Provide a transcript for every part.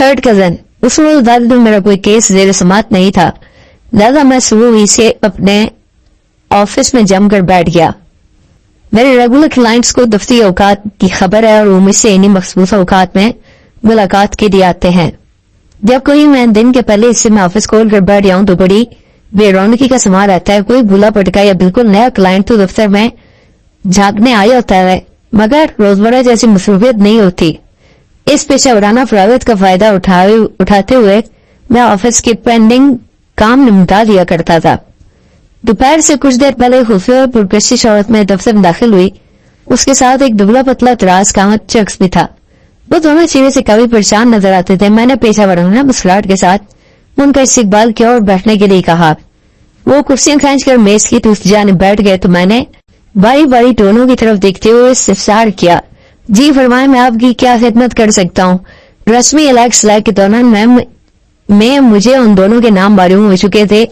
Third cousin. उस वक्त में मेरा कोई केस जेर समात नहीं था, लिहाजा मैं सुबह ही से अपने ऑफिस में जमकर बैठ गया। मेरे रेगुलर क्लाइंट्स को दफ्तरी औकात की खबर है और वो मुझसे इन्हीं मखसूस औकात में मुलाकात के लिए आते हैं। जब कोई मैं दिन के पहले हिस्से में ऑफिस खोल कर बैठ जाऊं तो बड़ी बेरौनकी का समा रहता है। कोई भूला पटका या बिल्कुल नया क्लाइंट तो दफ्तर में झांकने आया होता है, मगर रोजमर्रा जैसी मसरूफियत नहीं होती। इस पेशेवराना फरागत का फायदा उठाते हुए मैं ऑफिस के पेंडिंग काम निपटा दिया करता था। दोपहर से कुछ देर पहले खुफिया और पुरकशिश औरत में दफ्तर में दाखिल हुई। उसके साथ एक दुबला पतला तराज कामत शख्स भी था। वो दोनों चेहरे से काफी परेशान नजर आते थे। मैंने पेशेवराना मुस्कुराहट के साथ उनका इस्तकबाल किया और बैठने के लिए कहा। वो कुर्सियां खींच कर मेज की दूसरी जानिब बैठ गए तो मैंने बारी बारी दोनों की तरफ देखते हुए इस्तफसार किया, जी फरमाएं, मैं आपकी क्या खिदमत कर सकता हूँ। रस्मी इलाक के दौरान मैं मुझे उन दोनों के नाम मालूम हो चुके थे।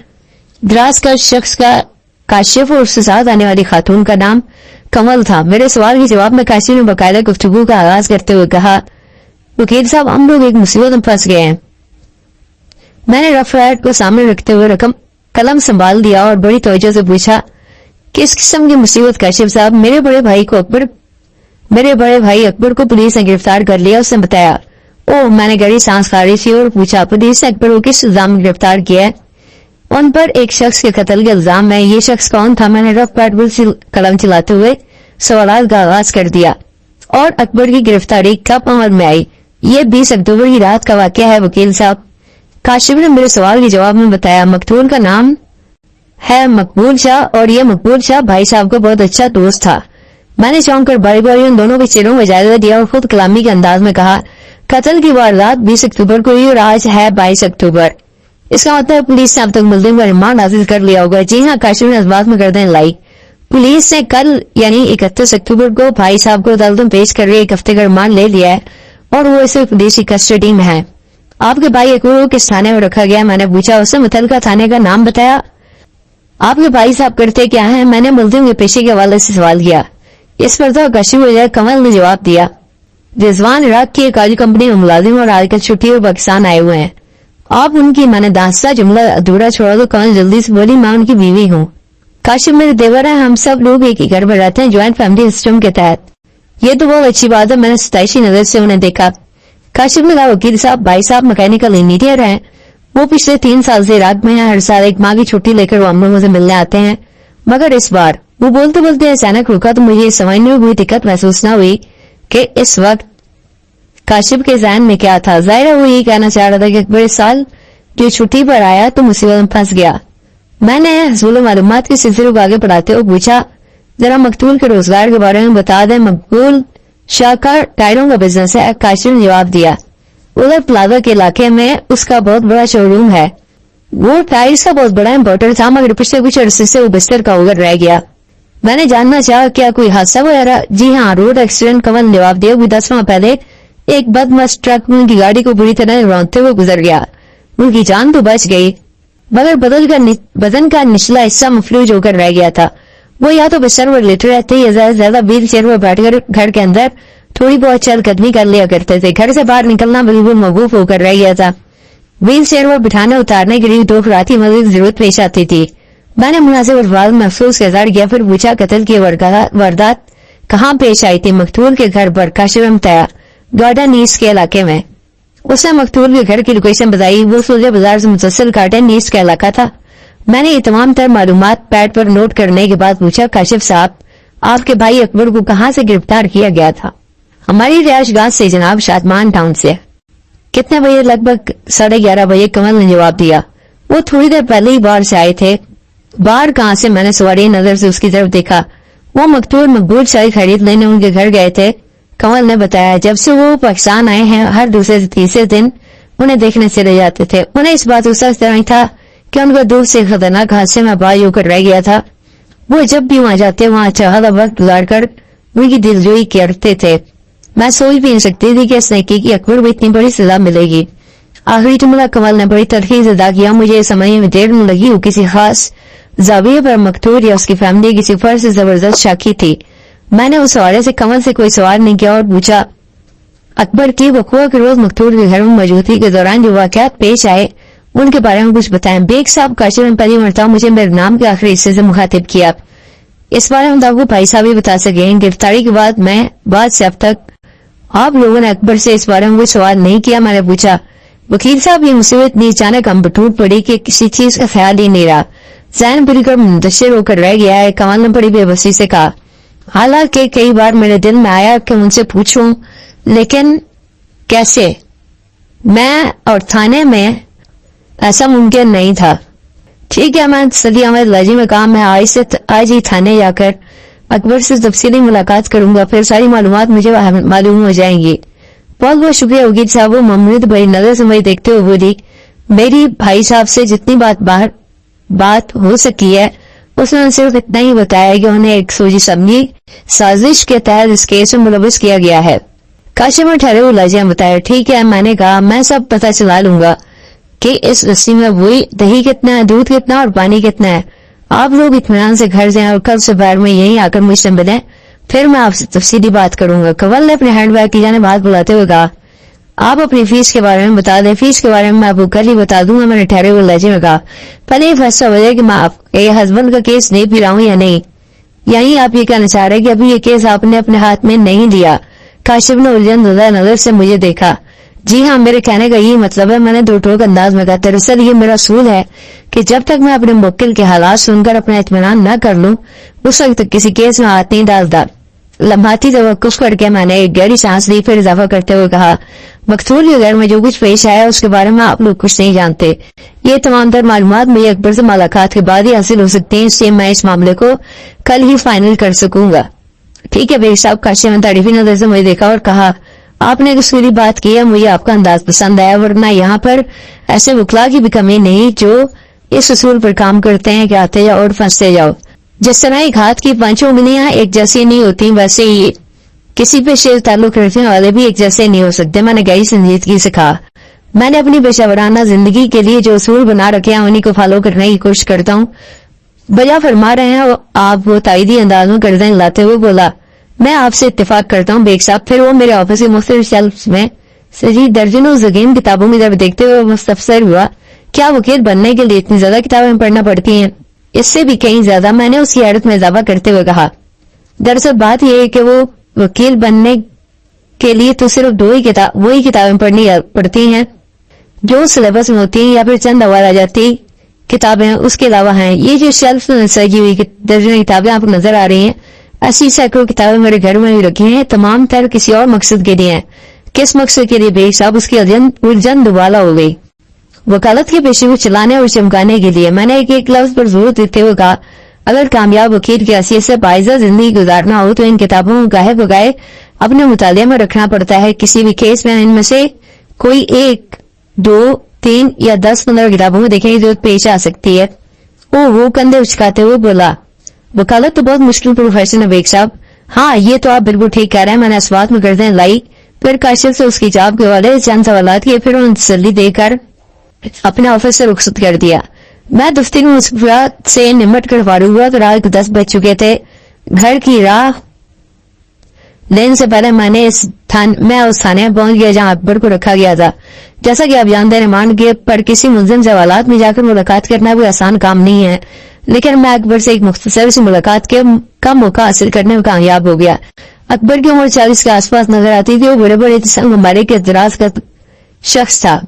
दराज का शख्स का काशिफ और उसके साथ आने वाली खातून का नाम कमल था। मेरे सवाल के जवाब में काशिफ ने बाकायदा गुफ्तगू का आगाज करते हुए कहा, वकील साहब, हम लोग एक मुसीबत में फंस गए हैं। मैंने रफ हैड को सामने रखते हुए कलम संभाल दिया और बड़ी तवज्जो से पूछा, किस किस्म की मुसीबत काशिफ साहब? मेरे बड़े भाई अकबर को पुलिस ने गिरफ्तार कर लिया। उसने बताया। ओह, मैंने गहरी सांस खारी थी और पूछा, पुलिस ने अकबर को किस इल्जाम में गिरफ्तार किया है? उन पर एक शख्स के कत्ल का इल्जाम है। ये शख्स कौन था? मैंने रफ पैड पर कलम चलाते हुए सवालात का आगाज कर दिया। और अकबर की गिरफ्तारी कब अमल में आई? ये 20 अक्टूबर की रात का वाकया है वकील साहब। काशिफ ने मेरे सवाल के जवाब में बताया, मकतूल का नाम है मकबूल शाह और ये मकबूल शाह भाई साहब का बहुत अच्छा दोस्त था। मैंने चौंक कर बारी बारी उन दोनों के चेहरों में जायजा दिया और खुद कलामी के अंदाज में कहा, कत्ल की वारदात 20 अक्टूबर को हुई और आज है 22 अक्टूबर। इसका मतलब पुलिस ने अब तक मुल्जिम का रिमांड हासिल कर लिया होगा। जी हाँ, काशिफ ने इस बात में गर्दन लाई। पुलिस ने कल यानी 31 अक्टूबर को भाई साहब को अदालत में पेश कर एक हफ्ते का रिमांड ले लिया है और वो इसे पुलिस की कस्टडी में है। आपके भाई अकबर को किस थाने में रखा गया? मैंने पूछा। उसने मुतल्लिका थाने का नाम बताया। आपके भाई साहब करते क्या है? मैंने मुल्जिम के पेशे के हवाले से सवाल किया। इस पर तो काशिफ वजह कमल ने जवाब दिया, रिजवान इराक की एक काली कंपनी में मुलाजिम और आजकल छुट्टी और पाकिस्तान आए हुए हैं। आप उनकी मैंने दास्ता जुमला अधूरा छोड़ा तो कमल जल्दी से बोली, मैं उनकी बीवी हूँ। काशिफ मेरे देवर है, हम सब लोग एक ही घर में रहते हैं ज्वाइंट फैमिली सिस्टम के तहत। ये तो बहुत अच्छी बात है। मैंने सताइशी नजर से उन्हें देखा। काशिफ ने कहा, वकील साहब, भाई साहब मैकेनिकल इंजीनियर हैं। वो पिछले 3 साल से इराक में है। हर साल एक माह की छुट्टी लेकर वो हम लोगों से मिलने आते हैं, मगर इस बार वो बोलते बोलते अचानक रुका तो मुझे समझने में कोई दिक्कत महसूस न हुई कि इस वक्त काशिफ के ज़हन में क्या था। जाहिर है वो यही कहना चाह रहा था कि अकबर इस साल जो छुट्टी पर आया तो मुसीबत में फंस गया। मैंने हसूल मालूमात के सिलसिले को आगे बढ़ाते हुए पूछा, जरा मकतूल के रोजगार के बारे में बता दें। मकबूल शाह का टायरों का बिजनेस है। काशिफ ने जवाब दिया। उधर प्लाजा के इलाके में उसका बहुत बड़ा शोरूम है। वो टायर्स का बहुत बड़ा इम्पोर्टर था, मगर पिछले कुछ अरसे से वो बिस्तर का उगर रह गया। मैंने जानना चाहा, क्या कोई हादसा वगैरह? जी हाँ, रोड एक्सीडेंट। कमल ने जवाब दिया। 10 माह पहले एक बदमस्त ट्रक उनकी गाड़ी को बुरी तरह रौंदते हुए गुजर गया। उनकी जान तो बच गई, मगर बदन का निचला हिस्सा मफलूज होकर रह गया था। वो या तो बिस्तर पर लेटे रहते या ज्यादा व्हील चेयर पर बैठकर घर के अंदर थोड़ी बहुत चलकदमी कर लिया करते थे। घर से बाहर निकलना बिल्कुल मौकूफ होकर रह गया था। व्हील चेयर पर बिठाने उतारने के लिए 2 अफराद मजीद जरूरत पेश आती थी। मैंने मुनासिब अल्फाज में अफसोस का इज़हार किया, फिर पूछा, कत्ल की वारदात कहाँ पेश आई थी? मकतूल के घर पर। काशिफ ने बताया, गार्डन ईस्ट के इलाके में। उसने मकतूल के घर की लोकेशन बताई। वो सोजा बाजार से मुतसिल गार्डन ईस्ट का इलाका था। मैंने ये तमाम तर मालूमात पैड पर नोट करने के बाद पूछा, काशिफ साहब, आपके भाई अकबर को कहाँ से गिरफ्तार किया गया था? हमारी रिहायशगाह से जनाब, शादमान टाउन से। कितने बजे? लगभग 11:30 बजे। कमल ने जवाब दिया। वो थोड़ी देर पहले ही बाहर से आए थे। बाहर कहाँ से? मैंने सवारी नजर से उसकी तरफ देखा। वो मकतूल मकबूल शाही खरीद लेने उनके घर गए थे। कमल ने बताया, जब से वो पाकिस्तान आए हैं हर दूसरे से तीसरे दिन उन्हें देखने चले जाते थे। उन्हें इस बात को सच तरह था कि उनका दूर से खतरनाक हादसे में बाज होकर रह गया था। वो जब भी वहां जाते वहां चाहता वक्त गुजार कर उनकी दिलजोई करते थे। मैं सोच भी नहीं सकती थी कि इस नेकी की अकबर को इतनी बड़ी सजा मिलेगी। आखिरी जुमला कमल ने बड़ी तलखी से अदा किया। मुझे समझने में देर न लगी। वो किसी खास जाविये पर मकतूल या उसकी फैमिली किसी फर्ज से जबरदस्त शाकी थी। मैंने उस हवाले से कमल से कोई सवाल नहीं किया और पूछा, अकबर की वक़्वा के रोज मकतूल के घर में मौजूदगी के दौरान जो वाक़यात पेश आए उनके बारे में कुछ बताएं। बेग साहब काशिफ ने पहली मरतबा मुझे मेरे नाम के आखिरी हिस्से से मुखातिब किया। इस बारे में आपको भाई साहब ही बता सके। गिरफ्तारी के बाद से अब तक आप लोगों ने अकबर से इस बारे में कोई सवाल नहीं किया। मैंने पूछा, वकील साहब ये मुसीबत इतनी अचानक हम पर टूट पड़ी कि किसी चीज का ख्याल ही नहीं रहा। जहन बिल्कुल मुंतशिर होकर रह गया है। कमाल ने बड़ी बेबसी से कहा, हालांकि कई बार मेरे दिल में आया कि उनसे पूछूं, लेकिन कैसे? मैं और थाने में ऐसा मुमकिन नहीं था। ठीक है, मैं तसल्ली अहमद लाजी में कहा, मैं आज ही थाने जाकर अकबर से तफसीली मुलाकात करूंगा, फिर सारी मालूमात मुझे मालूम हो जाएंगी। बहुत बहुत शुक्रिया वकील साहब। वो ममनूद बड़ी नजर से मुझे देखते हुए बोली, मेरी भाई साहब से जितनी बात हो सकी है उसने सिर्फ इतना ही बताया कि उन्हें एक सोची समझी साजिश के तहत इस केस में मुलविस किया गया है। काशिफ में ठहरे हुए लाजिया बताया, ठीक है। मैंने कहा, मैं सब पता चला लूंगा कि इस रस्सी में वही दही कितना है, दूध कितना और पानी कितना है। आप लोग इत्मीनान से घर जाएं और कल सुबह में यहीं आकर मुझसे मिलें, फिर मैं आपसे तफसीली बात करूंगा। कंवल ने अपने हैंडबैग की जाने बात बुलाते हुए कहा, आप अपनी फीस के बारे में बता दें। फीस के बारे में मैं आपको कल ही बता दूंगा। मैंने ठहरे हुए लहजे में कहा, पहले ये फैसला हो जाए कि मैं आपके हस्बैंड का केस नहीं पी रहा हूं या नहीं। यही आप ये कहना चाह रहे हैं कि अभी ये केस आपने अपने हाथ में नहीं लिया? काशिफ ने उलझन ज़दा नजर से मुझे देखा। जी हाँ, मेरे कहने का यही मतलब है। मैंने दो टोक अंदाज में कहा, दरअसल ये मेरा असूल है कि जब तक मैं अपने मुवक्किल के हालात सुनकर अपना इत्मीनान न कर लूं उस वक्त तक किसी केस में हाथ नहीं डालता। लम्हाती तवक्कुफ करके मैंने एक गहरी सांस ली, फिर इजाफा करते हुए कहा, मकतूल के घर में जो कुछ पेश आया उसके बारे में आप लोग कुछ नहीं जानते। ये तमाम तर मालूमात मुझे अकबर से मुलाकात के बाद ही हासिल हो सकती हैं, इसलिए मैं इस मामले को कल ही फाइनल कर सकूंगा। ठीक है बेग साहब। काशिफ ने तारीफी नजर से मुझे देखा और कहा, आपने एक उसूली बात की है, मुझे आपका अंदाज पसंद आया, वरना यहाँ पर ऐसे वकला की भी कमी नहीं जो इस उसूल पर काम करते हैं कि आते जाओ और फंसते जाओ। जिस तरह एक हाथ की पांचों उंगलियां एक जैसी नहीं होती, वैसे ही किसी पे शेर ताल्लुक रखने वाले भी एक जैसे नहीं हो सकते। मैंने गहरी संजीदगी से कहा, मैंने अपनी पेशावराना जिंदगी के लिए जो उसूल बना रखे हैं उन्हीं को फॉलो करने की कोशिश करता हूँ। बजा फरमा रहे हैं आप, वो ताइदी अंदाज में गर्दन हिलाते हुए बोला, मैं आपसे इत्तेफाक करता हूँ बेग साहब। फिर वो मेरे ऑफिस के मुख्तलिफ शेल्फ्स में सजी दर्जनों ज़गीन किताबों की तरफ देखते हुए मुस्तफसर हुआ, क्या वकील बनने के लिए इतनी ज्यादा किताबें पढ़ना पड़ती हैं? इससे भी कहीं ज्यादा। मैंने उसकी हैरत में इजाफा करते हुए कहा, दरअसल बात यह है कि वो वकील बनने के लिए तो सिर्फ वही किताबें पढ़नी पड़ती हैं जो सिलेबस में होती हैं या फिर चंद अवार आ जाती किताबें उसके अलावा हैं। ये जो शेल्फ में सजी हुई दर्जनों किताबें आपको नजर आ रही हैं, ऐसी सैकड़ों किताबें मेरे घर में भी रखी हैं, तमाम तर किसी और मकसद के लिए हैं। किस मकसद के लिए बेग साहब? उसकी उलझन दुबाला हो गई। वकालत के पेशे को चलाने और चमकाने के लिए। मैंने एक लफ्ज पर जोर देते हुए कहा, अगर कामयाब वकील की हैसियत से बाइज़्ज़त जिंदगी गुजारना हो तो इन किताबों को गाहे बगाए अपने मुताले में रखना पड़ता है। किसी भी केस में इनमें से कोई 1, 2, 3 या 10-15 किताबों में देखने की जरूरत पेश आ सकती है। वो कंधे उचकाते हुए बोला, वकालत तो बहुत मुश्किल प्रोफेशन है बेग साहब। हाँ, ये तो आप बिल्कुल ठीक कह रहे हैं। मैंने अस्वात में गर्दन लाई, फिर काशिफ से उसकी जाब के वाले चंद सवालात किए, फिर उन्हें तसल्ली देकर अपने ऑफिस से रुखसत कर दिया। मैं दफ्तर में मुस्कुराहट से निमट कर फारूक हुआ तो रात के 10 बज चुके थे। घर की राह लेने से पहले मैं उस थाने में पहुंच गया जहां अकबर को रखा गया था। जैसा कि आप जानते हैं, रिमांड के पर किसी मुलजिम से हवालात में जाकर मुलाकात करना कोई आसान काम नहीं है, लेकिन मैं अकबर से एक मुख्तसर सी मुलाकात का मौका हासिल करने में कामयाब हो गया। अकबर की उम्र 40 के आसपास नजर आती थी। वो बड़े बड़े संगमारे के दराज का शख्स था।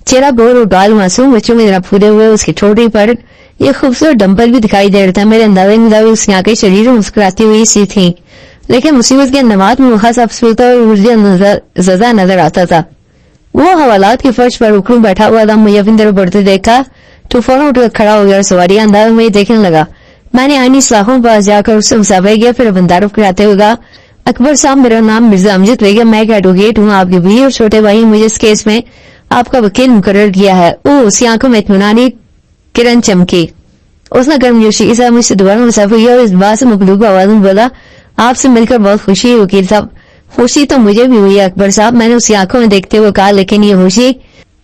चेहरा गोर और गाल मासूम बच्चों की तरह फूले हुए, उसकी ठोड़ी पर एक खूबसूरत डंपल भी दिखाई दे रहा था। मेरे अंदाजे में उसकी आंखें शरीर में मुस्कुराती हुई सी थी, लेकिन मुसीबत के नमाज में खास अफसरता और ऊर्जा नजर आता था। वो हवालात के फर्श पर उखड़ू बैठा हुआ था। मुझे अपनी तरफ बढ़ते देखा तो फौरन उठकर खड़ा हो गया और सवारी अंदाज में देखने लगा। मैंने आईनी सलाखों के पास जाकर उससे मुसाफे किया, फिर बंदारों कराते हुए कहा, अकबर साहब, मेरा नाम मिर्जा अमजद बेगम, मैं एक एडवोकेट हूँ। आपके भाई और छोटे भाई मुझे इस केस में आपका वकील मुकर्रर किया है। उसकी आंखों में इत्मीनानी किरण चमकी। उसने गर्मजोशी से मुझसे दोबारा मुसाफिर किया और इस बात से मखलूक आवाज में बोला, आपसे मिलकर बहुत खुशी है वकील साहब। खुशी तो मुझे भी हुई है अकबर साहब, मैंने उसकी आंखों में देखते हुए कहा, लेकिन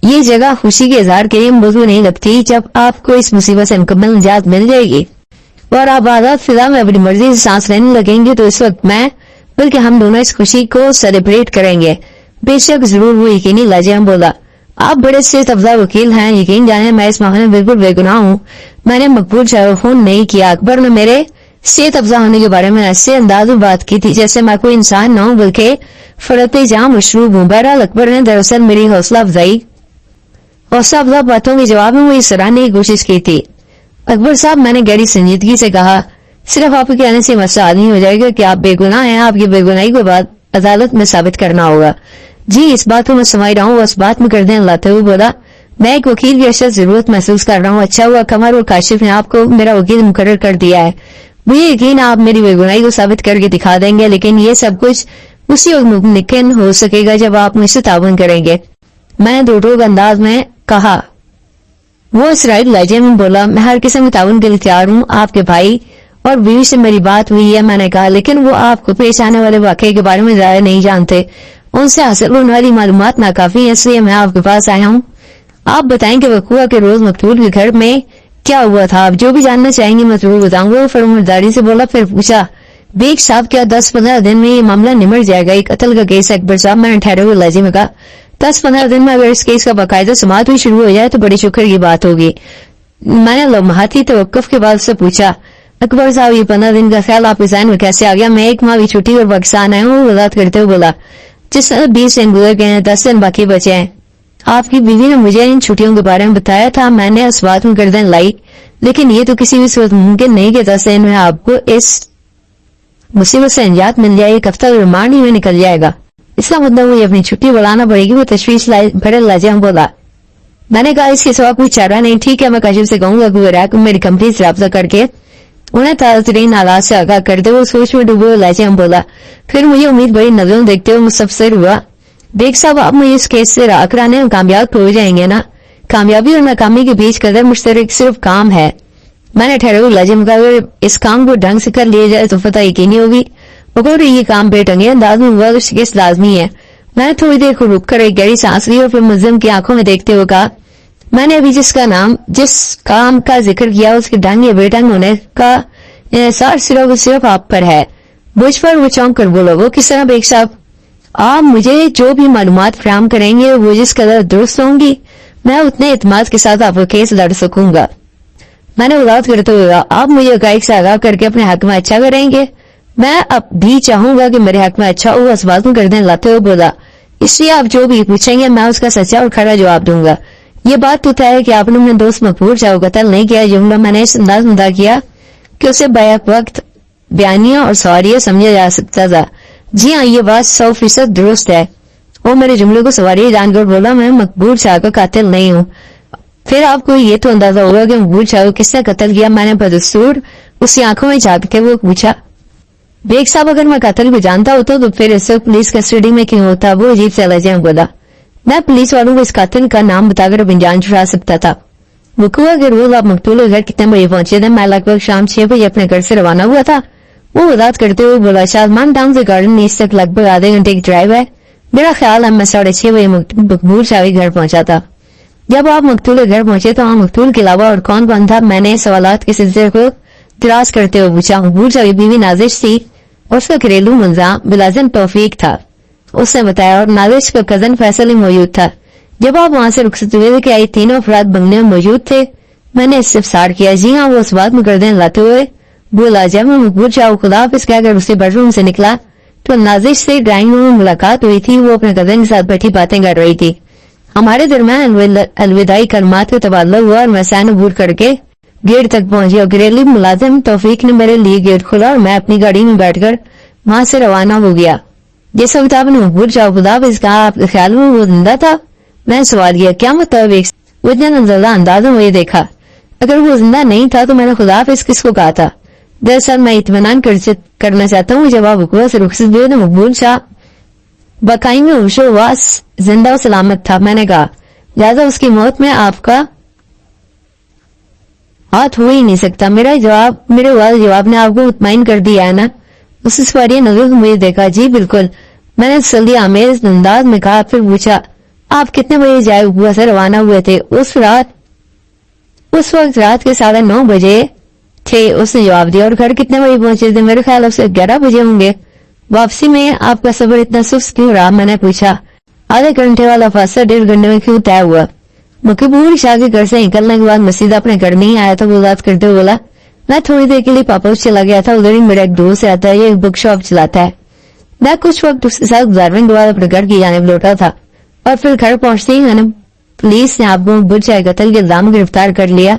ये जगह खुशी के इजहार के लिए मौजूद नहीं लगती। जब आपको इस मुसीबत से मुकम्मल निजात मिल जाएगी और आप आजाद फिजा में अपनी मर्जी से सांस लेने लगेंगे तो इस वक्त मैं बल्कि हम दोनों इस खुशी को सेलिब्रेट करेंगे। بے شک ضرور، وہ یقینی لاجواب بولا۔ آپ بڑے صحت افزا وکیل ہیں، یقین جانے میں اس معاملے میں بالکل بے گناہ ہوں۔ میں نے مقبول صاحب کو فون نہیں کیا۔ اکبر نے میرے صحت افزا ہونے کے بارے میں ایسے انداز میں بات کی تھی جیسے میں کوئی انسان نہ ہوں بلکہ فرط جام مشروب ہوں۔ بہرحال اکبر نے دراصل میری حوصلہ افزا باتوں کے جواب میں مجھے سراہنے کی کوشش کی تھی۔ اکبر صاحب، میں نے گہری سنجیدگی سے کہا، صرف آپ کے کہنے سے مسئلہ حل نہیں ہو جائے گا کہ آپ بے گناہ ہیں۔ آپ کی بے گناہی کو بعد عدالت میں ثابت کرنا ہوگا۔ جی اس بات کو میں سمجھ رہا ہوں، وہ اس بات میں گردن لاتے ہوئے بولا، میں ایک وکیل کی اشد ضرورت محسوس کر رہا ہوں۔ اچھا ہوا قمر اور کاشف نے آپ کو میرا وکیل مقرر کر دیا ہے۔ مجھے یقین آپ میری بے گناہی کو ثابت کر کے دکھا دیں گے، لیکن یہ سب کچھ اسی وقت ممکن ہو سکے گا جب آپ مجھ سے تعاون کریں گے، میں نے دو ٹوک انداز میں کہا۔ وہ اسرائیل لہجے میں بولا، میں ہر قسم کے تعاون کے لیے تیار ہوں۔ آپ کے بھائی اور بیوی سے میری بات ہوئی ہے، میں نے کہا، لیکن وہ آپ کو پیش آنے والے واقعے کے بارے میں زیادہ نہیں جانتے، ان سے حاصل ہونے والی معلومات ناکافی ہیں، اس لیے میں آپ کے پاس آیا ہوں۔ آپ بتائیں کہ وقوع کے روز مقتول کے گھر میں کیا ہوا تھا؟ آپ جو بھی جاننا چاہیں گے میں ضرور بتاؤں گا، فرمانداری سے بولا۔ پھر پوچھا، بیگ صاحب کیا 10-15 دن میں یہ معاملہ نمٹ جائے گا؟ ایک قتل کا کیس ہے اکبر صاحب، میں نے ٹھہرے ہوئے لہجے میں کہا۔ 10-15 دن میں اگر اس کیس کا باقاعدہ سماعت ہوئی شروع ہو جائے تو بڑی شکر کی بات ہوگی۔ میں نے لمحاتی توقف کے بعد سے پوچھا، اکبر صاحب یہ 15 دن کا خیال آپ کے ذہن میں کیسے آ گیا؟ میں 1 ماہ کی چھٹی اور پاکستان آیا ہوں، وضاحت کرتے ہوئے بولا۔ جس 20 دن گزر گئے ہیں، 10 دن باقی بچے ہیں۔ آپ کی بیوی نے مجھے ان چھٹیوں کے بارے میں بتایا تھا، میں نے اس بات میں گردن لائی، لیکن یہ تو کسی بھی صورت ممکن نہیں کہ 10 دن میں آپ کو اس مصیبت سے نجات مل جائے۔ ایک ہفتہ ریمانڈ ہی میں نکل جائے گا، اس کا مطلب مجھے اپنی چھٹی بڑھانا پڑے گی۔ وہ تشویش بھرے لہجے میں بولا۔ میں نے کہا، اس کے سوا کوئی چارہ نہیں۔ ٹھیک ہے، میں کاشف سے کہوں گا کہ وہ ریک میری کمپنی سے رابطہ کر کے انہیں تازہ ترین حالات سے آگاہ کرتے ہوئے سوچ میں ڈوبے ہوئے لہجے میں بولا۔ پھر مجھے امید بڑی نظروں دیکھتے ہوئے مستفسر ہوا، بیگ صاحب آپ مجھے اس کیس سے راہ کرانے میں کامیاب ہو جائیں گے نا؟ کامیابی اور ناکامی کے بیچ قدر مشترک صرف کام ہے۔ میں نے ٹھہرے ہوئے لہجے میں کہا، اگر اس کام کو ڈھنگ سے کر لیا جائے تو فتح یقینی ہوگی، مگر یہ کام بے ڈھنگے انداز میں ہوا تو شکست لازمی ہے۔ میں نے تھوڑی دیر کو رک کر ایک گہری سانس لی اور پھر ملزم کی آنکھوں میں دیکھتے ہوئے کہا، میں نے ابھی جس کام کا ذکر کیا اس کے ڈھنگ یا بے ڈھنگ ہونے کا انحصار صرف آپ پر ہے۔ مجھ پر وہ چونک کر بولا، وہ کس طرح بیگ صاحب؟ آپ مجھے جو بھی معلومات فراہم کریں گے وہ جس قدر درست ہوں گی، میں اتنے اعتماد کے ساتھ آپ کا کیس لڑ سکوں گا۔ میں نے وضاحت کرتے ہوئے کہا، آپ مجھے حقائق سے آگاہ کر کے اپنے حق میں اچھا کریں گے، میں اب بھی چاہوں گا کہ میرے حق میں اچھا ہو۔ اس بات کو گردن لاتے ہوئے بولا، اس لیے آپ جو بھی پوچھیں گے میں اس کا سچا اور کھڑا جواب دوں گا۔ یہ بات تو طے ہے کہ آپ نے اپنے دوست مقبول صاحب کو قتل نہیں کیا۔ جملہ میں نے اس انداز میں ادا کیا کہ اسے بیک وقت بیانیہ اور سواریہ سمجھا جا سکتا تھا۔ جی ہاں، یہ بات 100% درست ہے۔ وہ میرے جملے کو سواریہ جان کر بولا، میں مقبول صاحب کا قاتل نہیں ہوں۔ پھر آپ کو یہ تو اندازہ ہوگا کہ مقبول صاحب کو کس نے قتل کیا؟ میں نے بدستور اس کی آنکھوں میں جھانکتے ہوئے پوچھا۔ بیگ صاحب اگر میں قاتل کو جانتا ہوتا تو پھر اس وقت پولیس کسٹڈی میں کیوں ہوتا؟ وہ عجیب سے لہجے میں بولا، میں پولیس والوں کو اس قاتل کا نام بتا کر اپنی جان چھڑا سکتا تھا۔ وقوع کے روز آپ مقتول کے گھر کتنے بجے پہنچے تھے؟ میں لگ بھگ شام 6 بجے اپنے گھر سے روانہ ہوا تھا۔ وہ وضاحت کرتے ہوئے بولا، شادمان ٹاؤن سے گارڈن نیز تک لگ بھگ آدھے گھنٹے کی ڈرائیو ہے۔ میرا خیال ہے میں 6:30 بجے مقبول صاحب کے گھر پہنچا تھا۔ جب آپ مقتول کے گھر پہنچے تو وہاں مقتول کے علاوہ اور کون کون تھا؟ میں نے سوالات کے سلسلے کو دراز کرتے ہوئے پوچھا۔ مقبول صاحب کی بیوی نازش تھی، اس کا گھریلو ملزم بلازم توفیق تھا، اس نے بتایا، اور نازش کا کزن فیصل ہی موجود تھا۔ جب آپ وہاں سے رخصت ہوئے کہ آئی تینوں افراد بنگلے میں موجود تھے؟ میں نے استفسار کیا۔ جی ہاں، وہ اس بات میں گردن لاتے ہوئے بولا، جب میں مقبول صاحب کو خدا حافظ کہہ کر اسے بیڈ روم سے نکلا تو نازش سے ڈرائنگ روم میں ملاقات ہوئی تھی۔ وہ اپنے کزن کے ساتھ بیٹھی باتیں کر رہی تھی۔ ہمارے درمیان الوداعی کلمات کا تبادلہ ہوا اور میں سین عبور کر کے گیٹ تک پہنچی اور گھریلو ملازم توفیق نے میرے لیے گیٹ کھولا اور میں اپنی گاڑی میں بیٹھ کر وہاں سے روانہ ہو گیا۔ جس وقت آپ نے مقبول صاحب خدا حافظ کہا، آپ کے خیال میں وہ زندہ تھا؟ میں نے سوال کیا۔ کیا مطلب؟ وہ اتنا زیادہ انداز میں مجھے دیکھا۔ اگر وہ زندہ نہیں تھا تو میں نے خدا حافظ کس کو کہا تھا؟ دراصل میں اطمینان کرنا چاہتا ہوں، جب آپ حکومت سے رخصت ہوئے تو مقبول صاحب باقائی میں ہوش و واس زندہ و سلامت تھا۔ میں نے کہا، لہٰذا اس کی موت میں آپ کا ہاتھ ہو ہی نہیں سکتا۔ میرے جواب نے آپ کو مطمئن کر دیا ہے نا؟ اس سواری نظر سے مجھے دیکھا۔ جی بالکل، میں نے تسلی آمیز انداز میں کہا۔ پھر پوچھا، آپ کتنے بجے جائے ہوا سے روانہ ہوئے تھے؟ اس وقت رات کے 9:30 بجے تھے، اس نے جواب دیا۔ اور گھر کتنے بجے پہنچے تھے؟ میرے خیال سے 11 بجے ہوں گے۔ واپسی میں آپ کا سفر اتنا سست کیوں رہا؟ میں نے پوچھا۔ आधे घंटे वाला फासला 1.5 घंटे में क्यों तय हुआ? मकबूल शाह के घर से निकलने के बाद मसीदा अपने घर नहीं आया था। वो बात करते हुए बोला, मैं थोड़ी देर के लिए पापा चला गया था, उधर ही मेरा एक दोस्त रहता है, ये एक बुक शॉप चलाता है। मैं कुछ वक्त उसके साथ गुजारने के बाद अपने घर की जानिब लौटा था और फिर घर पहुंचते ही मैंने पुलिस ने आपको बुरजाए कत्ल के इल्जाम में गिरफ्तार कर लिया।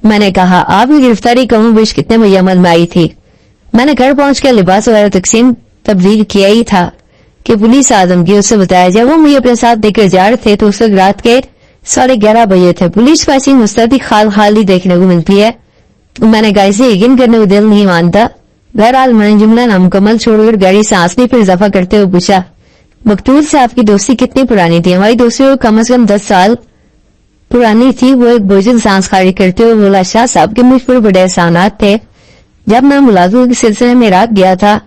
मैंने कहा, आपकी गिरफ्तारी कम बेश कितने बजे अमल में आई थी? मैंने घर पहुंचकर लिबास वगैरह तकसीम तब्दील किया ही था कि पुलिस आदमगी उससे बताया। जब वो मुझे अपने साथ लेकर जा रहे थे तो उस वक्त रात के 11:30 बजे थे। पुलिस को ऐसी मुस्तैदी खाली देखने को मिलती है। मैंने कहा, इसे यकीन करने को दिल नहीं मानता। बहरहाल मैंने जुमला नामुकम्मल छोड़कर गाड़ी से आंसनी पर इजाफा करते हुए पूछा, मकतूल से आपकी दोस्ती कितनी पुरानी थी? हमारी दोस्ती कम से कम 10 साल पुरानी थी। वो एक बुजुर्ग सांस खारिज करते हुए बोला, शाह साहब के मुझ पर बड़े एहसानात थे। जब मैं मुलाजमत के सिलसिले में इराक गया था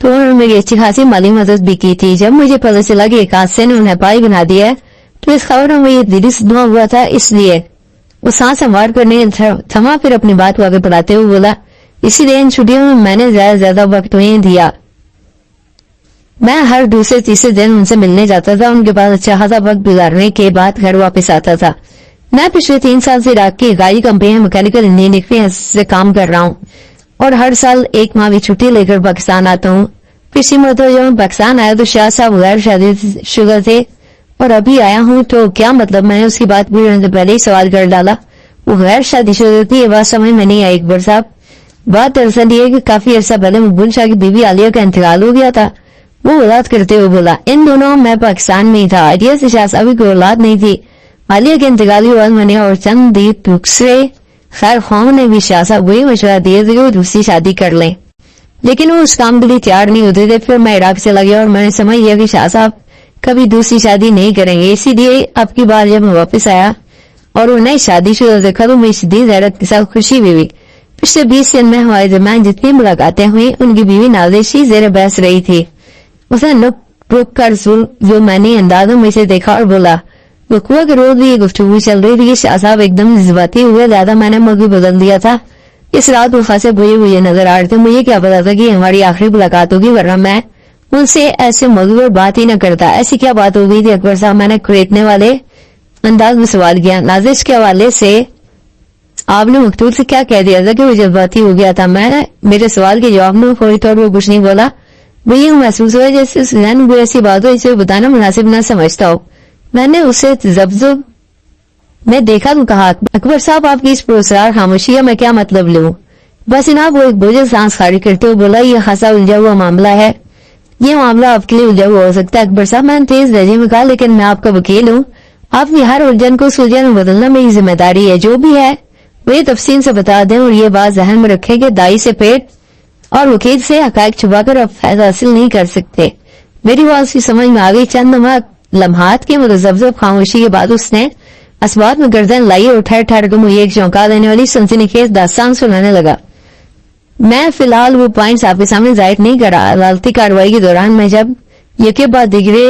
तो उन्होंने मेरी अच्छी खासी माली मदद भी की थी। जब मुझे पता चला कि एक हादसे ने उन्हें पाई बना दिया है तो इस खबर में मुझे दिली सदमा हुआ था, इसलिए वो सांस संवार करने थमा। फिर अपनी बात को आगे बढ़ाते हुए बोला, इसीलिए इन छुट्टियों में मैंने ज्यादा वक्त उन्हें दिया। मैं हर दूसरे तीसरे दिन उनसे मिलने जाता था। उनके पास अच्छा खासा वक्त गुजारने के बाद घर वापस आता था। मैं पिछले 3 साल से इराक की गाड़ी कंपनी में मैकेनिकल इंजीनियरिंग से काम कर रहा हूँ और हर साल 1 माह की छुट्टी लेकर पाकिस्तान आता हूँ। पिछली मरतबा जब मैं पाकिस्तान आया तो शाह साहब गैर शादीशुदा थे और अभी आया हूँ तो क्या मतलब? मैंने उसकी बात पूरी से पहले ही सवाल कर डाला। वो गैर शादीशुदा थी, ये बात समझ में नहीं आई अकबर साहब। बात दरअसल ये कि काफी अर्सा पहले मकबूल शाह की बीवी आलिया का इंतकाल हो गया था। वो वजाहत करते हुए बोला, इन दोनों मैं पाकिस्तान में ही था। आलिया से शाह साहब की औलाद नहीं थी। आलिया के इंतकाल के बाद मैंने और चंद दूसरे खैर खां ने भी शाह साहब वही मशवरा दिया कि वो दूसरी शादी कर लें, लेकिन वो उस काम के लिए तैयार नहीं होते थे। फिर मैं इराक चला गया और मैंने समझ लिया कि शाह साहब कभी दूसरी शादी नहीं करेंगे। इसीलिए अब की बार जब मैं वापस आया और वो नई शादीशुदा देखा तो मुझे शदीद हैरत के साथ खुशी हुई। पिछले 20 दिन में हमारे दरमियान जितनी मुलाकातें हुई उनकी बीवी नाज़िश जेर बहस रही थी। उसने रुक कर जो मैंने अंदाजों में से देखा और बोला, वकुआ के रोज भी ये गुफ्तगू चल रही थी। शाह साहब एकदम जज्बाती हुए, ज्यादा मैंने मौके बदल दिया था। इस रात वो खासे बुझे हुए नजर आ रहे थे। मुझे क्या पता था कि हमारी आखिरी मुलाकात होगी, वरना मैं उनसे ऐसे मौके पर बात ही न करता। ऐसी क्या बात हो गई थी अकबर साहब? मैंने कुरेदने वाले अंदाज में सवाल किया। नाज़िश के हवाले से आपने मकतूल से क्या कह दिया था कि वो जज्बाती हो गया था? मैंने मेरे सवाल के जवाब में फौरी तौर पर कुछ नहीं बोला। मुझे महसूस हुआ जैसे जहन कोई ऐसी बात हो इसे बताना मुनासिब न समझता हो। मैंने उसे जब्जब में देखा तो कहा, अकबर साहब आपकी इस पुरस्कार खामोशी का मैं क्या मतलब लूं? बस जनाब वो एक बोझल सांस खारिज करते हुए बोला, ये खासा उलझा हुआ मामला है। ये मामला आपके लिए उलझा हुआ हो सकता है अकबर साहब। मैंने तेज लहजे में कहा, लेकिन मैं आपका वकील हूँ। आपकी हर उलझन को सुलझन में बदलना मेरी जिम्मेदारी है। जो भी है वे तफसील से बता दें और ये बात जहन में रखें कि दाई से पेट और वकील से हकायक छुपाकर आप फायदा हासिल नहीं कर सकते। मेरी बात की समझ में आ गई। चंद लम्हात के मुतज़ब्ज़ब खामोशी के बाद उसने असबात में गर्दन लाई और ठहर ठहर कर मुझे एक चौंका देने वाली सनसनीखेज दास्तान सुनाने लगा। मैं फिलहाल वो पॉइंट्स आपके सामने जाहिर नहीं कर रहा। अदालती कार्रवाई के दौरान मैं जब यके बाद दिगरे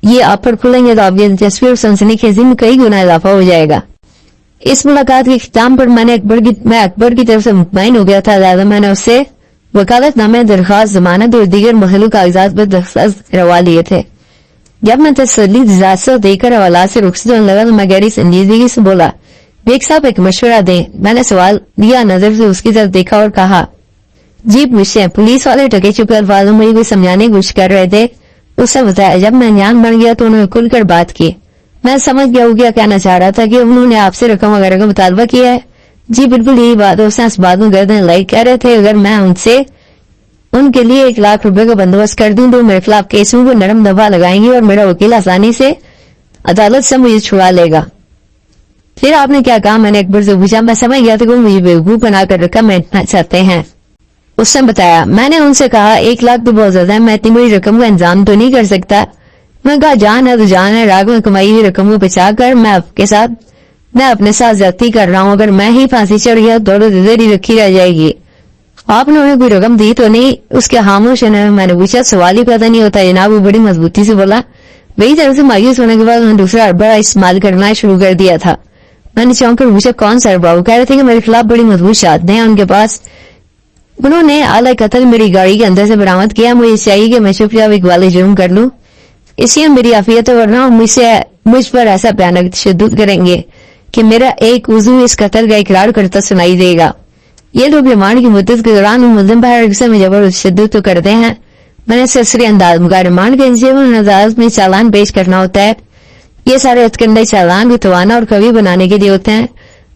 ये आप पर खुलेंगे तो आपकी दिलचस्पी और सनसनीखेजी में कई गुना इजाफा हो जाएगा। इस मुलाकात के इख्तिताम पर मैं अकबर की तरफ से मुतमईन हो गया था। ज्यादा मैंने उससे वकालतनामे, दरखास्त, जमानत और दीगर महलू कागजात पर दस्तखत करवा लिए थे। जब मैं तसल्ली इजाजत देकर हवालात से रुखसत होने लगा तो मैं गहरी संजीदगी से बोला, बेग साहब एक मशवरा दें। मैंने सवाल दिया, नजर से उसकी तरफ देखा और कहा, जी पूछे। पुलिस वाले टके चुके अल्फाजों में मुझे समझाने की कोशिश कर रहे थे। उससे बताया। जब मैं अनजान बन गया तो उन्होंने खुलकर बात की। मैं समझ गया वो क्या कहना चाह रहा था कि उन्होंने आपसे रकम वगैरह का मुतालबा किया है। जी बिल्कुल यही बात है। उसने इस बात में गर्दन लाई, कह रहे थे अगर मैं उनसे उनके लिए 1 लाख रुपए का बंदोबस्त कर दूं तो मेरे खिलाफ केसों को नरम दफा लगाएंगे और मेरा वकील आसानी से अदालत से मुझे छुड़ा लेगा। फिर आपने क्या कहा? मैंने अकबर से पूछा। मैं समझ गया था कि वो मुझे बेवकूफ बनाकर रकम ऐंठना चाहते हैं। उसने बताया। मैंने उनसे कहा 1 लाख तो बहुत ज्यादा है, मैं इतनी बड़ी रकम का इंतजाम तो नहीं कर सकता। मैं कहा जान है तो जान है, राग में कमाई हुई रकम को बचा कर मैं अपने साथ ज्यादती कर रहा हूँ। अगर मैं ही फांसी चढ़ गया तो इधर ही रखी रह जाएगी। आपने उन्हें कोई रकम दी तो नहीं? उसके खामोश होने में मैंने पूछा। सवाल ही पैदा नहीं होता जनाब। वो बड़ी मजबूती से बोला। वही तरह से मायूस होने के बाद उन्होंने दूसरा अरबा इस्तेमाल करना शुरू कर दिया था। मैंने चौंक कर पूछा, कौन सा अरबा? वो कह रहे थे कि मेरे खिलाफ बड़ी मजबूत शहादतें हैं उनके पास। उन्होंने आला कत्ल मेरी गाड़ी के अंदर से बरामद किया। मुझे चाहिए कि मैं चुपचाप एक वाले जुर्म कर लूं। इसलिए मेरी आफियत वरना मुझ पर ऐसा भयानक तशद्दुद करेंगे कि मेरा एक उज़ू इस कत्ल का इकरार करता सुनाई देगा। ये लोग रिमांड की मुद्दत के दौरान मुलजिम पर में जबर तशद्दुद तो करते हैं। मैंने सरसरी अंदाज मगर रिमांड के अदालत में चालान पेश करना होता है। ये सारे हथकंडे चालान को तवाना और कवि बनाने के लिए होते हैं।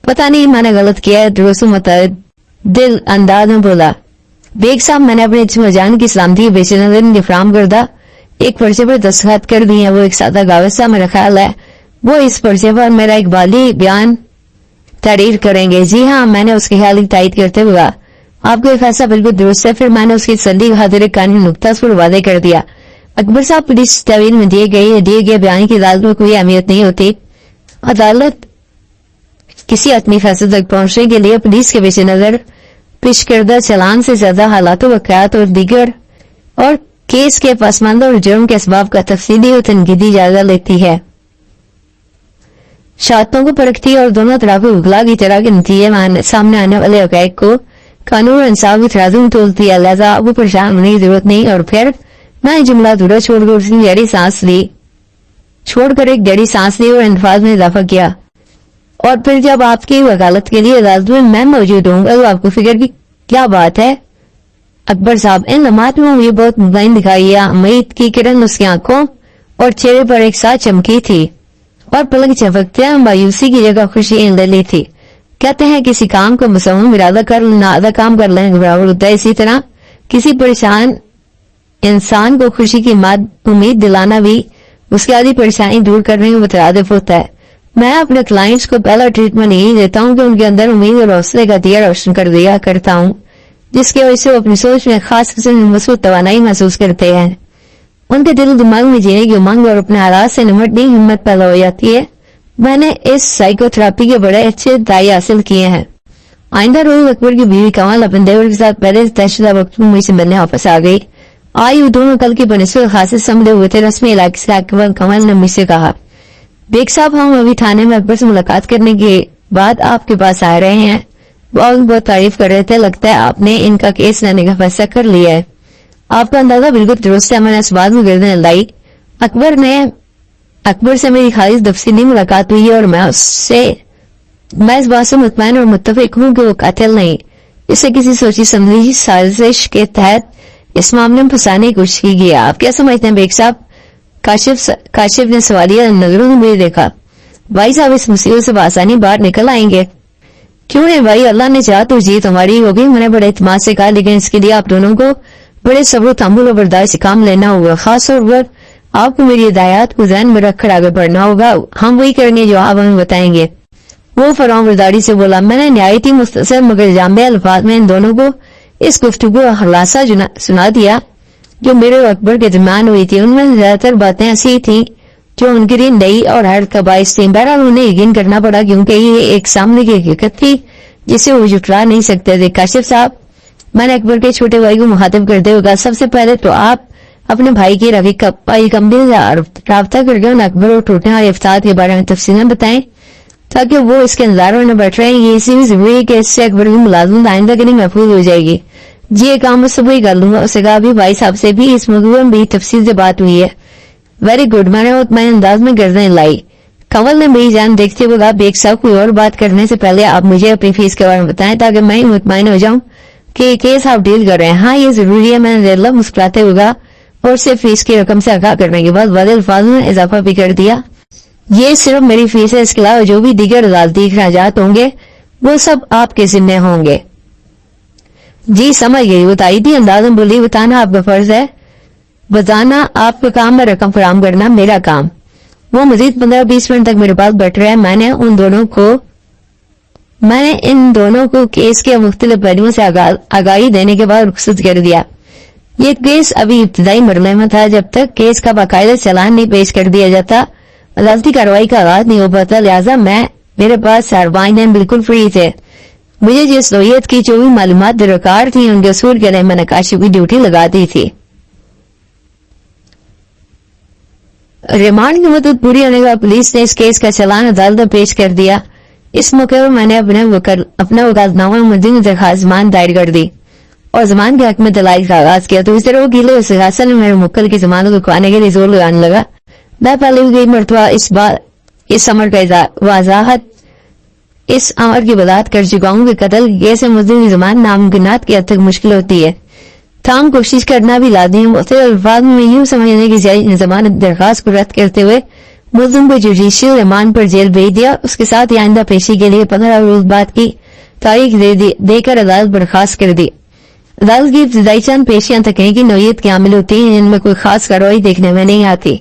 पता नहीं मैंने गलत किया है। दुरुस्त दिल अंदाज में बोला, बेग साहब मैंने अपने जिस्म जान की सलामती के पेश नजर फ्राहम करदा एक पर्चे पर दस्तखत कर दिए हैं। वो एक सादा कागज सा मेरा ख्याल है वो इस पर्चे पर मेरा इकबाली बयान तहरीर करेंगे। जी हाँ, मैंने उसके ख्याल की तायद करते हुए आपको फैसला बिल्कुल दुरुस्त है। फिर मैंने उसकी तसल्ली खातिर कानूनी नुक्ता पर वादे कर दिया। अकबर साहब, पुलिस तहवील में दिए गए बयान की अदालत में कोई अहमियत नहीं होती। अदालत किसी आदमी फैसले तक पहुंचने के लिए पुलिस के पेश नजर पेश करदा चालान से ज्यादा हालात वाकयात और दीगर और केस के पसमानदा और जुर्म के असबाब का तफसीली और तनकीदी जायजा लेती है, शहादतों को परखती है और दोनों तरफ उगला की तरह के नतीजे सामने आने वाले हक़ाइक़ को कानून और इंसाफ की तराजू में तोलती है। लिहाजा आपको परेशान होने की जरूरत नहीं। और फिर ना ही जुमला अधूरा छोड़कर उसने गहरी सांस ली और इंतफाज में इजाफा किया। और फिर जब आपकी वकालत के लिए अदालत में मैं मौजूद होऊंगा तो आपको फिक्र की क्या बात है। अकबर साहब, इन लम्हात में मुझे बहुत मुतमईन दिखाई है। उम्मीद की किरण उसकी आंखों और चेहरे पर एक साथ चमकी थी और पलक झपकते मायूसी की जगह खुशी ले ली थी। कहते हैं किसी काम को मुसम्मम इरादा कर लेना आधा काम कर लेने के बराबर होता है। इसी तरह किसी परेशान इंसान को खुशी की उम्मीद दिलाना भी उसकी आधी परेशानी दूर करने के मुतरादिफ होता है। मैं अपने क्लाइंट्स को पहला ट्रीटमेंट यही देता हूँ कि उनके अंदर उम्मीद और हौसले का दिया रोशन कर दिया करता हूँ, जिसकी वजह से वो अपनी सोच में खास किस्म की मजबूत तवानाई महसूस करते हैं। उनके दिल दिमाग में जीने की उमंग और अपने हालात से निपटने की हिम्मत पैदा हो जाती है। मैंने इस साइकोथेरेपी के बड़े अच्छे दाई हासिल किए हैं। आइंदा रोज अकबर की बीवी कमल अपने देवर के साथ पहले तयशुदा वक्त में मुझसे मिलने वापस आ गई। आई वो दोनों कल की बनिस्बत खासे समझे हुए थे। रस्मी इलाके से अकबर कमल ने मुझसे कहा, बेग साहब, हम अभी थाने में अकबर से मुलाकात करने के बाद आपके पास आ रहे हैं। बहुत तारीफ कर रहे थे। लगता है आपने इनका केस लेने का फैसला कर लिया है। आपका अंदाजा बिल्कुल दुरुस्त है। मैंने इस बात में गर्दन हिलाई। अकबर से मेरी खालिश तफसीली मुलाकात हुई है और मैं इस बात से मुतमईन और मुत्तफिक हूँ कि वो कातिल नहीं। इसे किसी सोची समझी साजिश के तहत इस मामले में फंसाने की कोशिश की गई है। आप क्या समझते हैं बेग साहब? काशिफ ने सवालिया नजरों में मुझे देखा। भाई साहब, इस मुसीबत से आसानी बाहर निकल आएंगे। क्यों नहीं भाई, अल्लाह ने चाहा तो जीत हमारी होगी। मैंने बड़े इत्मीनान से कहा, लेकिन इसके लिए आप दोनों को बड़े सब्र तहम्मुल और बर्दाश्त से काम लेना होगा। खास तौर पर आपको मेरी हिदायत को ज़हन में रखकर आगे बढ़ना होगा। हम वही करेंगे जो आप हमें बताएंगे। वो फरमाबरदारी से बोला। मैंने निहायती मुख्तसर मगर जामे अल्फाज में इन दोनों को इस गुफ्तगू का खुलासा सुना दिया जो मेरे और अकबर के दरमियान हुई थी। उनमें ज्यादातर बातें ऐसी थी जो उनके लिए नई और हर का बाइस थी। बहरहाल उन्हें यकीन करना पड़ा क्योंकि ये एक सामने की हकीकत थी जिसे वो जुटला नहीं सकते थे। काशिफ साहब, मैंने अकबर के छोटे भाई को मुखातिब करते हुए कहा, सबसे पहले तो आप अपने भाई की रवि कंपनी से राब्ता करके उन्हें अकबर और टूटने वाले इफ्तार के बारे में तफसीलन बताएं ताकि वो इसके इंतजार में बैठ रहे हैं। ये इसी जरूरी है कि इससे अकबर की मुलाजमत आइंदा के लिए महफूज हो जाएगी। जी, ये काम मैं सुबह ही कर लूंगा। उससे कहा, अभी भाई साहब से भी इस मौजूद में भी तफसील से बात हुई है। Very good. मैंने मुतमईन अंदाज में गर्दन लाई। कंवल ने मेरी जान देखते हुए कहा, बेग साहब, कोई और बात करने से पहले आप मुझे अपनी फीस के बारे में बताएं ताकि मैं मुतमईन हो जाऊं कि केस आप डील कर रहे हैं। हाँ, ये जरूरी है। मैंने रेला मुस्कुराते हुए कहा और सिर्फ फीस की रकम से आगाह करने के बाद वादे अल्फाज में इजाफा भी कर दिया। ये सिर्फ मेरी फीस है। इसके अलावा जो भी दीगर अदालती अखराजात होंगे वो सब आपके जिम्मे होंगे। जी, समझ गई। वो ताईदी अंदाज में बोली, बताना आपका फर्ज है। बताना आपका काम है, रकम फराम करना मेरा काम। वो मजीद 15-20 मिनट तक मेरे पास बैठ रहे। मैंने इन दोनों को केस के मुख्तलिफ पहलुओं से आगाही देने के बाद रुखसत कर दिया। ये केस अभी इब्तिदाई मरहले में था। जब तक केस का बाकायदा चालान नहीं पेश कर दिया जाता अदालती कार्रवाई का आगाज नहीं हो पाता। लिहाजा मेरे पास सरवाइन बिल्कुल फ्री थे। मुझे जिस नौयत की जो भी मालूमात दरकार थी उनके असूल के लिए मैंने काशिफ की ड्यूटी लगा दी थी। रिमांड की मुद्दत पूरी होने के बाद पुलिस ने इस केस का चालान अदालत में पेश कर दिया। इस मौके पर मैंने अपना वकालतनामा मुद्दे की दरखास्त दायर कर दी। اور زمان کے حق میں دلائل کا آغاز کیا تو اس طرح وکیل استغاثہ نے میرے موکل کی ضمانت کو کھوانے کے لیے زور لگانے لگا. میں پہلے بھی کئی مرتبہ اس امر کا وضاحت اس امر کی وضاحت کر چکا ہوں کہ قتل کیس ملزم کی زمان ناممکنات کی حد تک مشکل ہوتی ہے. تاہم کوشش کرنا بھی لازمی. مختلف الفاظ میں یوں سمجھنے کی جائے ضمانت درخواست کو رد کرتے ہوئے ملزم کو جوڈیشل ریمانڈ پر جیل بھیج دیا. اس کے ساتھ آئندہ پیشی کے لیے 15 روز بعد کی تاریخ دے کر عدالت برخاست کر دی. عدالت کی ابتدائی چند پیشیاں تکنیکی نوعیت کی عامل ہوتی ہیں جن میں کوئی خاص کارروائی دیکھنے میں نہیں آتی.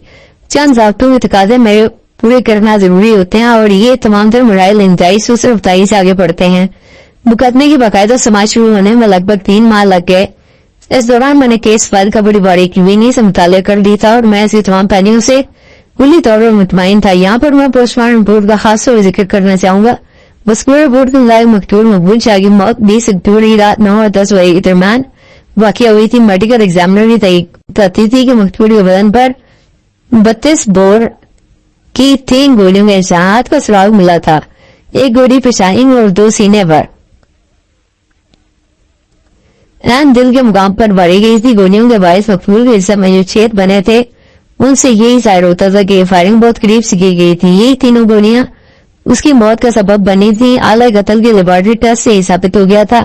چند ضابطوں کے تقاضے میرے پورے کرنا ضروری ہوتے ہیں اور یہ تمام تر مرائل انتہائی سست رفتاری سے آگے بڑھتے ہیں. مقدمے کی باقاعدہ سماعت شروع ہونے میں لگ بھگ 3 ماہ لگ گئے. اس دوران میں نے کیس فائل کا بڑی باریکی سے مطالعہ کر لی تھا اور میں اس تمام پہلوؤں سے کلی طور پر مطمئن تھا. یہاں پر میں پوسٹ مارٹم رپورٹ کا خاص طور پر ذکر کرنا چاہوں گا. مذکورہ رپورٹ کے مطابق مقتول مقبول شاہ کی موت 20 اکتوبر کی رات 9 اور 10 بجے کے درمیان واقع ہوئی تھی. میڈیکل ایگزامنر نے تحقیق کی کہ مقتول کے بدن پر 32 بور کی 3 گولیوں کے نشانات کا سراغ ملا تھا. ایک گولی پیشانی اور 2 سینے پر دل کے مقام پر ماری گئی تھی. گولیوں کے باعث مقتول کے حصہ میں جو چھید بنے تھے ان سے یہی ظاہر ہوتا تھا کہ فائرنگ بہت قریب سے کی گئی تھی. یہی تینوں گولیاں اس کی موت کا سبب بنی تھی. اعلی قتل کے لیبارٹری ٹیسٹ سے ثابت ہو گیا تھا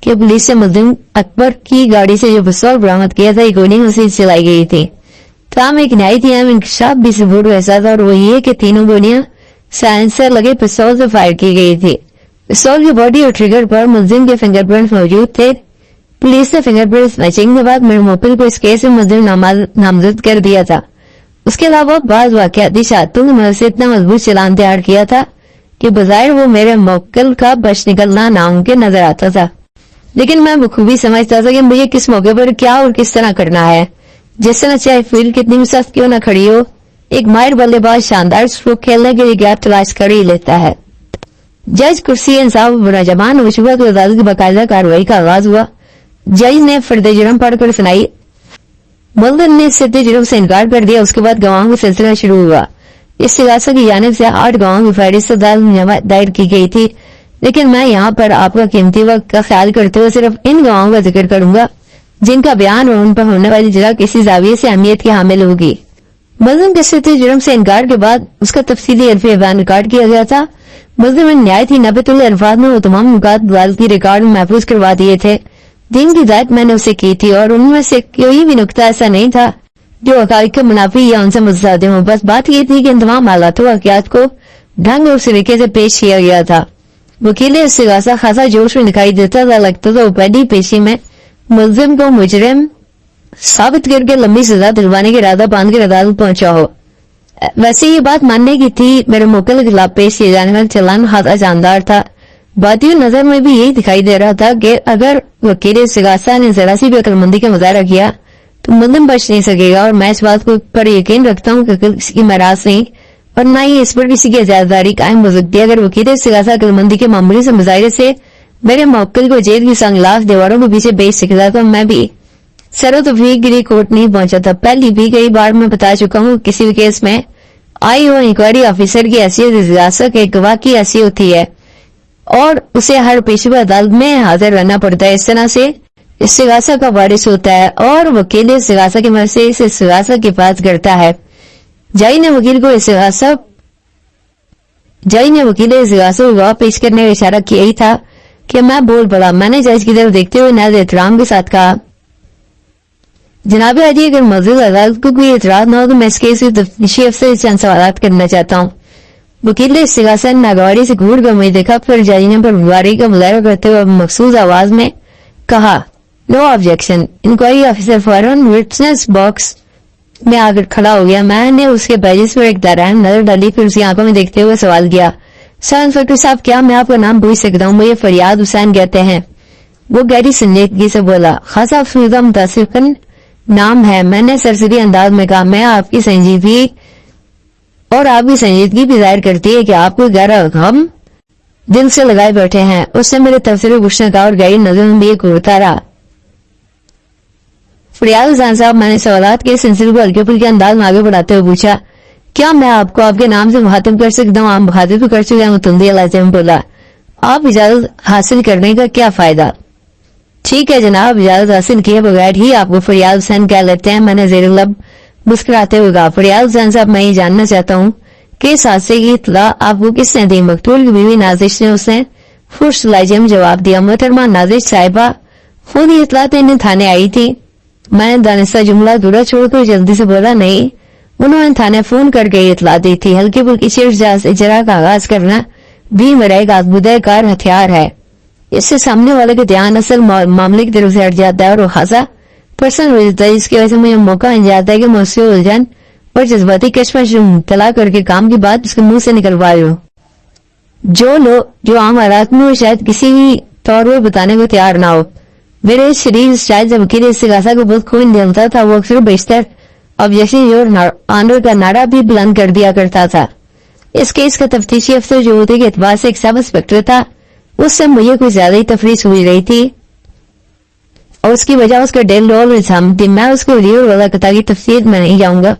کہ پولیس سے ملزم اکبر کی گاڑی سے جو پستول برآمد کیا تھا یہ گولیاں اسے چلائی گئی تھی. تاہم ایک نہایت اہم انکشاف بھی ثبوت ایسا تھا اور وہ یہ کہ تینوں گولیاں سائلنسر لگے پستول سے فائر کی گئی تھی. پستول کی باڈی اور ٹریگر پر ملزم کے فنگر پرنٹ موجود تھے. پولیس نے فنگر پرنٹ میچنگ کے بعد میرے موکل کو اس کیس میں ملزم نامزد کر دیا تھا. اس کے علاوہ بعض واقعاتی شہادتوں کی مدد سے اتنا مضبوط چلان تیار کیا تھا کہ بظاہر وہ میرے موکل کا بچ نکلنا ناممکن نظر آتا تھا. لیکن میں بخوبی سمجھتا تھا کہ مجھے کس موقع پر کیا اور کس طرح کرنا ہے. جس طرح چاہے فیلڈ کتنی بھی سخت کیوں نہ کھڑی ہو ایک ماہر بلے باز شاندار اسٹروک کھیلنے کے لیے گیپ تلاش کر ہی لیتا ہے. جج کرسی انصاف براجمان ہو چکا تو عدالت کی باقاعدہ کارروائی کا آغاز ہوا. جج نے فرد جرم پڑھ کر سنائی. ملزم نے سد جرم سے انکار کر دیا. اس کے بعد گواہوں کا سلسلہ شروع ہوا. استغاثہ کی جانب سے 8 گواہوں کی فہرست عدالت میں دائر کی گئی تھی. لیکن میں یہاں پر آپ کا قیمتی وقت کا خیال کرتے ہوئے صرف ان گواہوں کا ذکر کروں گا جن کا بیان اور ان پر ہونے والی جگہ کسی زاویے سے اہمیت کی حامل ہوگی. ملزم کے سد جرم سے انکار کے بعد اس کا تفصیلی حلفی بیان ریکارڈ کیا گیا تھا. ملزم نے نہایت ہی نبت الفاظ میں وہ تمام نکات عدالت کی ریکارڈ میں محفوظ کروا دیے تھے. دین کی ہدایت میں نے اسے کی تھی اور ان میں سے کوئی بھی نقطہ ایسا نہیں تھا جو حقائق کے منافی یا ان سے متصادم ہو. بس بات یہ تھی کہ ان تمام حالات و واقعات کو ڈھنگ اور سلیقے سے پیش کیا گیا تھا. وکیل استغاثہ خاصا جوش میں دکھائی دیتا تھا. لگتا تھا وہ پہلی پیشی میں ملزم کو مجرم ثابت کر کے لمبی سزا دلوانے کے ارادہ باندھ کر عدالت پہنچا ہو. ویسے یہ بات ماننے کی تھی. میرے موکل کے خلاف پیش کیے جانے والا چلان خاصا جاندار تھا. باطنی نظر میں بھی یہی دکھائی دے رہا تھا کہ اگر وکیل استغاثہ نے ذرا سی بھی عقل مندی کا مظاہرہ کیا تو ملزم بچ نہیں سکے گا. اور میں اس بات پر یقین رکھتا ہوں کہ کسی کی میراث نہیں اور نہ ہی اس پر کسی کی اجازتداری قائم ہو سکتی. اگر وکیل استغاثہ عقل مندی کے معمولی سے مظاہرے سے میرے موکل کو جیل کی سنگلاخ دیواروں کے پیچھے بیچ سکتا تو میں بھی سر و تفریق کے لیے کورٹ نہیں پہنچا تھا. پہلی بھی کئی بار میں بتا چکا ہوں کسی بھی کیس میں آئی ہو انکوائری آفیسر کی حیثیت استغاثہ کے گواہ کی حیثیت ہوتی ہے اور اسے ہر پیشہ عدالت میں حاضر رہنا پڑتا ہے. اس طرح سے استغاثہ کا وارث ہوتا ہے اور وکیل استغاثہ کی مدد سے اس استغاثہ کی حفاظت کرتا ہے. جج نے وکیل استغاثہ کو گواہ پیش کرنے کا اشارہ کیا ہی تھا کہ میں بول پڑا. میں نے جج کی طرف دیکھتے ہوئے نہایت احترام کے ساتھ کہا, جناب حاجی اگر مزید عدالت کو کوئی اعتراض نہ ہو تو میں اس کیس کی تفتیشی افسر سے چند سوالات کرنا چاہتا ہوں. وکیل استغاثہ نے ناگواری سے گھور کر مجھے دیکھا. پھر جج نے پر گواری کا مظاہرہ کرتے ہوئے مخصوص آواز میں کہا, نو آبجیکشن. انکوائری آفیسر فوراً وٹنس باکس میں آ کر کھڑا ہو گیا. میں نے اس کے پیجز پر ایک دائرہ نظر ڈالی. پھر اس کی آنکھوں میں دیکھتے ہوئے سوال کیا, سر انسپیکٹر صاحب کیا میں آپ کا نام پوچھ سکتا ہوں؟ مجھے فریاد حسین کہتے ہیں. وہ گہری سنجیدگی سے بولا, خاصا افسردہ متاسفن نام ہے. میں نے سرسری انداز میں کہا, میں آپ کی سنجیدگی اور آپ کی سنجیدگی بھی ظاہر کرتی ہے کہ آپ کو گہرا غم دل سے لگائے بیٹھے ہیں. اس نے میرے تبصرے پوچھنے کا اور گہری نظر میں بھی ایک اڑتا رہا. فریاد حسین صاحب, میں نے سوالات کے سلسلے کو ہلکے پھلکے انداز میں آگے بڑھاتے ہوئے پوچھا, کیا میں آپ کو آپ کے نام سے مخاطب کر سکتا ہوں؟ آپ مخاطب بھی کر چکے ہیں. وہ تندی لہجے میں بولا, آپ اجازت حاصل کرنے کا کیا فائدہ؟ ठीक है जनाब, इजाजत हासिल किए बगैर ही आपको फरियाद हुसैन कह लेते हैं। मैंने जेर लब मुस्कुराते हुए कहा, फरियाद हुसैन साहब, मैं ये जानना चाहता हूँ कि इस हादसे की इत्तला आपको किसने दी? मकतूल की बीवी नाजिश ने उसने फुर्स लाजिम जवाब दिया, मोहतरमा नाजिश साहिबा खुद ही इत्तला देने थाने आई थी। मैंने दानिस्ता जुमला दूरा छोड़कर जल्दी से बोला, नहीं, उन्होंने थाने फोन करके इत्तला दी थी। हल्की फुल्की चिड़जा से इजरा का आगाज करना भी मेरा एक आजमुदाकार हथियार है। इससे सामने वाले का ध्यान असल मामले की तरफ से हट जाता है और वो खासा पर्सन हो जाता है, जिसकी वजह से मुझे मौका मिल जाता है कि मैं उससे उलझन और जज्बाती कश्मकश तला करके काम की बात उसके मुंह से निकलवा लूं। जो लोग जो आम हालात में शायद किसी भी तौर पर बताने को तैयार ना हो। मेरे शरीर शायद जब वकील इस्तिगासा को बहुत खून निकलता था, वो अक्सर बेशतर ऑब्जेक्शन और ऑनर का नारा भी बुलंद कर दिया करता था। इस केस का तफ्तीशी अफसर जो होते के एतबार से एक सब इंस्पेक्टर था, उससे मुझे कुछ ज्यादा ही तफरीह हुई रही थी और उसकी वजह उसका डेल रोल इल्जाम थी। मैं उसके वली और वाला कता की तफसील में नहीं जाऊंगा।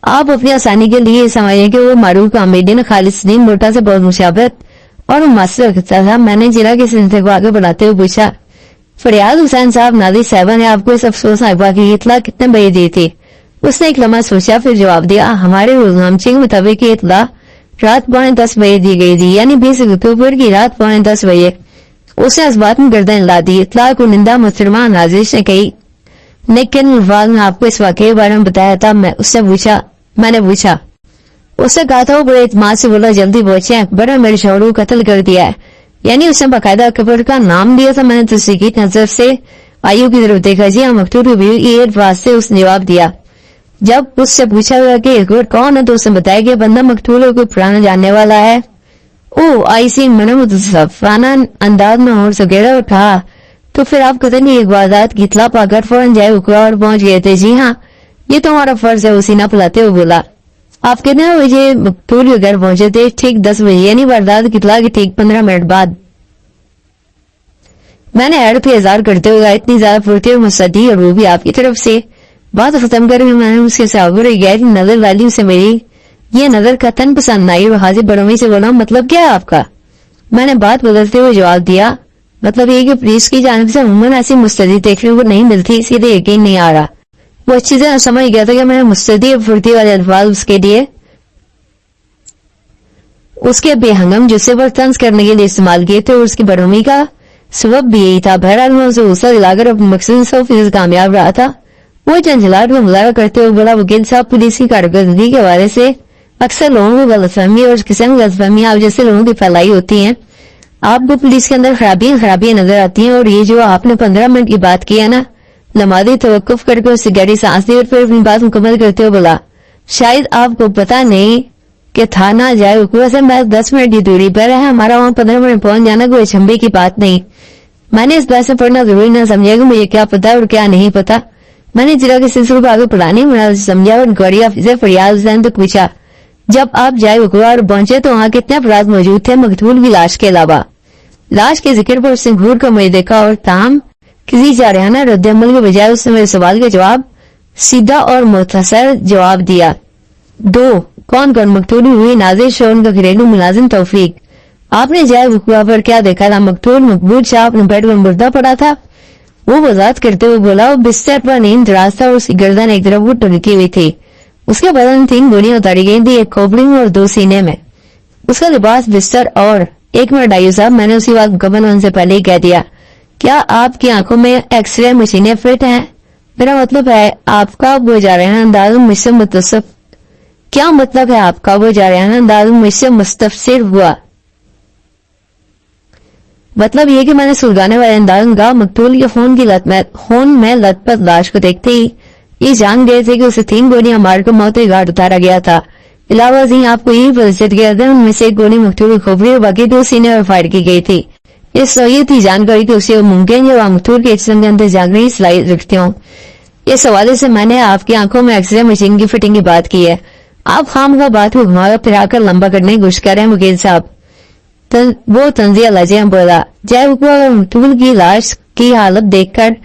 आप अपनी आसानी के लिए समझें कि वो मारूफ कॉमेडियन खालिस्तीन मोटा से बहुत मुशाबत और मुमासिल रखता था। मैंने जिला के सिलसिले को आगे बढ़ाते हुए पूछा, फरियाद हुसैन साहब, नाजिश साहिबा ने आपको इस अफसोस साहिबा की इत्तला कितने बजे दी थी? उसने एक लम्हा सोचा, फिर जवाब दिया, हमारे रोजनामचे के मुताबिक इत्तला रात 9:45 बजे दी गई थी, यानी 20 अक्टूबर की रात 9:45 बजे। उसने इस बात में गर्दन ला दी। इत्तला को निंदा मोहतरमा नाजिश ने कही, लेकिन अल्फाज ने आपको इस वाकये के बारे में बताया था? मैंने पूछा। उसने कहा था, वो बड़े इत्मीनान से बोला, जल्दी पहुंचे, अकबर ने मेरे शौहर को कत्ल कर दिया है। यानी उसने बाकायदा अकबर का नाम दिया था। मैंने तस्दीकी नजर से आयु की तरफ देखा। जी हाँ, मकतूल वास्ते उसने जवाब दिया। जब उससे पूछा गया कि अकबर कौन है, तो उसने बताया कि बंदा मकतूल को पुराना जानने वाला है। ओ आई सी, मैंने मुतसफ़ाना अंदाज में और सगेरा और कहा, तो फिर आप कतई एक वारदात की इत्तला पाकर फौरन जाए और पहुंच गए थे? जी हाँ, ये तो हमारा फर्ज है, उसी ना बुलाते हुए बोला। आप कितने बजे मकतूल के घर पहुंचे थे? ठीक 10 बजे, यानी वारदात की इत्तला के ठीक 15 मिनट बाद। मैंने हैरत इजहार करते हुए, इतनी ज्यादा फुर्ती और मुस्तैदी, और वो भी आपकी तरफ से? बात खत्म करके मैंने उसके सागर गहरी नजर डाली। उसे मेरी ये नजर कतन पसंद आई और हाजिर बरमी से बोला, मतलब क्या है आपका? मैंने बात बदलते हुए जवाब दिया, मतलब ये कि पुलिस की जानिब से अमूमन ऐसी मुस्तैदी देखने को नहीं मिलती, इसलिए यकीन नहीं आ रहा। वो अच्छी तरह समझ गया था कि मैंने मुस्तैदी और फुर्ती वाले अल्फाज उसके लिए उसके बेहंगम जुस्से पर तंज करने के लिए इस्तेमाल किए थे और उसकी बरहमी का सबब भी यही था। बहरहाल मैं उसे गुस्सा दिलाकर अपने मकसद 100% कामयाब रहा था। वो झंझलाहट में मुलारा करते हुए बोला, वकील साहब, पुलिस की कारकर्दगी के हवाले से अक्सर लोगों को गलतफहमी और किस्म की गलतफहमी आप जैसे लोगों की फैलाई होती हैं। आपको पुलिस के अंदर खराबियां नजर आती हैं, और ये जो आपने 15 मिनट की बात की है ना, नमाजी तवक्कुफ करके उससे गहरी सांस ली और फिर अपनी बात मुकम्मल करते हुए बोला, शायद आपको पता नहीं कि थाना जाए हुकुम से मैं 10 मिनट की दूरी पर है, हमारा वहां 15 मिनट पहुंच जाना कोई अचंभे की बात नहीं। मैंने इस बात से पढ़ना जरूरी न समझा कि मुझे क्या पता और क्या नहीं पता। मैंने जिला के सिलसिले को आगे पढ़ाने में समझा और इंक्वायरी ऑफिसर फरियाद हुसैन तक पूछा, जब आप जाए और पहुंचे तो वहां कितने अपराध मौजूद थे मकतूल की लाश के अलावा? लाश के जिक्र पर उसने घूर कर मुझे देखा और ताम किसी जारहाना रद्द-ए-अमल के बजाय उसने मेरे सवाल का जवाब सीधा और मुख्तसर जवाब दिया। 2 कौन कौन मकतूल हुई? नाजिश और उनका घरेलू मुलाजिम तौफीक। आपने जाए वकूआ पर क्या देखा था? मकतूल मकबूल शाह अपने बेड में मुर्दा पड़ा था। वो वजाहत करते हुए बोला, वो बिस्तर पर नींद दराज था और उसकी गर्दन एक तरफ वो टुनकी हुई थी। उसके बदन 3 गोलियां उतारी गई थी, एक खोपड़ी में और 2 सीने में। उसका लिबास बिस्तर और 1 मिनट आयु साहब, मैंने उसी बात मुकम्मल होने से पहले ही कह दिया, क्या आपकी आंखों में एक्सरे मशीनें फिट हैं? मेरा मतलब है आपका वो जारहाना अंदाज मुझसे मुतसफ क्या मतलब है आपका वो जारहाना अंदाज मुझसे मुस्तफसिर हुआ? मतलब ये कि मैंने सुलगाने वाले अंदाज का मकतूल के खून में लथपथ लाश को देखते ही ये जान गए थे कि उसे 3 गोलियां मारकर मौत के घाट उतारा गया था। इलावा जी आपको यही पता चल गया था उनमें से 1 गोली मकतूल की खोपड़ी और बाकी 2 सीने पर फायर की गई थी। इस ये थी जानकारी कि उसे मुमकिन है वह मकतूल के जिस्म के अंदर जागने की सलाहियत रखते हों। इस हवाले से मैंने आपकी आंखों में एक्सरे मशीन की फिटिंग की बात की है। आप खामखा बात को घुमाकर फिराकर लंबा करने की कोशिश कर रहे हैं वकील साहब। वो तंजिया लजे बोला, जय मकतूल की लाश की हालत देखकर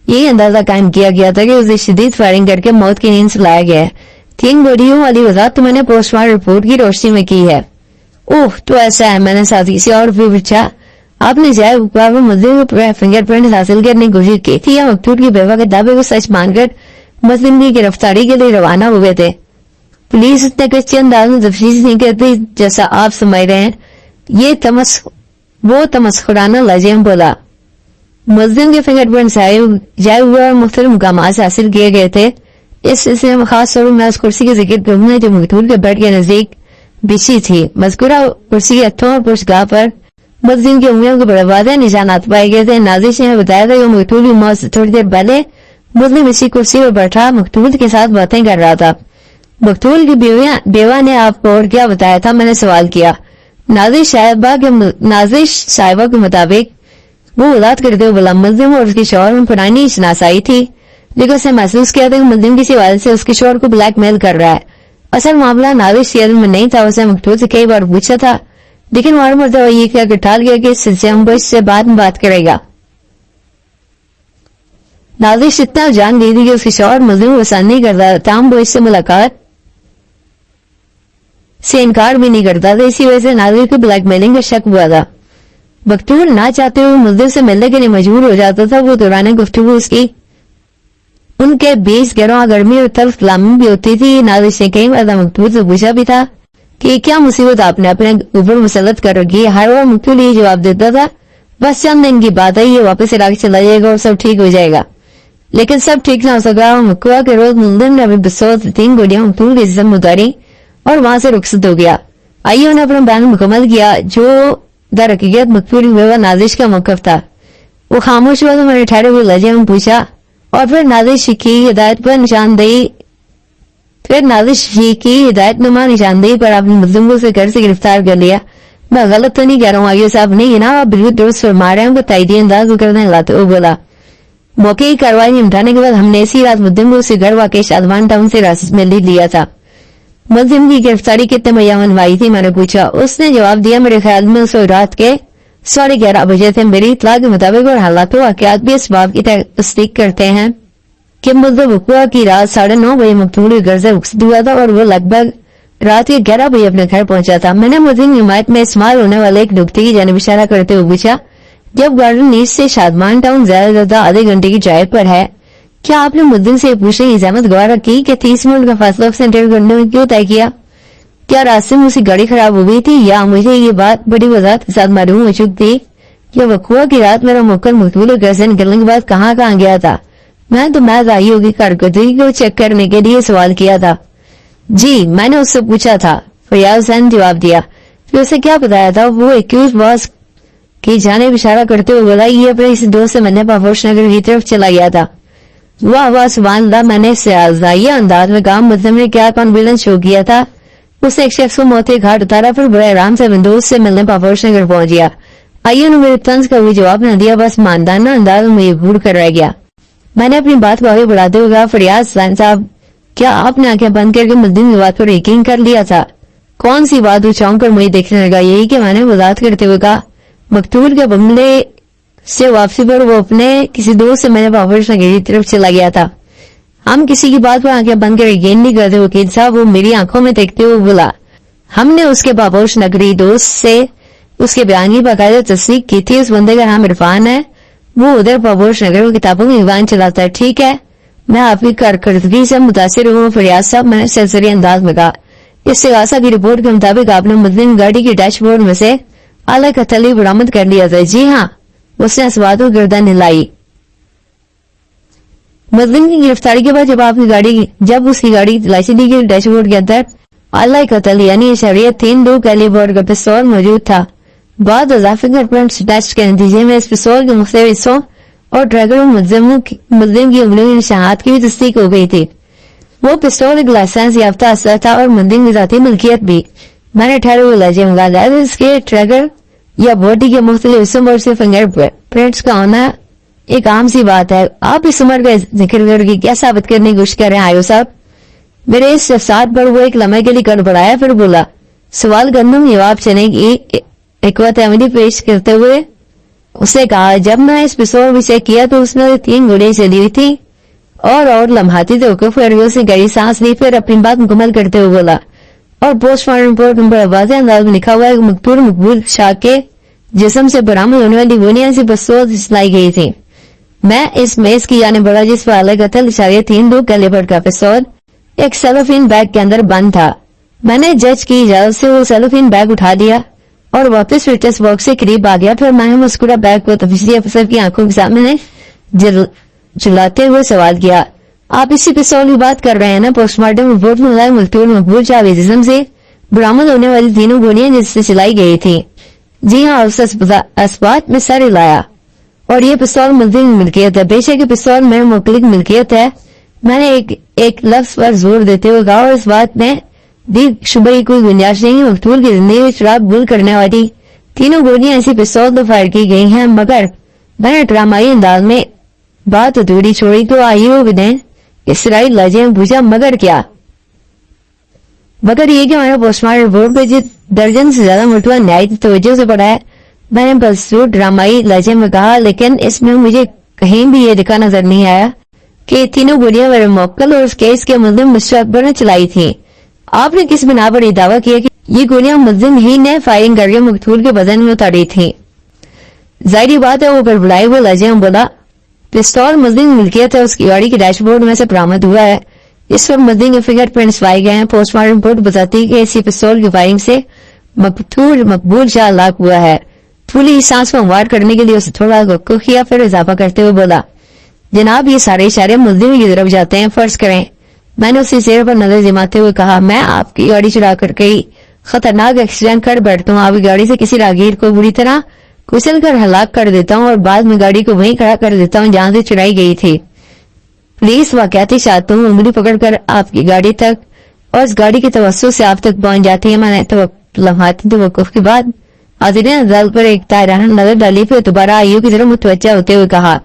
यही अंदाजा कायम किया गया था कि उसे शदीद फायरिंग करके मौत की नींद सुलाया गया है। 3 गोलियों वाली वजाहत तो मैंने पोस्टमार्टम रिपोर्ट की रोशनी में की है। ओह, तो ऐसा है। मैंने साथी से और भी पूछा, आपने जाए मुस्लिम को फिंगर प्रिंट हासिल करने की कोशिश की थी या मकतूल की बेवा के दावे को सच मानकर मुस्लिम की गिरफ्तारी के लिए रवाना हुए थे? पुलिस इतने कच्चे अंदाज में तफ्तीश नहीं करती जैसा आप समझ रहे हैं। ये वो तमस्खुराना लजेम बोला। मुस्लिम के फिंगर प्रिंट जाए हुए और मुख्तलिफ मुकामात से हासिल किए गए थे। इस सिलसिले में खास तौर पर मैं उस कुर्सी की जिक्र करूंगा जो मकतूल के बेड के नजदीक बिछी थी। मज़कूरा कुर्सी के हथों और पुशगाह पर मुस्लिम की उंगलियों के बड़े वादे निशानात पाए गए थे। नाज़िश ने बताया था कि मकतूल की मौत से थोड़ी देर पहले मुस्लिम इसी कुर्सी पर बैठा मकतूल के साथ बातें कर रहा था। मकतूल की बेवा ने आपको और क्या बताया था? मैंने सवाल किया। नाज़िश साहिबा के मुताबिक वो वजाहत करते हुए बोला, मुस्लिम और उसके शौहर में पुरानी शनासाई थी, लेकिन उसने महसूस किया था कि मुस्लिम किसी वजह से उसके शौहर को ब्लैकमेल कर रहा है। असल मामला नाज़िश के इल्म में नहीं था। उसने मकतूल से कई बार पूछा था, लेकिन हर मरतबा ये कहकर टाल गया कि इस सिलसिले में वो इससे बाद में बात करेगा। नाज़िश इतना जान गई थी कि उसके शौहर मुस्लिम को पसंद नहीं करता, ताम वो इससे मुलाकात से इनकार भी नहीं करता था। इसी वजह से नाज़िश को ब्लैकमेलिंग का शक हुआ था। मकतूल ना चाहते हुए मुस्लिम से मिलने के लिए मजबूर हो जाता था। वो दौरान गुफ्तगू उसकी उनके बीच गैरों गर्मी और तल्ख कलामी भी होती थी। नाज़िश ने कई बार मकतूल से पूछा भी था कि क्या मुसीबत आपने अपने ऊपर मुसल्लत कर रखी है। हर बार मकतूल ये जवाब देता था, बस चंद दिन की बात है, ये वापस इराक चला जाएगा और सब ठीक हो जाएगा। लेकिन सब ठीक ना हो सका। मक्का के रोज मुल्जिम ने अपनी पिस्तौल से 3 गोलियां मकतूल के जिस्म में उतारी और वहां से रुखसत हो गया। आइए उन्हें अपना बयान मुकम्मल किया जो दर हकीकत मकतूल हुआ नाज़िश का मौकफ था। वो खामोश हुआ तो मैंने ठहरे हुए लहजे में पूछा और फिर नाज़िश की हिदायतनुमा निशानदेही पर आपने मुस्लिमों से घर से गिरफ्तार कर लिया। मैं गलत तो नहीं कह रहा हूँ आगे साहब? नहीं ना, आप बिल्कुल दुरुस्त फरमा रहे हैं। वो ताइदी अंदाज करने लाते वो बोला। मौके की कार्रवाई निपटाने के बाद हमने इसी रात मुद्दम से घर वाकई शादमान टाउन से रास्ते में ले लिया था। मुल्जिम की गिरफ्तारी कितने बजे मनवाई थी? मैंने पूछा। उसने जवाब दिया, मेरे ख्याल में उस रात के 11:30 बजे थे। मेरी इत्तला के मुताबिक और हालात वाकयात भी इस बात की तस्दीक करते हैं कि मुद्दम वक़्वा की रात 9:30 बजे मकतूल घर से रुखसत हुआ था और वो लगभग रात के 11 बजे अपने घर पहुंचा था। मैंने मुस्लिम हिमायत में इस्तेमाल होने वाले एक नुक्ते की जानिब इशारा करते हुए पूछा, जब गार्डन नीच से शादमान टाउन ज्यादा आधे घंटे की ड्राइव पर है, क्या आपने मुद्दिन से पूछने की जहमत गवारा की कि 30 मिनट का फासला उसने 1.5 घंटे में क्यों तय किया? क्या रास्ते में उसकी गाड़ी खराब हो गई थी या मुझे ये बात बड़ी वजाहत के साथ मालूम हो चुकी थी कि वक़्वा की रात मेरा मुक्कर मकतूल घर से निकलने के बाद कहाँ गया था? मैं तो महज आईओ की कारकर्दगी को चेक करने के लिए सवाल किया था। जी, मैंने उससे पूछा था, फयाज हुसैन ने जवाब दिया। फिर उसे क्या बताया था? वो एक्यूज बॉस की जानिब इशारा करते हुए बोला, ये अपने इस दोस्त से मिलने पाफोश नगर की तरफ चला गया था। वाह वाह सुभान अल्लाह, मैंने सियाज़ाइया अंदाज में कहा। मुस्लिम ने क्या कॉन्फिडेंस शो किया था। उसने एक शख्स को मौत के घाट उतारा, फिर बड़े आराम से अपने दोस्त से मिलने पाफोश नगर पहुंच गया। आइए ने मेरे तंज का कोई जवाब न दिया, बस मानदाना अंदाज में मजबूर कर रह गया। मैंने अपनी बात को आगे बढ़ाते हुए कहा, फरियाद हुसैन साहब, क्या आपने आंखें बंद करके मुद्दिन की बात पर यकीन कर लिया था? कौन सी बात? वो चौंक कर मुझे देखने लगा। यही कि मैंने वजाहत करते हुए कहा, मकतूल के बंगले से वापसी पर वो अपने किसी दोस्त से मैंने पाफोश नगर की तरफ चला गया था। हम किसी की बात पर आंखें बंद कर यकीन नहीं करते वकील साहब। वो मेरी आंखों में देखते हुए बोला, हमने उसके पाफोश नगरी दोस्त से उसके बयान की बाकायदा तस्दीक की थी। उस बंदे का नाम इरफान है। वो उधर पाफोश नगर में किताबों की दुकान चलाता है। ठीक है, मैं आपकी कारकर्दगी से मुतासिर हूँ फरियाद साहब, मैंने सिलसिले अंदाज में कहा। इस्तिगासा की रिपोर्ट के मुताबिक आपने मुस्लिम गाड़ी की डैशबोर्ड में से आला कतली बरामद कर लिया था। जी हाँ, उसने असवाद को गर्दन हिलाई। मुस्लिम की गिरफ्तारी के बाद जब उसकी गाड़ी की तलाशी ली गई, डैशबोर्ड के अंदर आला कतल यानी शरीयत 3 कैलिबर का पिस्तौल मौजूद था। बाद फिंगरप्रिंट टेस्ट के नतीजे में इस पिस्तौल के मुख्तलिफ हिस्सों और ट्रैगर मुस्लिम की उंगलियों की निशानात की भी तस्दीक हो गई थी। वो पिस्तौल एक लाइसेंस याफ्ता असला था और मुस्लिम की जाती मिल्कियत भी। मैंने ठहरे हुए लहजे में कहा, इसके ट्रैगर या बॉडी के मुख्तलिफ हिस्सों पर से फिंगरप्रिंट्स का होना एक आम सी बात है। आप इस उम्र का जिक्र करके क्या साबित करने की कोशिश कर रहे हैं आयो साहब? मेरे इस साथ पर वो एक लम्हे के लिए कर बढ़ाया, फिर बोला, सवाल गंदम जवाब चने की एक वक्त अमली पेश करते हुए उसे कहा, जब मैं इस पिस्तौल में चेक किया तो उसमें 3 गोलियां चली हुई थी और लम्हाती तो फिर उसने गहरी सांस ली, फिर अपनी बात मुकम्मल करते हुए बोला, और पोस्टमार्टम रिपोर्ट में बड़े वाज़ेह अंदाज में लिखा हुआ है कि मकतूल मकबूल शाह के जिस्म से बरामद होने वाली गोलियां से पिस्तौल चलाई गई थी। मैं इस मेज की जाने बढ़ा जिस पर अलग कतल इशारे 3 कैलिबर का पिस्तौल एक सेलोफिन बैग के अंदर बंद था। मैंने जज की इजाजत से वो सेलोफिन बैग उठा दिया और वापस विटनेस बॉक्स के करीब आ गया। फिर मैंने मुस्कुरा बैग को तफसीली अफसर की आंखों के सामने चिल्लाते हुए सवाल किया, आप इसी पिस्तौल की बात कर रहे हैं ना? पोस्टमार्टम रिपोर्ट में मुलायम मकबूल जावेद जिस्म से बरामद होने वाली 3 गोलियां जिससे चलाई गई थी। जी हाँ, उस अस्बात में सर हिलाया। और ये पिस्तौल मुल्जिम मिल्कियत है। बेशक पिस्तौल मेरे मुल्क मिल्कियत है। मैंने एक लफ्ज पर जोर देते हुए कहा, और इस बात में दी शुबह की कोई गुंजाइश नहीं। मकतूल की जिंदगी में शराब गुल करने वाली 3 गोलियां ऐसी पिस्तौल तो फायर की गई हैं, मगर मैंने ड्रामाई अंदाज में बात अधूरी छोड़ी तो आइयो विदेन इसराइल लहजे में पूछा, मगर क्या? मगर ये कि मैंने पोस्टमार्टम रिपोर्ट पे दर्जन से ज्यादा मरतबा न्याय की तवज्जो से पढ़ा है। मैंने बस ड्रामाई लहजे में कहा, लेकिन इसमें मुझे कहीं भी ये लिखा नजर नहीं आया कि 3 गोलियां मेरे मौक्कल और उस केस के मुल्जिम मिस्टर अकबर ने चलाई थी। आपने किस बिना पर दावा किया कि ये गोलियां मुल्जिम ही ने फायरिंग करके मकतूल के बदन में उतारी थी? जाहिर बात है, वो पर बुलाए हुए लहजे में बोला, पिस्तौल मुल्जिम मिल्कियत है, उसकी गाड़ी के डैशबोर्ड में से बरामद हुआ है। इस पर मुल्जिम के फिंगर प्रिंट्स पाए गए हैं। पोस्टमार्टम रिपोर्ट बताती है कि इसी पिस्तौल की फायरिंग से मकबूल शाह हलाक हुआ है। फूली सांस को वार करने के लिए उसे थोड़ा गुक्कू किया, फिर इजाफा करते हुए बोला, जनाब ये सारे इशारे मुल्जिम की तरफ जाते हैं, फर्ज करें। मैंने उसके चेहरे पर नजर जमाते हुए कहा, मैं आपकी गाड़ी चुरा कर कई खतरनाक एक्सीडेंट कर बैठता हूँ। आपकी गाड़ी से किसी राहगीर को बुरी तरह कुचल कर हलाक कर देता हूँ और बाद में गाड़ी को वहीं खड़ा कर देता हूँ जहां से चुराई गई थी। पुलिस वाकयाती चाहता हूँ उंगली पकड़कर आपकी गाड़ी तक और उस गाड़ी के तवज्जो से आप तक पहुंच जाती है। मैंने लम्हाती तवक्कुफ के बाद हाज़िरीन अदालत पर एक तायराना नजर डाली, फिर दोबारा आयु की तरफ मुतवज्जा होते हुए कहा,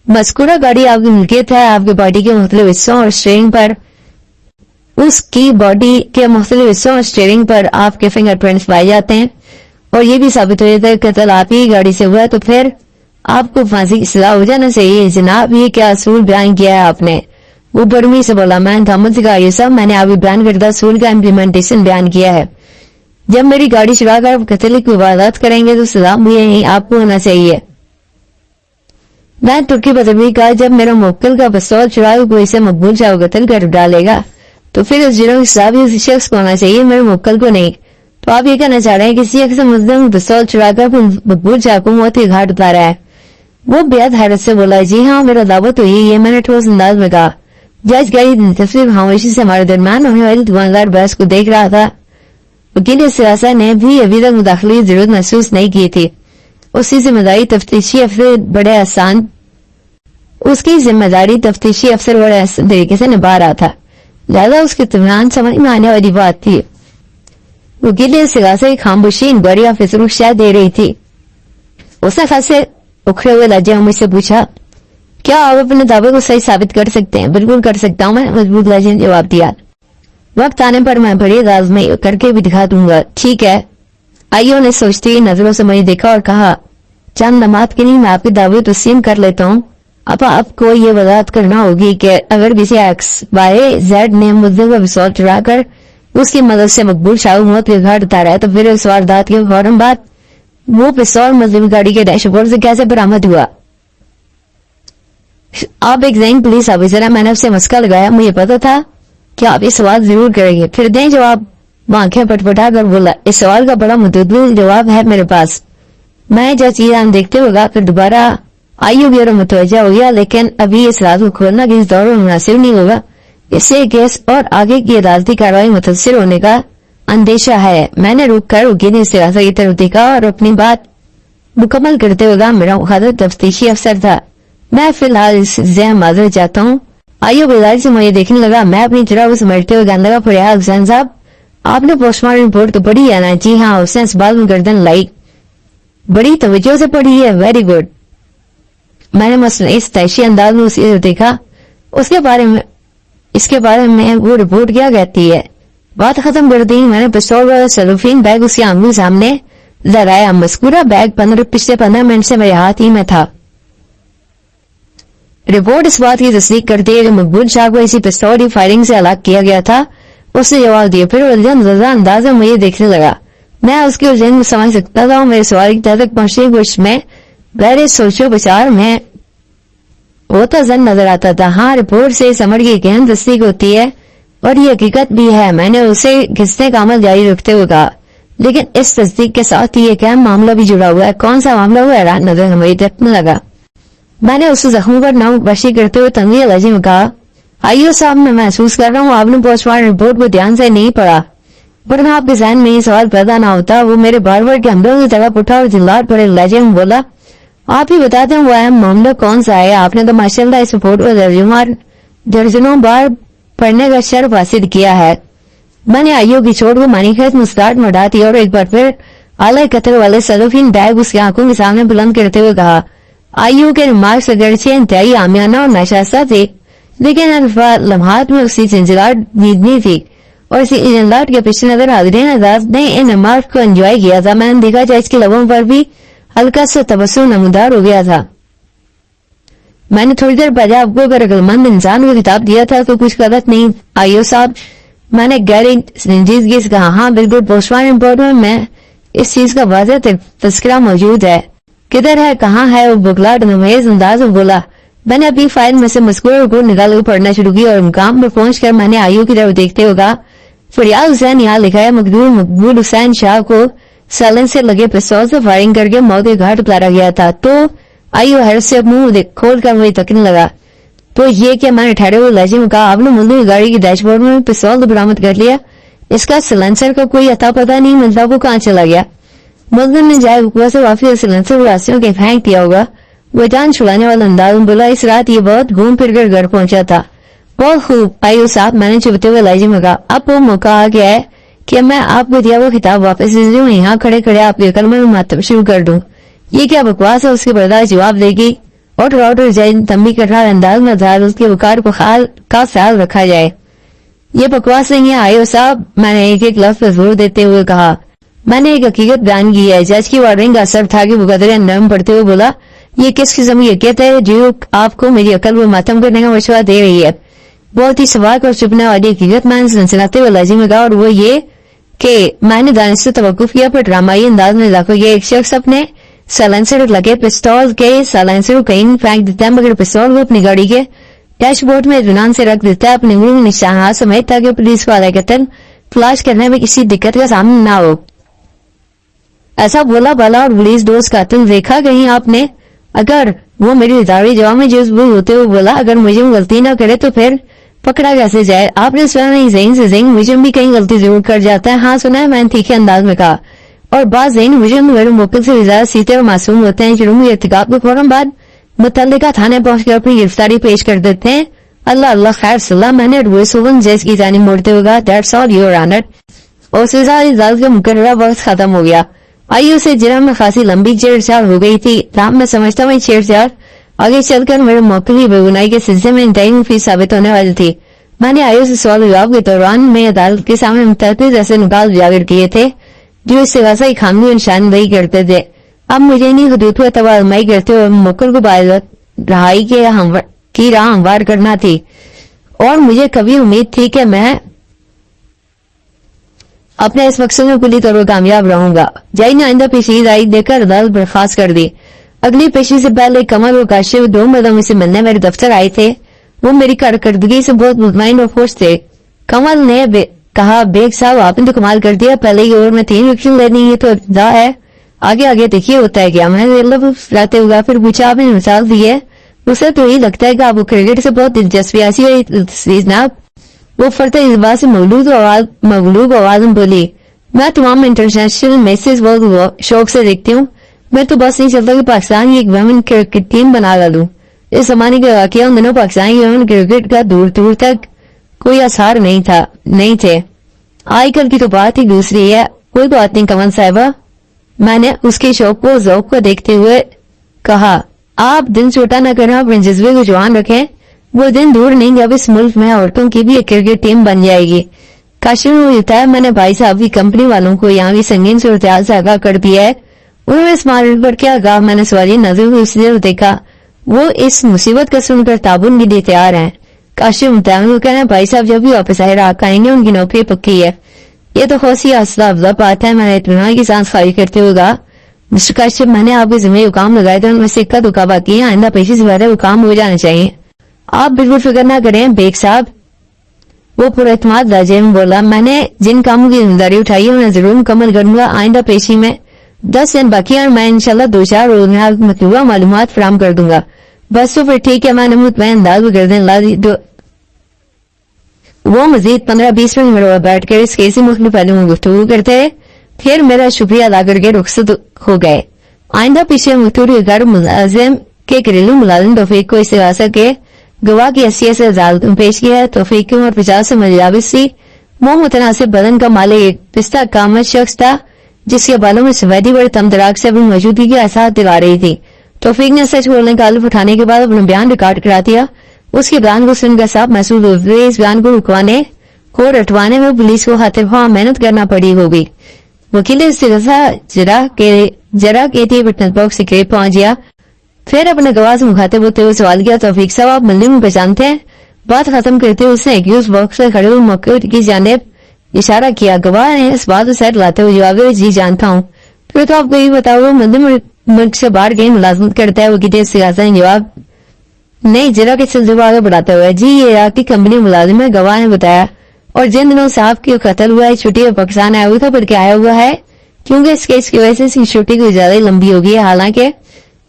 मज़कूरा गाड़ी आपकी मिल्कियत है। आपके बॉडी के मुख्तलिफ हिस्सों और स्टीयरिंग पर उसकी बॉडी के मुख्तलिफ हिस्सों और स्टीयरिंग पर आपके फिंगरप्रिंट्स पाए जाते हैं और ये भी साबित हो जाता है कि कत्ल आप ही गाड़ी से हुआ है, तो फिर आपको फांसी की सजा हो जाना चाहिए। जनाब ये क्या असूल बयान किया है आपने? वो बर्मी से बोला, मैं थॉमस का ये सब मैंने अभी बयान करता असूल का इम्प्लीमेंटेशन बयान किया है। जब मेरी गाड़ी चुरा कर कत्ल की वारदात करेंगे तो सजा भी यही आपको होना चाहिए। मैं तुर्की बदबी का, जब मेरा मुवक्किल का पिस्तौल चुरा कोई इसे मकबूल शाह को कत्ल कर डालेगा तो फिर उस जुर्म की सजा भी उसी शख्स को होना चाहिए, मेरे मुवक्किल को नहीं। तो आप ये कहना चाह रहे हैं किसी शख्स मुल्जिम पिस्तौल चुराकर मकबूल शाह को मौत के घाट उतारा है? वो बेहद हैरत से बोला, जी हाँ मेरा दावा तो यही है। मैंने ठोस अंदाज में कहा। जज गाड़ी तस्वीर खामोशी से हमारे दरमियान होने वाली दुकानदार बहस को देख रहा था। वकील सियासा ने भी अभी तक मुदाखले की जरूरत महसूस नहीं की थी। उसकी जिम्मेदारी तफ्तीशी अफसर बड़े आसान तरीके से निभा रहा था, लिहाजा उसके इत्मीनान समझ में आने वाली बात थी। वकील सियासा की खामोशी इंक्वायरी ऑफिसर को शायद दे रही थी। उसने खासे उखड़े हुए लहजे में मुझसे पूछा, क्या आप अपने दावे को सही साबित कर सकते हैं? बिल्कुल कर सकता हूँ, मैंने मजबूत लहजे में जवाब दिया। वक्त आने पर मैं बड़ी अंदाज में करके भी दिखा दूंगा। ठीक है। आइयो ने सोचती हुई नजरों से मुझे देखा और कहा, चंद लम्हात के लिए मैं आपके दावे को तस्लीम कर लेता हूँ। अब आपको ये वजाहत करना होगी कि अगर किसी XYZ ने मुद्दे का पिस्तौल चुरा कर उसकी मदद से मकबूल शाह मौत के घाट उतारा है तो फिर इस वारदात के फौरन बाद वो पिस्तौल मुस्लिम गाड़ी के डैशबोर्ड से कैसे बरामद हुआ? आप एक जैन पुलिस ऑफिसर है, मैंने आपसे मस्का लगाया। मुझे पता था कि आप ये सवाल जरूर करेंगे। फिर दें जवाब। आंखें पटपटा कर बोला, इस सवाल का बड़ा मुतअद्दिल जवाब है मेरे पास। मैं जो चीज देखते होगा फिर दोबारा आयु की ओर मुतवज्जा हो गया, लेकिन अभी इस रात को खोलना किस दौर में मुनासिब नहीं होगा। इससे केस और आगे की अदालती कार्रवाई मुतासिर होने का अंदेशा है। मैंने रुक कर वकील सियासा की तरफ देखा और अपनी बात मुकम्मल करते हुए मेरा मुखातिब तफ्तीशी अफसर था। मैं फिलहाल इस जहम माजरत चाहता हूँ। आइयो बेदारी से मुझे देखने लगा। मैं अपनी चुरा को समेटते हुए कहने लगा, फरियाद हुसैन साहब आपने पोस्टमार्टम रिपोर्ट तो पढ़ी है ना? जी हाँ। उसने इस बात में गर्दन लाई। बड़ी तवज्जो से पढ़ी है, वेरी गुड। मैंने मसलन इस तैशी अंदाज में उसे देखा। इसके बारे में वो रिपोर्ट क्या कहती है? बात खत्म कर दी। मैंने पिस्तौल वाला सेलोफेन बैग उसकी आंखों के सामने लहराया। मस्कूरा बैग पिछले 15 मिनट से मेरे हाथ ही में था। रिपोर्ट इस बात की तस्दीक करती है कि मकबूल शाह को इसी पिस्तौल की फायरिंग से हलाक किया गया था। उसने जवाब दिया। फिर अंदाज में मुझे देखने लगा। मैं उसके उलझन को समझ सकता था और मेरे सवाल की तह तक पहुंचने की कोशिश में गहरे सोचो विचार में होता जन नजर आता था। हाँ, रिपोर्ट से समझ की गहन तस्दीक होती है और ये हकीकत भी है। मैंने उसे घिसने का अमल जारी रखते हुए कहा, लेकिन इस तस्दीक के साथ ही एक अहम मामला भी जुड़ा हुआ है। कौन सा मामला हुआ? हैरान नजर हमारी देखने लगा। मैंने उसे जख्मों पर नौकशी करते हुए तंजीह लहजे में कहा, आइयो साहब, मैं महसूस कर रहा हूँ आपने पोस्टमार्टम रिपोर्ट को ध्यान से नहीं पढ़ा, वरना आपके जहन में ये सवाल पैदा ना होता। वो मेरे बार बार के हमलों की तरफ उठा और जिल्लात भरे लहजे में बोला, आप ही बताते हैं वो अहम मामला कौन सा है? आपने तो माशाल्लाह इस रिपोर्ट को दर्जनों बार पढ़ने का शर्फ हासिल किया है। मैंने आइयो की चोट को मानी खेत मुस्कुराहट में उड़ा दिया और एक बार फिर आला कतर वाले सदफीन बैग उसकी आंखों के सामने बुलंद करते हुए कहा, आइयो के रिमार्क्स अगरचे इंतहाई आमियाना और नाशास्ता थे, लेकिन लम्हात में उसकी झंझलाहट नींदनी थी और इसी झंझलाहट के पीछे नजर हाज़रीन आज़ाद ने इन रिमार्क्स को एंजॉय किया था। मैंने देखा जाए इसके लबों पर भी हल्का सा तबस्सुम नमूदार हो गया था। मैंने थोड़ी देर पहले आपको अगर अक्लमंद इंसान को खिताब दिया था तो कुछ गलत नहीं आइयो साहब, मैंने गहरी संजीदगी से कहा। हाँ बिल्कुल, पोस्टमार्टम रिपोर्ट में इस चीज का वाज़ेह तज़किरा मौजूद है। किधर है, कहाँ है? वो बुगलाट नमेज अंदाज में बोला। मैंने अपनी फाइल में से मज़कूर रिपोर्ट निकाल कर पढ़ना शुरू की और मुकाम पर पहुंचकर मैंने आइयो की तरफ देखते हुए कहा, फरियाद हुसैन यहाँ लिखा है, मकबूल हुसैन शाह को सालन से लगे पिस्तौल से फायरिंग करके मौत के घाट उतारा गया था। तो आइयो हैरत से मुंह खोल कर मुझे तकने लगा। तो ये क्या? मैंने ठहरे हुए लहजे में कहा, आपने मुल्क की गाड़ी की डैशबोर्ड में पिस्तौल बरामद कर लिया, इसका सिलेंसर का कोई अता पता नहीं मिलता, वो कहाँ चला गया? मुल्जिम ने जाए हुआ से वाफी सिलेंसर रास्तियों के फेंक दिया होगा। वो जान छुड़ाने वाला अंदाज में बोला, इस रात ये बहुत घूम फिर कर घर पहुंचा था। बहुत खूब आइयो साहब, मैंने चुभते हुए लहजे में कहा, अब वो मौका आ गया है कि मैं आपको दिया वो किताब वापस ले लूं, यहाँ खड़े खड़े आपके कलमे में मातम शुरू कर दूं। ये क्या बकवास है? उसके बर्दाश्त जवाब देगी और जैन तंबी कर रहा अंदाज में था, उसके वकार को का ख्याल रखा जाए। ये बकवास नहीं है आइयो साहब, मैंने एक एक लफ्ज पर जोर देते हुए कहा। मैंने एक हकीकत बयान की है। जज की वार्निंग का असर था कि मुकदरे नरम पड़ते हुए बोला, ये किस किस्म की हकीकत है जो आपको मेरी अकल को मातम करने का मशवरा दे रही है? बहुत ही सवाल और चुपने वाली हकीकत मैंने सनसनाते हुए लहजे में कहा, और वो ये कि मैंने दानिश से तवक्कुफ किया पर ड्रामाई अंदाज में इजाफा किया। एक शख्स अपने साइलेंसर लगे पिस्तौल के साइलेंसर को कहीं फेंक देता है, मगर पिस्तौल को अपनी गाड़ी के डैशबोर्ड में इत्मीनान से रख देता है, अपने मुंह में निशाना समेत, ताकि पुलिस वाले कत्ल तलाश करने में किसी दिक्कत का सामना ना हो। ऐसा बोला भला और पुलिस दोस्त कातिल देखा कहीं आपने? अगर वो मेरी इदारी जवाब में जुज़ होते हुए बोला, अगर मुझे गलती ना करे तो फिर पकड़ा कैसे जाए? आपने सुना नहीं, ज़हीन से ज़हीन मुझे भी कहीं गलती जरूर कर जाता है। हाँ सुना है, मैंने तीखे अंदाज में कहा। और बात ज़हीन मुझे मेरे मुवक्किल से ज्यादा सीधे और मासूम होते हैं। जुर्म इर्तिकाब के फौरन बाद मुतल्लिका थाने पहुंचकर अपनी गिरफ्तारी पेश कर देते हैं। अल्लाह अल्लाह खैर सलाह, मैंने रुइसुवन जज की जानिब मोड़ते हुए कहा, दैट्स ऑल योर ऑनर। और सजा इजाजत का मुकर्ररा वक्त खत्म हो गया। आइयो से जिरम में खासी लंबी छेड़छाड़ हो गई थी। राम मैं समझता हूँ छेड़छाड़ आगे चलकर मेरे मौके की बेगुनाही के सिलसिले में इंतहाई मुफीद साबित होने वाली थी। मैंने आइयो से सवाल जवाब के दौरान में अदालत के सामने मुतअद्दिद ऐसे निकाल उजागर किए थे जो इससे वैसा ही खामी निशानदेही करते थे। अब मुझे नहीं हदूद पर तवाज़ुमाई करते हुए मुकर्रर को बाइज़्ज़त रहाई की राह हमवार करना थी, और मुझे कभी उम्मीद थी कि मैं अपने इस मकसद में पूरी तरह कामयाब रहूंगा। जज ने आइंदा पेशी राय देकर अदालत बर्खास्त कर दी। अगली पेशी से पहले कमल और काशिफ दो मर्दों से मिलने मेरे दफ्तर आए थे। वो मेरी कारकर्दगी से बहुत मुतमईन और खुश थे। कमल ने कहा, बेग साहब आपने तो कमाल कर दिया, पहले ही ओवर में 3 विकेट लेनी है तो इब्तिदा है, आगे आगे देखिए होता है क्या। मैंने लाते हुआ फिर पूछा, आपने मिसाल दी है, उसे तो यही लगता है कि आपको क्रिकेट से बहुत दिलचस्पी ऐसी है जनाब। वो फरते इस बात से मगलूब आवाज में बोली, मैं तमाम इंटरनेशनल मैचेस बहुत शौक से देखती हूँ। मैं तो बस नहीं चलता कि पाकिस्तान की एक वुमेन क्रिकेट टीम बना डालूं। इस जमाने के वाकया उन दिनों पाकिस्तान की वुमेन क्रिकेट का दूर दूर तक कोई आसार नहीं थे। आजकल की तो बात ही दूसरी है। कोई बात नहीं कमल साहिबा, मैंने उसके शौक को ज़ौक को देखते हुए कहा, आप दिन छोटा न करना, अपने जज्बे को जवान रखें। वो दिन दूर नहीं जब इस मुल्क में औरतों की भी एक क्रिकेट टीम बन जाएगी। काशिफ ने बताया, मैंने भाई साहब की कंपनी वालों को यहाँ भी संगीन सूरत हाल से आगाह कर दिया है। उन्होंने इस मामले पर क्या कहा? मैंने सवालिया नजर हुई उसने देखा। वो इस मुसीबत का सुनकर ताबुन के लिए तैयार हैं। काशिफ मुताबिक कहना, भाई साहब जब भी वापस आए रात आएंगे, उनकी नौकरी पक्की है। یہ تو خوشی حوصلہ افزا بات ہے. میں نے اطمینان کی سانس خالی کرتے ہوئے کہا مسٹر کاشف میں نے آپ کے ذمہ کام لگائے تھے ان میں سے اکا دکا باقی ہے. آئندہ پیشے سے زیادہ وہ کام ہو جانا چاہیے. آپ بالکل فکر نہ کریں بیگ صاحب. وہ پر اعتماد لہجے میں بولا میں نے جن کاموں کی ذمہ داری اٹھائی ہے انہیں ضرور مکمل کروں گا. آئندہ پیشی میں 10 دن باقی اور میں انشاءاللہ 2-4 روز میں آپ مطلوبہ معلومات فراہم کر دوں گا. بس تو پھر ٹھیک ہے. میں نے مطمئن انداز میں گردن لا دی. وہ مزید 15-20 منٹ میرے بیٹھ کر اس کیسی مختلف پہلوؤں میں گفتگو کرتے رہے. پھر میرا شکریہ ادا کر کے رخصت ہو گئے. آئندہ پیچھے مختوری غیر ملازم کے گھریلو ملازم توفیق کو اس سیاست کے گواہ کی حیثیت سے عدالت میں پیش کیا ہے. توفیق کی عمر 50 سے مجاوز تھی. وہ متناسب بدن کا مالک ایک پستہ کامت شخص تھا جس کے بالوں میں سفیدی بڑے تمدراک سے اپنی موجودگی کا احساس دلا رہی تھی. توفیق نے سچ بولنے کا الف اٹھانے کے بعد اپنا بیان ریکارڈ کرا دیا. اس کے بیان کو سن کر صاحب محسوس ہوئے اس بیان کو رکوانے کو رٹوانے میں پولیس کو ہاتھ خواہ محنت کرنا پڑی ہوگی. وکیل استغاثہ جرا کہتی وٹنس باکس سے قریب پہنچ گیا. پھر اپنے گواہ سے مخاطب ہوتے ہوئے سوال کیا توفیق صاحب آپ مندی میں پہچانتے ہیں؟ بات ختم کرتے ہوئے اس نے ایکیوز باکس سے کھڑے ہوئے موقع کی جانب اشارہ کیا. گواہ نے اس بات کو سر لاتے ہوئے جواب دیا جی جانتا ہوں. پھر تو آپ کو یہ بتاؤ مندی ملک سے باہر کہیں ملازمت کرتا ہے. وکیل استغاثہ نے جواب نہیں جرا کے سلسلے آگے بڑھاتے ہوئے جی یہ عراق کی کمپنی ملازم ہے. گواہ نے بتایا اور جن دنوں صاحب کی قتل ہوا ہے چھٹی میں پاکستان آیا ہوا تھا بلکہ آیا ہوا ہے کیونکہ اس کیس کی وجہ سے اس کی چھٹی کو زیادہ لمبی ہوگی ہے. حالانکہ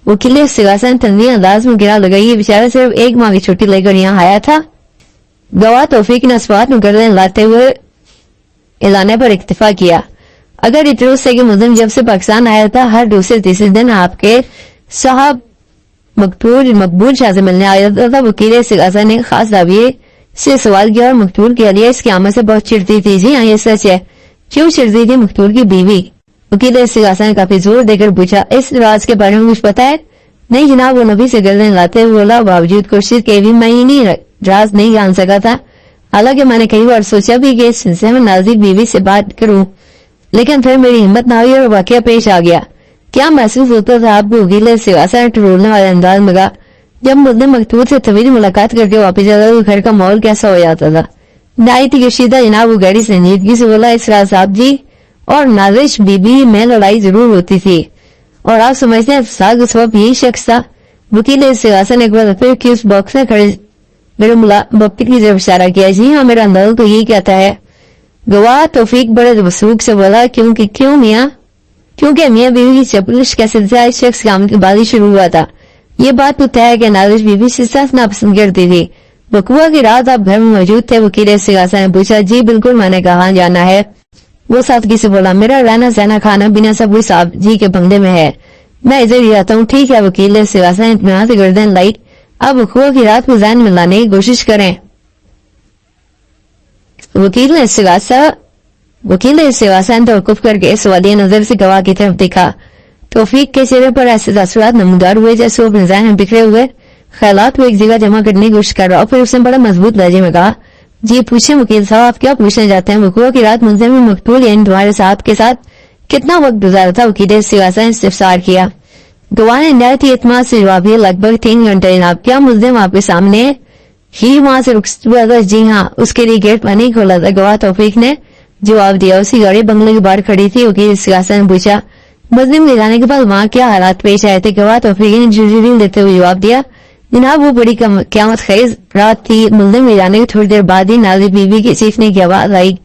وکیل استغاثہ نے تنظیم انداز میں گرا لگائی یہ بیچارہ صرف 1 ماہ کی چھٹی لے کر یہاں آیا تھا. گواہ توفیق نے اسبات میں گردن لاتے ہوئے اعلانے پر اکتفا کیا. اگر یہ درست ہے کہ ملزم جب سے پاکستان آیا تھا ہر دوسرے تیسرے دن آپ کے صاحب مقبول شاہ سے ملنے آیا تھا. وکیل استغاثہ نے خاص دعویے سے سوال کیا اور مقتول کے علیہ اس کی آمد سے بہت چڑھتی تھی. جی ہاں یہ سچ ہے. کیوں چڑھتی تھی مقتول کی بیوی؟ وکیل استغاثہ نے کافی زور دے کر پوچھا. اس راز کے بارے میں کچھ پتا ہے؟ نہیں جناب. وہ نبی سے گردن لاتے ہوئے بولا باوجود کوشش کے بھی میں یہ راز نہیں جان سکا تھا. حالانکہ میں نے کئی بار سوچا بھی کہ اس سلسلے میں نازک بیوی سے بات کروں لیکن پھر میری ہمت نہ ہوئی اور واقعہ پیش آ گیا. کیا محسوس ہوتا تھا آپ کو؟ وکیل استغاثہ نے ٹرولنے والے انداز میں کہا. جب ملزم مقتول سے طویل ملاقات کر کے واپس جاتا تو گھر کا ماحول کیسا ہو جاتا تھا؟ نہایت ہی کشیدہ جناب. وہ گہری سنجیدگی سے بولا اس راز صاحب جی اور نازش بی بی میں لڑائی ضرور ہوتی تھی اور آپ سمجھتے ہیں فساد کا سبب یہی شخص تھا. وکیل استغاثہ نے ایک بار پھر کی اس باکس میں کھڑے میرے مبتل کی طرف اشارہ کیا. جی ہاں میرا اندازہ تو یہی کہتا ہے. گواہ توفیق بڑے وسوخ سے بولا کیوں میاں؟ کیونکہ میاں بیوی کی چپلش کا سلسلہ اس شخص کی آمد کے بعد ہی شروع ہوا تھا. یہ بات تو طے ہے کہ نازش بی بی سے سخت ناپسند کرتی تھی. وقوع کی رات آپ گھر میں موجود تھے؟ وکیل استغاثہ نے پوچھا. جی بالکل. میں نے کہاں جانا ہے؟ وہ سادگی سے بولا. میرا رہنا سہنا کھانا پینا سب کچھ صاحب جی کے بنگلے میں ہے. میں ادھر ہی رہتا ہوں. ٹھیک ہے. وکیل استغاثہ نے اطمینان سے گردن لائی. اب وقوع کی رات کو ذہن میں لانے کی کوشش کریں. وکیل استغاثہ نے توقف کر کے سوالیہ نظر سے گواہ کی طرف دیکھا. توفیق کے چہرے پر ایسے تاثرات نمودار ہوئے جیسے وہ اپنے ذہن میں بکھرے ہوئے خیالات کو ایک جگہ جمع کرنے کی کوشش کر رہا. اور پھر اس نے بڑا مضبوط لہجے میں کہا. جی پوچھیں وکیل صاحب آپ کیا پوچھنا چاہتے ہیں؟ وقوع کی رات ملزم مقتول یعنی تمہارے صاحب کے ساتھ کتنا وقت گزارا تھا؟ وکیل استغاثہ نے استفسار کیا. گواہ نے نہایت ہی اعتماد سے جواب دیا. لگ بھگ 3 گھنٹے جناب. کیا ملزم آپ کے سامنے ہی وہاں سے رخصت ہوا تھا؟ جی ہاں. اس کے لیے گیٹ میں نہیں کھولا تھا. گواہ توفیق نے جواب دیا. اسی گاڑی بنگلے کے باہر کھڑی تھی. وکیل استغاثہ نے پوچھا. ملزم کے جانے کے بعد وہاں کیا حالات پیش آئے تھے؟ گواہ توفیق نے جلدی لیتے ہوئے جواب دیا. جناب وہ بڑی قیامت خیز رات تھی. ملزم کے جانے کے تھوڑی دیر بعد ہی نازی بیوی کی چیخنے کی آواز آئی.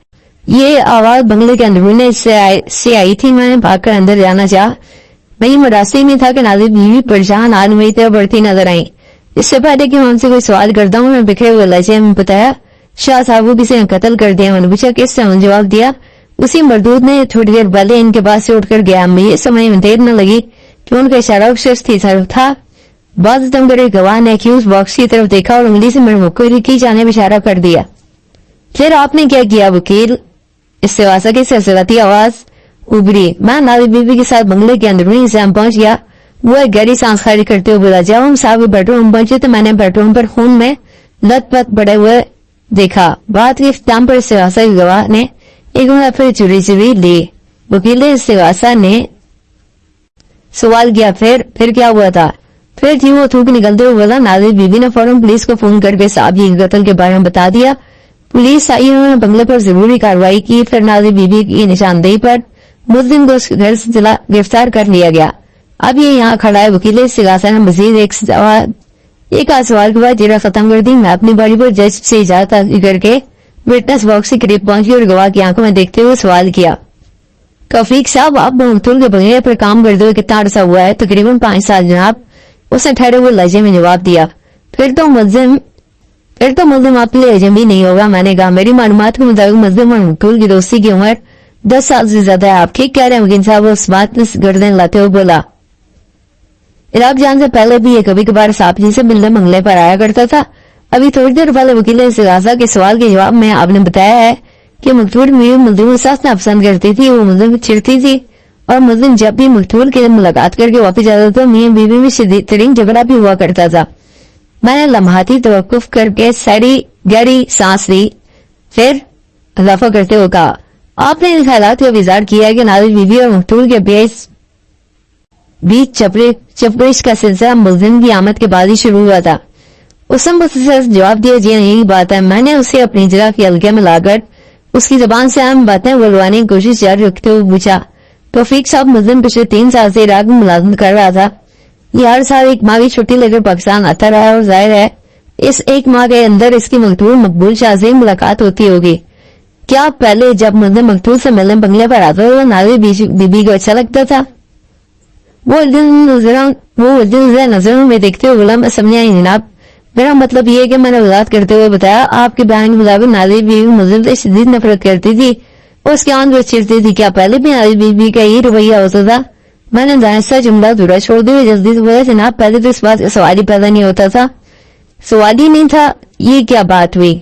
یہ آواز بنگلے کے اندرون سے آئی تھی. میں نے بھاگ کر اندر جانا چاہا. میں یہ مراسم میں تھا کہ نازی بیوی پریشان حال میری طرف بڑھتی نظر آئی. اس سے پہلے کہ میں ان سے کوئی سوال کرتا ہوں میں بکھرے ہوئے لہجے میں بتایا. شاہ صاحب کو کسی نے قتل کر دیا. میں نے پوچھا کس سے؟ جواب دیا. اسی مردود نے تھوڑی دیر پہلے ان کے پاس سے اٹھ کر گیا. ہمیں یہ سمجھ میں دیر نہ لگی کہ ان کا اشارہ اس شخص کی طرف تھا. بعض دم کرے گواہ نے ایکیوز باکس کی طرف دیکھا اور انگلی سے میرے مقرر کی جانب اشارہ کر دیا. پھر آپ نے کیا کیا؟ وکیل استغاثہ کی سلسلاتی آواز ابری. میں نازی بیوی کے ساتھ بنگلے کے اندرونی حصے میں پہنچ گیا. وہ ایک گہری سانس خارج کرتے ہوئے بولا. جب ہم صاحب بیڈ روم پہنچے تو میں نے بیڈ روم پر خون میں لت پت پڑے ہوئے دیکھا. بات کے اختتام پر استغاثہ کی گواہ نے ایک مرتبہ پھر چوری لی. وکیل استغاثہ نے سوال کیا. پھر کیا ہوا تھا؟ پھر تھی وہ تھوک نکلتے ہوئے بولا. نازی بیوی نے فوراً پولیس کو فون کر کے صاحب جی کے قتل کے بارے میں بتا دیا. पुलिस आई, उन्होंने बंगले पर जरूरी कार्रवाई की। फिर नाजिर बीबी की निशानदेही पर मुल्जिम को घर से गिरफ्तार कर लिया गया। अब ये यहाँ खड़ा है। वकील इस्तिगासा ने मजीद एक सवाल के बाद जेरा खत्म कर दी। मैं अपनी बारी पर जज से इजाजत हासिल करके विटनेस बॉक्स के करीब पहुंची और गवाह की आंखों में देखते हुए सवाल किया, तौफीक साहब, आप मुल्तुल के बंगले पर काम करते हुए कितना अरसा हुआ है? तकरीबन 5 साल जनाब। उसने ठहरे हुए लहजे में जवाब दिया। फिर तो मुल्जिम आपके लिए अजनबी नहीं होगा। मैंने कहा, मेरी मालूमात के मुताबिक मुल्जिम और मुल्तुल की दोस्ती की उम्र 10 साल से ज्यादा है। आप ठीक कह रहे हैं वकील साहब। उस बात में गर्दन लाते हुए बोला, इराक जान से पहले भी ये कभी कभार साहब जी से मिलने बंगले पर आया करता था। अभी थोड़ी देर पहले वकील इस्तिगासा के सवाल के जवाब में आपने बताया है कि मकतूल मुल्जिम साथ नापसंद करती थी, वो मुल्जिम चिढ़ती थी और मुल्जिम जब भी मकतूल के मुलाकात करके वापस जाता था मियां बीवी में शदीद तरीन झगड़ा भी हुआ करता था। मैंने लम्हाती तवक्कुफ करके सारी गहरी सांस ली, फिर इजाफा करते हुए कहा, आपने इन ख्यालात का इज़हार किया है कि नाजिर बीबी और मकतूल के बीच चपरिश का सिलसिला मुल्जिम की आमद के बाद ही शुरू हुआ था। उसने मुझसे जवाब दिया, जी यही बात है। मैंने उसे अपनी जगह की हल्के में लाकर उसकी जबान से अहम बातें बुलवाने की कोशिश जारी रखते हुए पूछा, तौफीक साहब, मुल्जिम पिछले 3 साल से इराक में मुलाजिमत कर रहा था। ये हर साल एक माह की छुट्टी लेकर पाकिस्तान आता रहा है और जाहिर है इस एक माह के अंदर इसकी मकतूल मकबूल शाह से मुलाकात होती होगी। क्या पहले जब मुल्जिम मकतूल से मिलने बंगले पर आता था नाजिर बीबी को अच्छा लगता था? वो नजरों में देखते हुए बोला, मैं समझा नहीं जनाब। मेरा मतलब ये है कि मैंने वजाहत करते हुए बताया, आपके बयान के मुताबिक नाजिर बीबी मुल्जिम से शदीद नफरत करती थी और उसके आंख पर चिढ़ती थी। क्या पहले भी नाजिर बीबी का ये रवैया होता था? मैंने दानिस्ता जुमला दूरा छोड़ दिया, जल्दी से बोला, जनाब पहले तो इस बात का सवाल ही पैदा नहीं होता था। सवाल ही नहीं था, ये क्या बात हुई?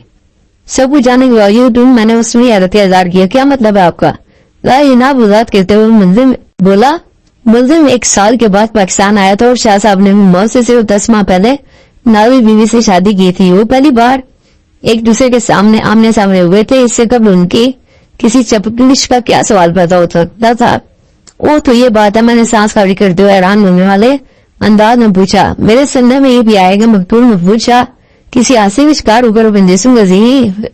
सब कुछ जाने के बावजूद मैंने उसमें हैरत इज़हार किया, क्या मतलब है आपका? जनाब वजाहत करते हुए मुल्जिम बोला, मुल्जिम 1 साल के बाद पाकिस्तान आया था और शाह साहब ने मौत से सिर्फ 10 माह पहले नाजिर बीवी से शादी की थी। वो पहली बार एक दूसरे के सामने आमने सामने हुए थे। इससे कब उनकी किसी चपलिश का क्या सवाल पैदा हो सकता था? वो तो ये बात है। मैंने सांस खाली करते हुए हैरान होने वाले अंदाज में पूछा, मेरे सुनने में ये भी आएगा मकतूल महफूज शाह किसी हादसे में शिकार होकर बंदिशों का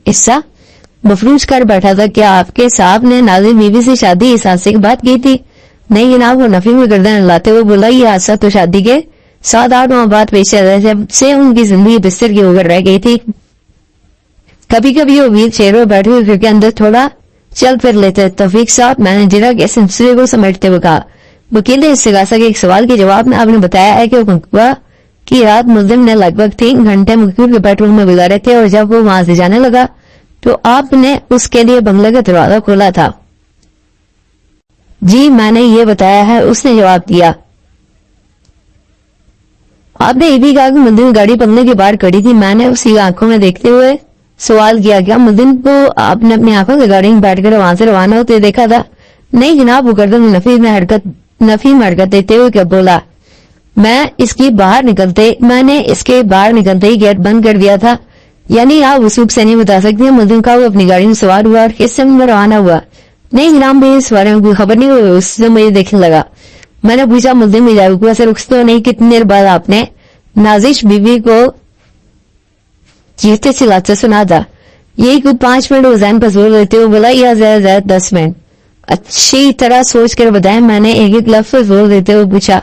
हिस्सा मफरूज कर बैठा था। क्या आपके साहब ने नाजिर बीवी से शादी इस हादसे की बात की थी? नहीं जनाब। वो नफी में गर्दन लाते हुए बोला, ये हादसा तो शादी के 7-8 माह बाद पेश आया, जब से उनकी जिंदगी बिस्तर के ऊपर रह गई थी। कभी कभी वो व्हील चेयर पर बैठे हुए के अंदर थोड़ा चल फिर लेते। तौफीक साहब, मैंने जरा के सिलसिले को समेटते हुए कहा, वकील इस्तिगासा के एक सवाल के जवाब में आपने बताया है कि मकबूबा की रात मुल्जिम ने लगभग 3 घंटे मकबूल के बेडरूम में गुजारे थे और जब वो वहां से जाने लगा तो आपने उसके लिए बंगले का दरवाजा खोला था। जी मैंने ये बताया है, उसने जवाब दिया। आपने ये भी कहा कि मुल्जिम गाड़ी बंगले के बाहर खड़ी थी। मैंने उसी आंखों में देखते हुए सवाल किया, क्या मुल्जिम को आपने अपनी आंखों से गाड़ी में बैठकर वहां से रवाना होते देखा था? नहीं जनाब। वो गर्दन में नफी में हरकत देते हुए क्या बोला, मैंने इसके बाहर निकलते ही गेट बंद कर दिया था। यानी आप वसूब से नहीं बता सकते मुल्जिम का वो अपनी गाड़ी में सवार हुआ और किस समय में रवाना हुआ? नहीं जनाब, मुझे इस बारे में कोई खबर नहीं हुई। उससे मुझे देखने लगा। मैंने पूछा, मुल्जिम इजाजत से रुख तो नहीं? कितनी देर बाद आपने नाजिश बीबी को चीखते चिल्लाते सुना था? यही कुछ 5 मिनट वजैन पर जोर देते हुए बोला, या ज्यादा 10 मिनट। अच्छी तरह सोच कर बताया। मैंने एक लफ्ज पर जोर देते हुए पूछा,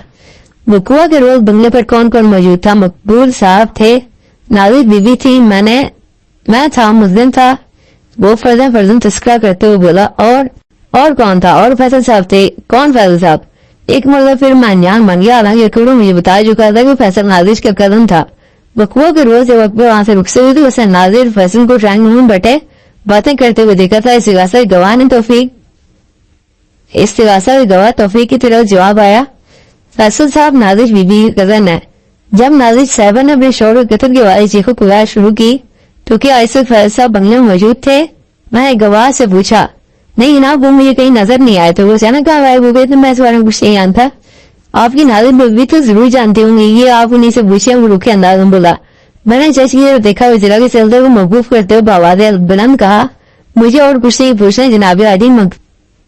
वकुआ के रोज बंगले पर कौन कौन मौजूद था? मकबूल साहब थे, नाजिर बीबी थी, मैं था, मुल्जिम था। वो फर्जन तस्करा करते हुए बोला, और कौन था? और फैसल साहब थे। कौन फैसल साहब? एक मरतबा फिर मैं अनजान बन गया, हालांकि अकबर मुझे बता चुका था कि फैसल नाजिश का कदम था। वकुआ के रोज जब अकबर वहां से रुखसे हुई तो वैसे नाजिर फैसल को ड्राइंग रूम में बैठे बातें करते हुए देखा था। इस्तिगासा गवाह तौफीक की तरफ जवाब आया, फैसल साहब नाजिश बीबी की कजन है। जब नाजिश साहबा ने अपने शोहर के कत्ल के बाद चीखों पुकार शुरू की तो क्या इस वक्त फैसल साहब बंगले में मौजूद थे? मैं गवाह से पूछा, नहीं जनाब, वो मुझे कहीं नजर नहीं आए थे। वो अचानक कहाँ गायब हो गए थे? मैं इस बारे में कुछ नहीं जानता। आपकी नाजिर बीबी तो जरूर जानती होंगी, ये आप उन्हीं से पूछे। वो रुखे अंदाज में बोला। मैंने जज की देखा हुआ जिला के चलते हुए मकबूफ करते हुए आवाज बुलंद कहा, मुझे और कुछ नहीं पूछना जनाब आदि।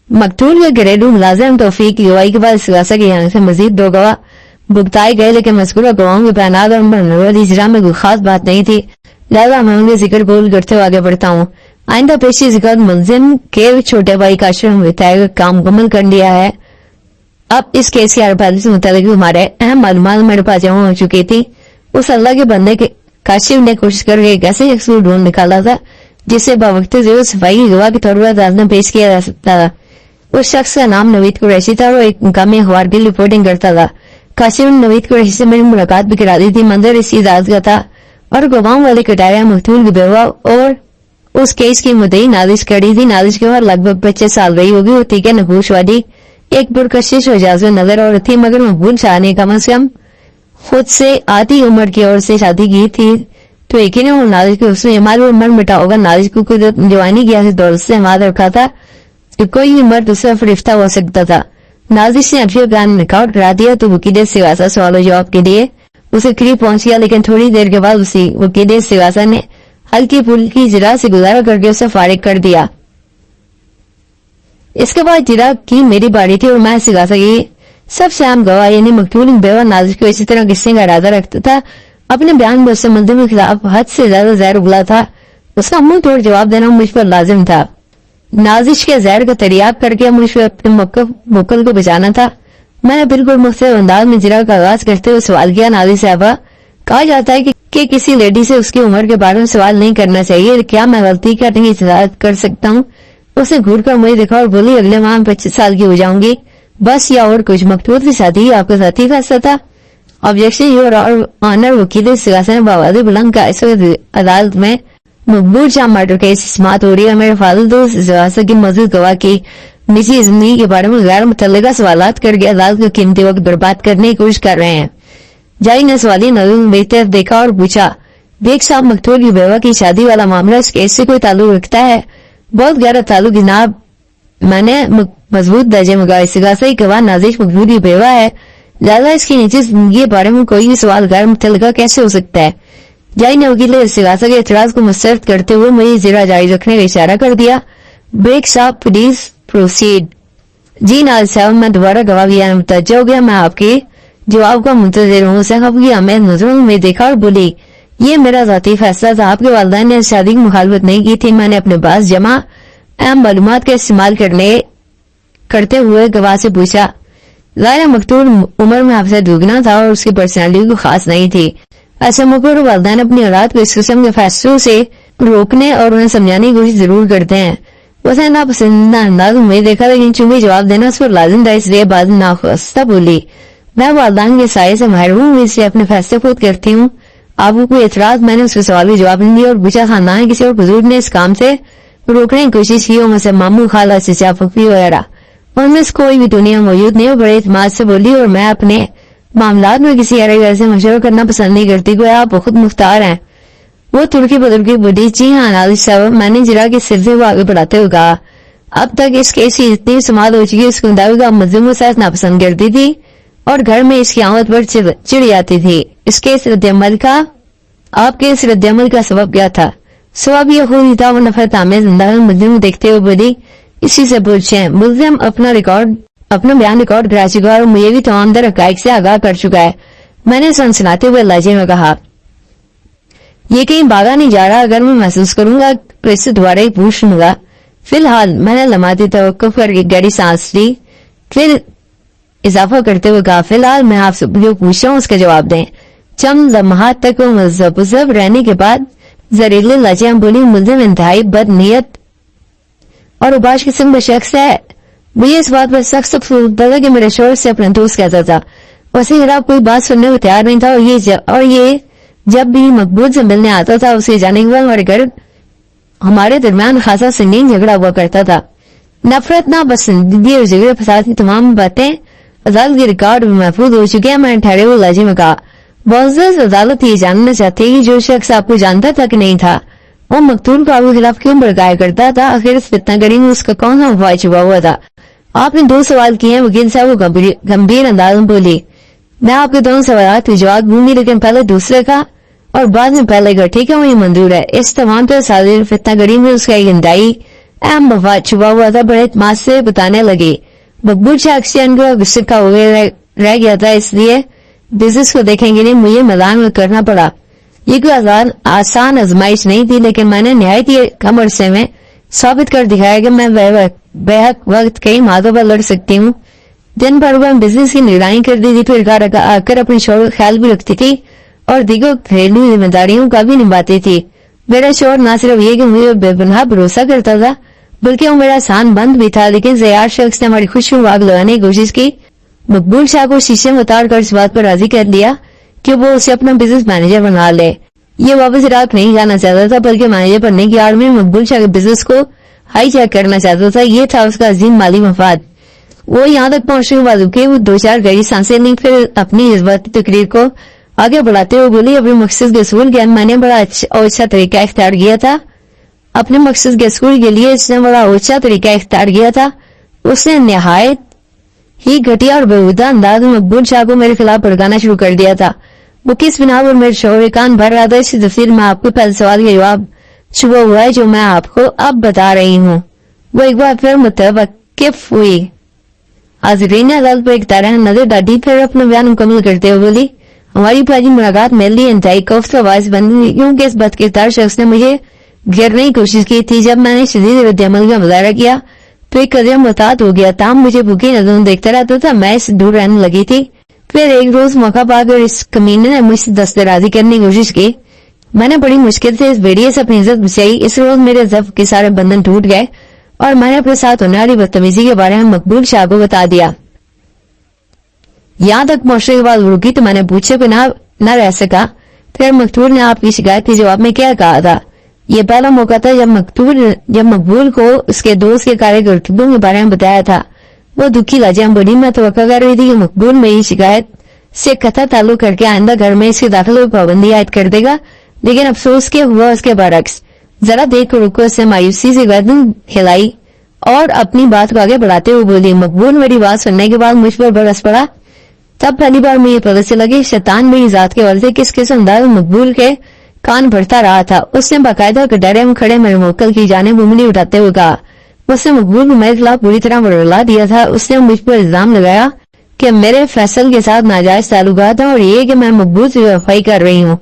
मकतूल के घरेलू मुलाजिम तौफीक की गवाही के बाद इस्तिगासा के यहाँ से मजीद 2 गवाह भुगताए गए, लेकिन मज़कूरा गवाहों के बयानात और इजरा में कोई खास बात नहीं थी। लिहाजा मैं उनके जिक्र बोल करते हुए आगे बढ़ता हूँ। आइंदा पेशी जिक्र मुलजिम के छोटे भाई का आश्रम में तय काम मुकम्मल कर लिया है। अब इस केस की आरोपी से मुताबिक हमारे अहम मालूमात मेरे पास जमा हो चुकी थी। उस अल्लाह के बंदे के काशिफ ने कोशिश करके एक ऐसे शख्स को ढूंढ निकाला था जिसे बावक्त जरूर सफाई की गवाह के तौर पर अदालत में पेश किया जा सकता था। उस शख्स का नाम नवीद कुरैशी था और एक मुकामी अखबार की रिपोर्टिंग करता था। काशिफ ने नवीद कुरैशी से मेरी मुलाकात भी करा दी थी। मंदिर इसी अदालत का था और गवाहों वाले कटारिया मकतूल की बेवा और उस केस की मुद्दई नाजिश करी थी। नाजिश की उम्र लगभग 25 साल रही होगी। वो ठीक है नगूश वाली एक पुरकशिश और जाज़ब नजर और थी, मगर मकबूल शाह ने कम से कम खुद से आधी उम्र की औरत से शादी की थी। तो एक ही ने नाजिश को उसने हमारी उम्र मिटा होगा। नाजिश को जवानी की दौलत से हमाद रखा था कि कोई भी मर्द उससे फरिश्ता हो सकता था। नाजिश ने अपने बयान रिकॉर्ड करा दिया तो वकील सिवासा सवाल जवाब के लिए उसे करीब पहुंच गया, लेकिन थोड़ी देर के बाद उसी वकील सिवासा ने हल्की फुल्की जिरा से गुजारा करके उसे फारिग कर दिया। इसके बाद जिरा की मेरी बारी थी और मैं सिवासा की सबसे आम गवाह यानी मकतूल बेवा नाजिश को इसी तरह किस्से का इरादा रखता था। अपने बयान में उससे मुल्जिम के खिलाफ हद से ज्यादा जहर उगला था। उसका मुंह तोड़ जवाब देना मुझ पर लाजिम था। नाजिश के जहर का तरियाब करके मुझ पर अपने मुक्कल को बचाना था। मैंने बिल्कुल मुख्तलिफ अंदाज में जिरा का आगाज करते हुए सवाल किया, नाजिश साहबा, कहा जाता है कि किसी लेडी से उसकी उम्र के बारे में सवाल नहीं करना चाहिए, क्या मैं गलती करने की इजाजत कर सकता हूँ? उसने घूर कर मुझे देखा और बोली, अगले माह 25 साल की हो जाऊंगी, बस या और कुछ? मकतूल की शादी आपके साथ ही फैसला था। ऑब्जेक्शन योर ऑनर वकील सियासत ने बावादी बुलंद का इस अदालत में मकबूल शाह मर्डर केस समात हो रही है। मेरे फादर दोस्त सियासत की मौजूद गवाह की निजी जिंदगी के बारे में गैर मुतल्लिका सवालात करके अदालत का कीमती वक्त बर्बाद करने की कोशिश कर रहे हैं। जाई ने सवाली नजर मेरी तरफ देखा और पूछा, बेग साहब, मकतूल की बेवा की शादी वाला मामला इस केस से कोई ताल्लुक रखता है? बहुत गहरा ताल्लुक जनाब। मैंने मजबूत दर्जे में कहा, सियासत की गवाह नाजिश मकतूल की बेवा है, लिहाजा इसकी निजी जिंदगी के बारे में कोई भी सवाल गैर मुतल्लिका कैसे हो सकता है? जाई ने वकील सियासत के एतराज को मुस्तरद करते हुए मुझे जिरा जारी रखने का इशारा कर दिया। बेग साहब प्लीज प्रोसीड। जी नाजिश साहब, मैं दोबारा गवाह भी मुतवज्जह हो गया। मैं आपके जवाब का मुंतजिर हूँ। साहब की हमें नजरों में देखा और बोली, ये मेरा जाती फैसला था। आपके वालिदैन ने शादी की मुखालफत नहीं की थी। मैंने अपने पास जमा अहम मालूमात का इस्तेमाल करते हुए गवाह से पूछा, ज़ाहिर मकतूल उम्र में आपसे दुगना था और उसकी पर्सनैलिटी को खास नहीं थी। ऐसे मौके पर वालिदैन अपनी औलाद को इस किस्म के फैसलों से रोकने और उन्हें समझाने की कोशिश जरूर करते हैं। उसे नापसंदीदा अंदाज में देखा, लेकिन चूंकि जवाब देना उस पर लाजिम था इसलिए बाद नाख्वास्ता बोली, मैं वालिदैन के साये से महरूम हूँ, इसलिए अपने फैसले खुद करती हूँ। आपको कोई एतराज? मैंने उसके सवाल का जवाब नहीं दिया और पूछा, खानदान किसी और बुजुर्ग ने इस काम से रोकने की कोशिश की हो, मुझसे मामू, खाला, चचा, फूफी वगैरह? उनमें से कोई भी दुनिया मौजूद नहीं। बड़े इत्मीनान से बोली, और मैं अपने मामलात में किसी अरब से मशवरा करना पसंद नहीं करती, कोई आप बहुत मुख्तार हैं। वो तुर्की बदुर्गी बोली, जी हाँ नाजिश साहब। मैंने जिरा के सिलसिले को आगे बढ़ाते हुए कहा, अब तक इस केस की इतनी समात हो चुकी, उसके मुताबिक आप मुल्जिम को साथ नापसंद करती थी और घर में इसकी आमद पर चिढ़ जाती थी। इसके इस रद्दअमल का आपके इस रद्दअमल का सबब क्या था? सबब यह खुद ही था। वो नफरत आमेज अंदाज में मुल्जिम को देखते हुए बोली, इसी से पूछे। मुल्जिम अपना बयान रिकॉर्ड करा चुका है और मुझे भी तमाम दर हकाइक से आगाह कर चुका है। मैंने सनसनाते हुए लहजे में कहा, ये कहीं भागा नहीं जा रहा। अगर मैं महसूस करूंगा तो इससे दोबारा ही पूछ लूंगा। फिलहाल मैंने लम्हाती तवक्कुफ करके गहरी सांस ली, फिर इजाफा करते हुए कहा, फिलहाल मैं आपसे जो पूछ रहा हूँ उसका जवाब दें। चंद लम्हात तक वो मुज़ब्ज़ब रहने के बाद जहरीले लहजे में बोली, मुल्जिम इंतहाई बदनीयत और उबाश किस्म का शख्स है। मुझे इस बात पर सख्त अफसोस था कि मेरे शोर से अपना दोस्त कहता था। वैसे खिलाफ कोई बात सुनने को तैयार नहीं था और ये जब भी मकबूल से मिलने आता था उसे जाने के बाद हमारे दरमियान खासा संगीन झगड़ा हुआ करता था। नफरत, नापसंदीदी और झगड़े फसाद की तमाम बातें अदालत के रिकॉर्ड में महफूज हो चुकी है। मैंने ठहरे हुए लहजे में कहा, मुअज़्ज़ज़ अदालत ये जानना चाहती है कि जो शख्स आपको जानता था कि नहीं था, वो मकतूल को आपके खिलाफ क्यों भड़काया करता था? आखिर इस फितनागरी में उसका कौन सा अफवाह छुपा हुआ था? आपने 2 सवाल किए हैं। वकील साहब वो गंभीर अंदाज में बोली, मैं आपके दोनों सवाल के जवाब दूंगी, लेकिन पहले दूसरे का और बाद में पहले का। ठीक है, मुझे मंजूर है। इस तमाम पर साजिर फितनागरी में उसका एक इंतहाई अहम मफाद छुपा हुआ था। बड़े इत्मीनान से बताने लगी, मकबूल शख्स को गुस्से का हो रह गया था, इसलिए बिजनेस को देखेंगे नहीं, मुझे मैदान में करना पड़ा। ये कोई आसान आजमाइश नहीं थी, लेकिन मैंने निहायत ही कम अरसे में साबित कर दिखाया कि मैं बेहद वक्त कई मादों पर लड़ सकती हूँ। दिन भर मैं बिजनेस की निगरानी करती थी, फिर घर आकर अपने शोहर का ख्याल भी रखती थी और दीगर घरेलू जिम्मेदारियों का भी निभाती थी। मेरा शोहर न सिर्फ ये कि मुझे बेपनाह भरोसा करता था, बल्कि वो मेरा आसान बंद भी था। लेकिन ज़यार शख्स ने हमारी खुशी को आग लगाने की कोशिश की। मकबूल शाह को शीशे में उतार कर इस बात पर राजी कर लिया कि वो उसे अपना बिजनेस मैनेजर बना ले। ये वापस इराक नहीं जाना चाहता था, बल्कि मैनेजर बनने की आड़ में मकबूल शाह के बिजनेस को हाईजैक करना चाहता था। ये था उसका अजीम माली मफाद। वो यहाँ तक पहुंचने के बाद रुके, वो 2-4 गहरी सांसें ली, फिर अपनी जज्बाती तकरीर को आगे बढ़ाते हुए बोली, अपने मकसद के असूल के मैंने बड़ा अच्छा तरीका इख्तियार किया था। अपने मकसद के असूल के लिए इसने बड़ा अच्छा तरीका इख्तियार किया था। उसने निहायत ही घटिया और बेहुदा अंदाज में मकबूल शाह को मेरे खिलाफ भड़काना शुरू कर दिया था। वो किस बिना पर मेरे शोहर कान भर रहा था, इसी तफसील में आपको पहले सवाल का जवाब शुरू हुआ है जो मैं आपको अब बता रही हूँ। वो एक बार फिर मुतवक्किफ हुई। हाज़रीन अदालत पर एक तरह नजर डाली, फिर अपना बयान मुकम्मल करते हुए बोली, हमारी पहली मुलाकात मेरे लिए इंतहाई कफ्त आवाज बनी, क्योंकि इस बदकिरदार शख्स ने मुझे घेरने की कोशिश की थी। जब मैंने शदीद रद्द-ए-अमल का मुजाहरा किया तो एक कदर मुतात हो गया। ताम मुझे भूखी नजरों देखता रहता था, मैं इससे दूर रहने लगी थी। फिर एक रोज मौका पाकर इस कमीने ने मुझसे दस्तराजी करने की कोशिश की। मैंने बड़ी मुश्किल से इस भेड़िए से अपनी इज्जत बचाई। इस रोज मेरे ज़ब्त के सारे बंधन टूट गए और मैंने अपने साथ होने वाली बदतमीजी के बारे में मकबूल शाह को बता दिया। यहाँ तक पहुंचने के बाद रुकी तो मैंने पूछे बिना न रह सका। फिर मकतूल ने आपकी शिकायत के जवाब में क्या कहा था? ये पहला मौका था जब मकबूल को उसके दोस्त के कार्यकर्तव्यों के बारे में बताया था। वो दुखी लाजम बड़ी मैं तवक्का कर रही थी कि मकबूल मेरी शिकायत से कथा ताल्लुक करके आइंदा घर में इसके दाखिल में पाबंदी आयद कर देगा, लेकिन अफसोस के हुआ उसके बरक्स। जरा देख कर रुको, उससे मायूसी से गर्दन हिलाई और अपनी बात को आगे बढ़ाते हुए बोली। मकबूल मेरी बात सुनने के बाद मुझ पर बरस पड़ा। तब पहली बार मुझे पता चला कि शैतान मेरी जात के वजह से किस किस अंदाज में मकबूल के कान भरता रहा था। उसने बाकायदा कटहरे में खड़े मेरे मोकल की जानिब उंगली उठाते हुए कहा, उसने मकबूल को मेरे खिलाफ पूरी तरह बरला दिया था। उसने मुझ पर इल्जाम लगाया कि मेरे फैसल के साथ नाजायज ताल्लुकात हैं और ये कि मैं मकबूल से बेवफाई कर रही हूँ।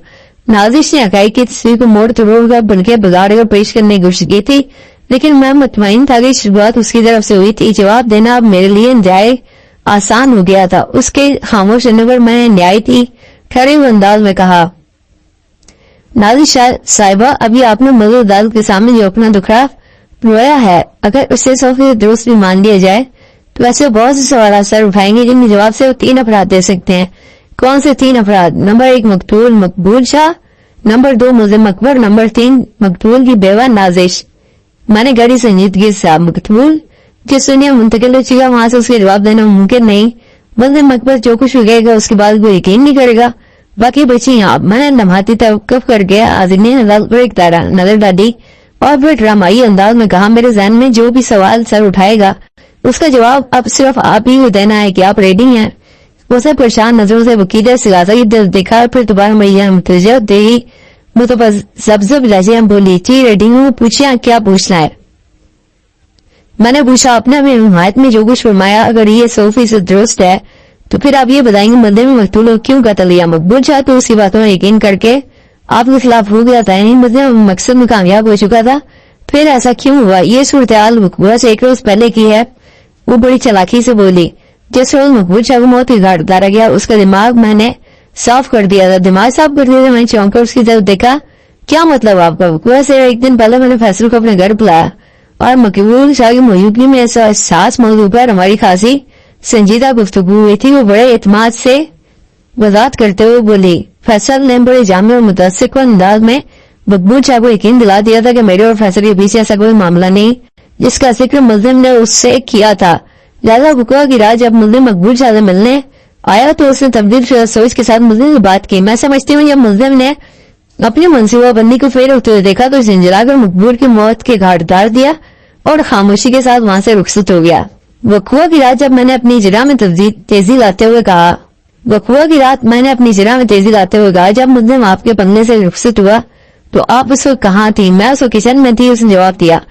नाजिश ने हकाइक की तस्वीर को मोड़ तोड़ कर बल्कि बिगाड़ कर पेश करने की कोशिश की थी, लेकिन मैं मुतमईन था कि शुरुआत उसकी तरफ से हुई थी। जवाब देना अब मेरे लिए इंतहाई आसान हो गया था। उसके खामोश रहने पर मैंने न्यायित ही ठहरे हुए अंदाज में कहा, नाजिश साहिबा, अभी आपने मज़ो अदालत के सामने जो अपना दुखड़ा रोया है, अगर उसे 100% दुरुस्त भी मान लिया जाए तो ऐसे बहुत से सवाल सर उठाएंगे जिनके जवाब से वो 3 अफराद दे सकते हैं। कौन से 3 अफराद? नंबर 1 मकबूल शाह, नंबर 2 मुल्जिम अकबर, नंबर 3 मकबूल की बेवा नाजिश। मैंने गहरी संजीदगी से मकबूल जिस दुनिया मुंतकिल हो चुका वहां से उसके जवाब देना मुमकिन नहीं। मुल्जिम अकबर जो कुछ भी कहेगा उसके बाद कोई यकीन नहीं करेगा। बाकी बची यहाँ। मैंने लम्हाती तवक्कुफ करके हाज़रीन अदालत पर एक तरह नजर डाली और फिर ड्रामाई अंदाज में कहा, मेरे ज़हन में जो भी सवाल सर उठाएगा उसका जवाब अब सिर्फ आप ही को देना है कि आप रेडी हैं। उसे परेशान नजरों से वकील सिलासा की दिल देखा और फिर दोबारा मैया मुतवज्जो देगी मुतज़ब्ज़ब लहजे में बोली, जी रेडी हूँ, पूछिए क्या पूछना है। मैंने पूछा, आपने अपनी हिमायत में जो कुछ फरमाया अगर ये 100% दुरुस्त है तो फिर आप ये बताएंगे बंदे में मकतूल को क्यों कत्ल किया? मकबूल शाह तो उसकी बातों में यकीन करके आपके खिलाफ हो गया था, नहीं मुझे मकसद में कामयाब हो चुका था। फिर ऐसा क्यों हुआ? ये सूरत-ए-हाल मकबूल से 1 रोज पहले की है। वो बड़ी चालाकी से बोली। जिस रोज मकबूल शाह को मौत की घाट उतारा गया उसका दिमाग मैंने साफ कर दिया था। दिमाग साफ कर दिया था। मैंने चौंक कर उसकी तरफ देखा। क्या मतलब आपका? वैसे 1 दिन पहले मैंने फैसल को अपने घर बुलाया और मकबूल शाह की मौजूदगी में ऐसा एहसास मौजूद पर हमारी खासी संजीदा गुफ्तगू हुई थी। वो बड़े एतमाद से वजाहत करते हुए बोली। फैसल ने बड़े जामे और मुतसिक अंदाज में मकबूल शाह को यकीन दिला दिया था कि मेरे और फैसल के बीच ऐसा कोई मामला नहीं जिसका जिक्र मुल्जिम ने उससे किया था। लिहाजा हुक्का की रात जब मुल्जिम मकबूल शाह से मिलने आया तो उसने तब्दील सोच के साथ मुल्जिम से बात की। मैं समझती हूँ जब मुल्जिम ने अपनी मनसूबाबंदी को फेल होते हुए देखा तो झंझलाकर मकबूल की मौत के घाट उतार दिया और खामोशी के साथ वहां से रुखसत हो गया। वक़ुआ की रात जब मैंने अपनी जरा में तेजी लाते हुए कहा जब मुल्जिम आपके पन्ने से रुखसत हुआ तो आप उस वक्त कहाँ थी? मैं उस किचन में थी, उसने जवाब दिया।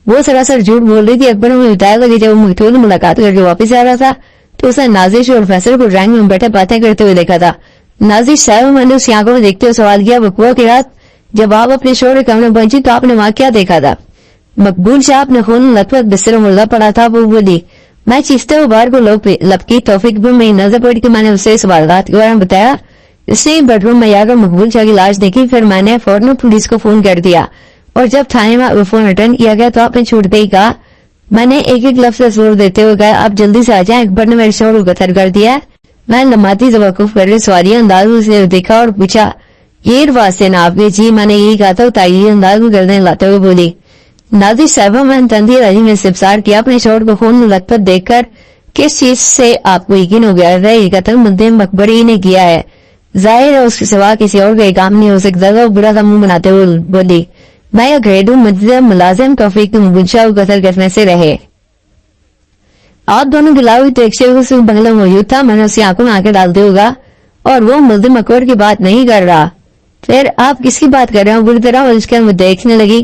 वो सरासर झूठ बोल रही थी। अकबर ने बताया था कि जब वो मकतूल मुलाकात करके वापस आ रहा था तो उसने नाजिश और फैसल को ड्राइंग में बैठे बातें करते हुए देखा था। नाज़िर साहब, मैंने उसकी आंखों में देखते हुए सवाल किया, बकुआ की रात जब आप अपने शोहर के कमरे में पहुंची तो आपने वहां क्या देखा था? मकबूल शाह अपने खून लथपथ बिस्तर में मुर्दा पड़ा था। वो बोली, मैं चीखते हुए बाहर को लपकी। तौफीक पर मेरी नजर पड़ी कि मैंने उससे सवालात के बारे में बताया। इसने बेडरूम में आकर मकबूल शाह की लाश देखी। फिर मैंने फौरन पुलिस को फोन कर दिया और जब थाने में फोन रिटर्न किया गया तो आपने छूटते ही कहा, मैंने एक एक लफ्ज जोर देते हुए कहा, आप जल्दी से आ जाएं, अकबर ने मेरे शोहर को कत्ल कर दिया है। मैं लम्हाती तवक्कुफ करके सवालिया अंदाज उसे देखा और पूछा, ये वास्ते ना आपके? जी मैंने यही कहा था। ताई अंदाज में गर्दन लाते हुए बोली, नाज़िर साहबा, मैंने तंदी राजी में इस्तिफसार किया, अपने शोहर को खून में लथपथ देखकर किस चीज से आपको यकीन हो गया था ये कत्ल मुद्दम अकबर ही ने किया है? जाहिर है उसके सिवा किसी और का काम नहीं हो सकता था। बुरा सा मुंह बनाते हुए बोली, मैं यह घरेलू मुलाजिम तौफीक मकबूल शाह को कत्ल करने से रहे। आप दोनों के अलावा तो एक बंगला मौजूद था। मैंने उसकी आंखों में आंखें डालते होगा और वो मुल्जिम अकबर की बात नहीं कर रहा। फिर आप किसकी बात कर रहे हो? बुरी तरह उसके मुझे देखने लगी।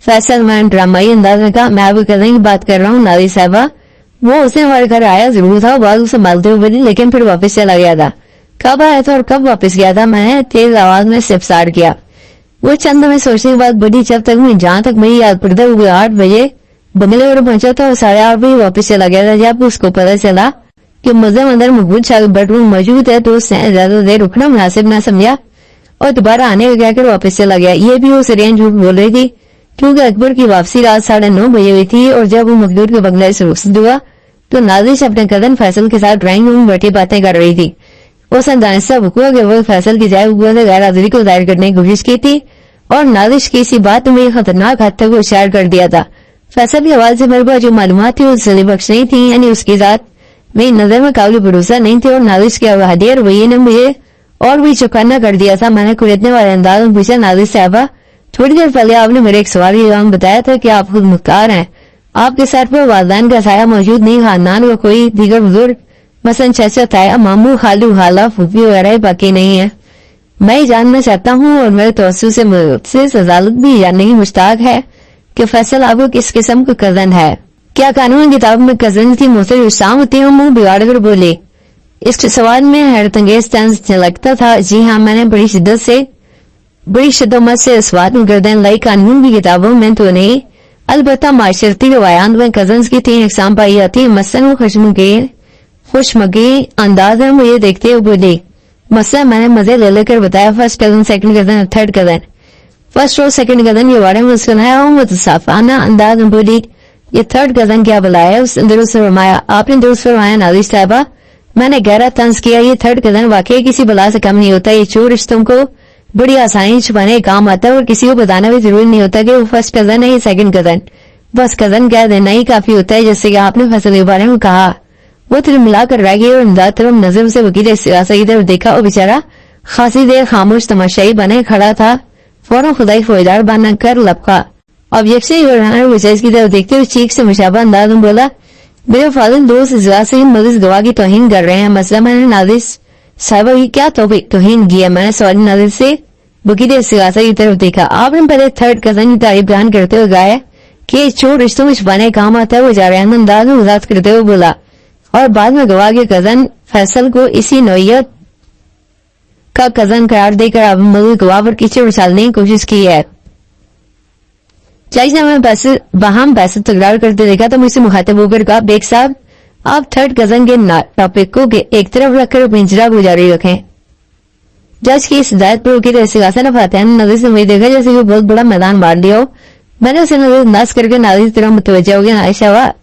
फैसल मैंने ड्रामाई अंदाज में कहा, मैं आपको करने की बात कर रहा हूँ नाज़िर साहबा। वो उसने हमारे घर आया जरूर था, बाद उसे संभालते हुए बोली, लेकिन फिर वापस चला गया था। कब आया था और कब वापस गया था? मैंने तेज आवाज में इस्तिफसार किया। वो चंद में सोचने के बाद बोली, जब तक मैं जहां तक मेरी याद पड़ता है 8 बजे बंगले पर पहुंचा था और 8:30 बजे वापस चला गया था। जब उसको पता चला कि मुल्जिम अंदर मकबूल शाह बेडरूम मौजूद है तो उसने ज्यादा देर रुकना मुनासिब न समझा और दोबारा आने को कहकर वापस चला गया। ये भी वो सरियान झूठ बोल रही थी क्योंकि अकबर की वापसी रात 9:30 बजे हुई थी और जब वो मकबूल के बंगले से रुखसत हुआ तो नाज़िर अपने कजन फैसल के साथ ड्राइंग रूम में बैठी बातें कर रही थी। उसने दानिशा हुआ कि वो फैसल की जाए हुए से गैर हाजिरी को दायर करने की कोशिश की थी और नाज़िर की इसी बात में खतरनाक हद तक इशार कर दिया था। फैसल के हवाले से मेरे पास जो मालूमात थी वो सली बख्श नहीं थी, यानी उसकी जात मेरी नजर में काबिल भरोसा नहीं थी और नाज़िर की अवहादियत रवैये ने मुझे और भी चौकन्ना कर दिया था। मैंने कुरेदने वाले अंदाज में पूछा, नाज़िर साहबा, थोड़ी देर पहले आपने मेरे एक सवाल के जवाब बताया था कि आप खुद मुख्तार हैं, आपके सर पर वालदैन का साया मौजूद नहीं, खानदान का कोई दीगर बुजुर्ग मसलन चाचा ताया मामू खालू खाला फूफी वगैरह बाकी नहीं है। मैं जानना चाहता हूँ और मेरे तवज्जो से मुझसे अदालत भी जानने की मुश्ताक है कि फैसल आपको किस किस्म का कजन है? क्या कानून किताब में कजन की मुख्तलिफ इस्लाम होती है? मुंह बिगाड़ कर बोले। इस सवाल में हैरत अंगेज तंज लगता था। जी हाँ, मैंने बड़ी शिद्दत से इस बात में गर्दन लाई। कानून की किताबों में तो नहीं, अलबत्ता माशरती रवायात में कजन की 3 इकसाम पाई जाती है। मसलन खुशमगी अंदाज में मुझे देखते हुए बोली, मसला मैंने मजे ले लेकर बताया, first cousin, second cousin, third cousin. First और सेकंड कजन के बारे में सुनाया हूँ मुतसाफाना अंदाज में बोली, ये थर्ड कजन क्या बुलाया? उसने दुरुस्त फरमाया। आपने दुरुस्त फरमाया नाज़िर साहबा। मैंने गहरा तंज किया, ये थर्ड कजन वाकई किसी बला से कम नहीं होता। ये चोर रिश्तों को बड़ी आसानी छुपाने का काम आता है और किसी को बताना भी जरूरी नहीं होता कि वो फर्स्ट कजन है या सेकंड कजन। बस कजन कह देना ही काफी होता है। जैसे कि आपने फैसल के बारे में कहा। वो तिल मिलाकर रह गई और इमदाद तरफ नजर से वकील की तरफ देखा और बेचारा खासी देर खामोश तमाशाई बने खड़ा था। फौरन खुदाई फौजदार बना कर लपका। अब यकसे की तरफ देखते हुए चीख से मुशाबा अंदाज में बोला, मेरे फाजिल दोस्त इस बात से मदद गवाह की तौहीन कर रहे हैं। मसला मैंने नाज़िर साहबा की क्या तौहीन की है? मैंने सवाल नाज़िर से वकील की तरफ देखा। आपने पहले थर्ड कजन की तारीफ बयान करते हुए गाया कि चोर रिश्तों में छुपाने काम आता है। वो जारहाना अंदाज में वजाहत करते हुए बोला और बाद में गवाह के कजन फैसल को इसी नौयत का कजन करार देकर अब मौजूद गवाह पर कीचड़ उछालने की कोशिश की है। चाहिए मैं बहाम पैसे तकरार करते देखा तो मुझसे मुखातिब होकर कहा, बेग साहब, आप थर्ड कजन के टॉपिक को एक तरफ रखकर पिंजरा को जारी रखें। जज की इस हिदायत पर वकील नजर से मुझे देखा जैसे वो बहुत बड़ा मैदान मार लिया हो। मैंने उसे नजरअंदाज करके नाज़िर की तरफ मुतवज्जह हो गया।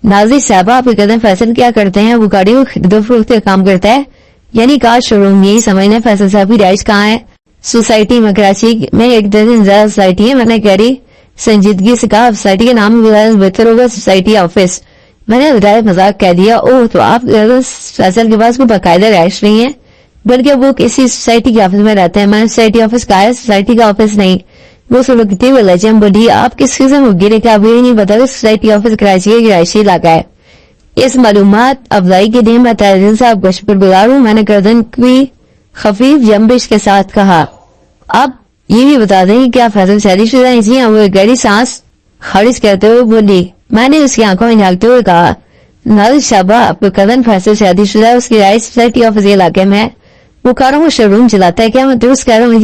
नाज़िर साहबा, आपके कजन फैसल क्या करते हैं? वो गाड़ियों खरीदो फरोख्त का काम करता है, यानी कार शोरूम। यही समझना फैसल साहब की रिहाइश कहाँ है? सोसाइटी में, कराची में एक दर्जन ज्यादा सोसाइटी है। मैंने गहरी संजीदगी से कहा, सोसाइटी के नाम बेहतर होगा सोसाइटी ऑफिस। मैंने विदायत मजाक कह दिया। ओह, तो आप फैसल के पास कोई बाकायदा रिहाइश नहीं है, बल्कि वो किसी सोसाइटी के ऑफिस में रहते हैं। मैंने सोसाइटी ऑफिस कहा है, सोसाइटी का ऑफिस नहीं। वो सुलगती हुए लजम बोली, आप किस किस्म को गिरे क्या? ये नहीं पता सोसाइटी ऑफिस कराची का रिहायशी इलाका है। इस मालूमात अफजाई के लिए मैं तहे दिल से आपका शुक्रगुजार हूँ। मैंने गर्दन की खफीफ जंबिश के साथ कहा, आप ये भी बता दें कि क्या फैसल शादीशुदा है? जी हाँ। वो गहरी सांस खारिज करते हुए बोली। मैंने उसकी आंखों में झांकते हुए कहा, नाज़िर साहबा, आपका कजन फैसल शादीशुदा है, उसकी रिहाइश सोसाइटी ऑफिस इलाके में है। वो कारों को शोरूम चलाता है क्या? मैं दुरुस्त कह रहा हूँ।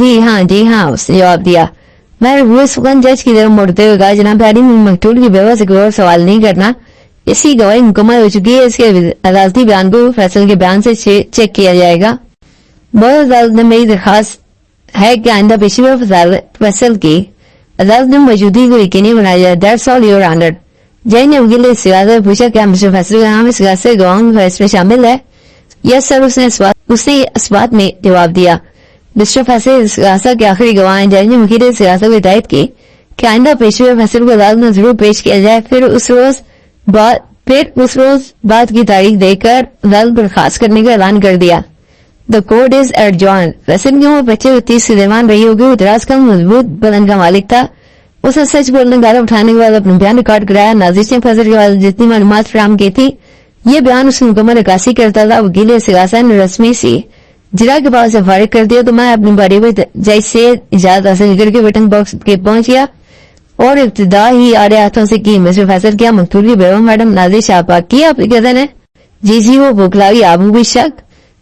जी हाँ, उसने जवाब दिया। मैं वो सुगन जज की तरफ मुड़ते हुए कहा, जनाब प्यारी, मकतूल की बेवा से कोई और सवाल नहीं करना। इसकी गवाही मुकम्मल हो चुकी है। इसके अदालती बयान को फैसल के बयान से चेक किया जाएगा। बहुत अदालत ने मेरी दरखास्त है कि आइंदा पेशी में फैसल की अदालत में मौजूदगी को यकीनी बनाया जाए। That's all your honour. जज ने वकील इस से पूछा, क्या मिस्टर फैसल का नाम इस से गवाहों के फैसले शामिल है? यस सर, उसने इस बात में जवाब दिया। मिस्टर फैसल सियासा के आखिरी गवाह हैं। जज ने वकील सियासा को हिदायत की कि आइंदा पेशी में फैसल को अदालत में जरूर पेश किया जाए। फिर उस रोज बाद की तारीख देकर अदालत बर्खास्त करने का ऐलान कर दिया। The court is adjourn. Faisal की उम्र 25-30 से दरमियान रही होगी। वो दराज का मजबूत बदन का मालिक था। उसे सच बोलने का उठाने के बाद अपना बयान रिकॉर्ड कराया। नाज़िर ने फैसल के बाद जितनी मालूमात फराहम की थी, ये बयान उसकी मुकम्मल अक्कासी करता था। वकील सियासा ने रस्मी सी जिरा के पास से फारिग कर दिया तो मैं अपनी बारी में जज से इजाजत हासिल करके वेटिंग बॉक्स के पहुंच गया और इब्तिदा ही आड़े हाथों से की, मिस्टर फैसल, क्या मकतूल की बेगम मैडम नाज़िर शाहपा की आपकी कजन है? जी, वो बुखलाई। आपको भी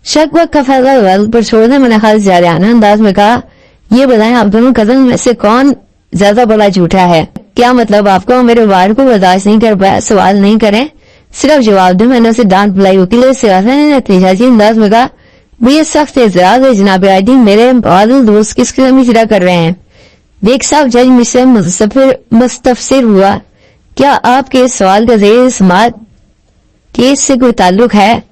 शक वक्त का फैसला पर छोड़ने मैंने खास जारियाना अंदाज में कहा, ये बताएं आप दोनों कजन में से कौन ज्यादा बड़ा झूठा है? क्या मतलब आपको? मेरे वार को बर्दाश्त नहीं कर पाया। सवाल नहीं करें, सिर्फ जवाब दे। मैंने उसे डांट बुलाई। वकील सियासा ने एहतजाजी अंदाज में कहा, ये सख्त एतराज है जनाब आईडी, मेरे बादल दोस्त किस किस्म की जिरा कर रहे हैं? देख साहब, जज मुझसे मुस्तफसिर हुआ, क्या आपके सवाल का ज़ेर समात केस से कोई ताल्लुक है?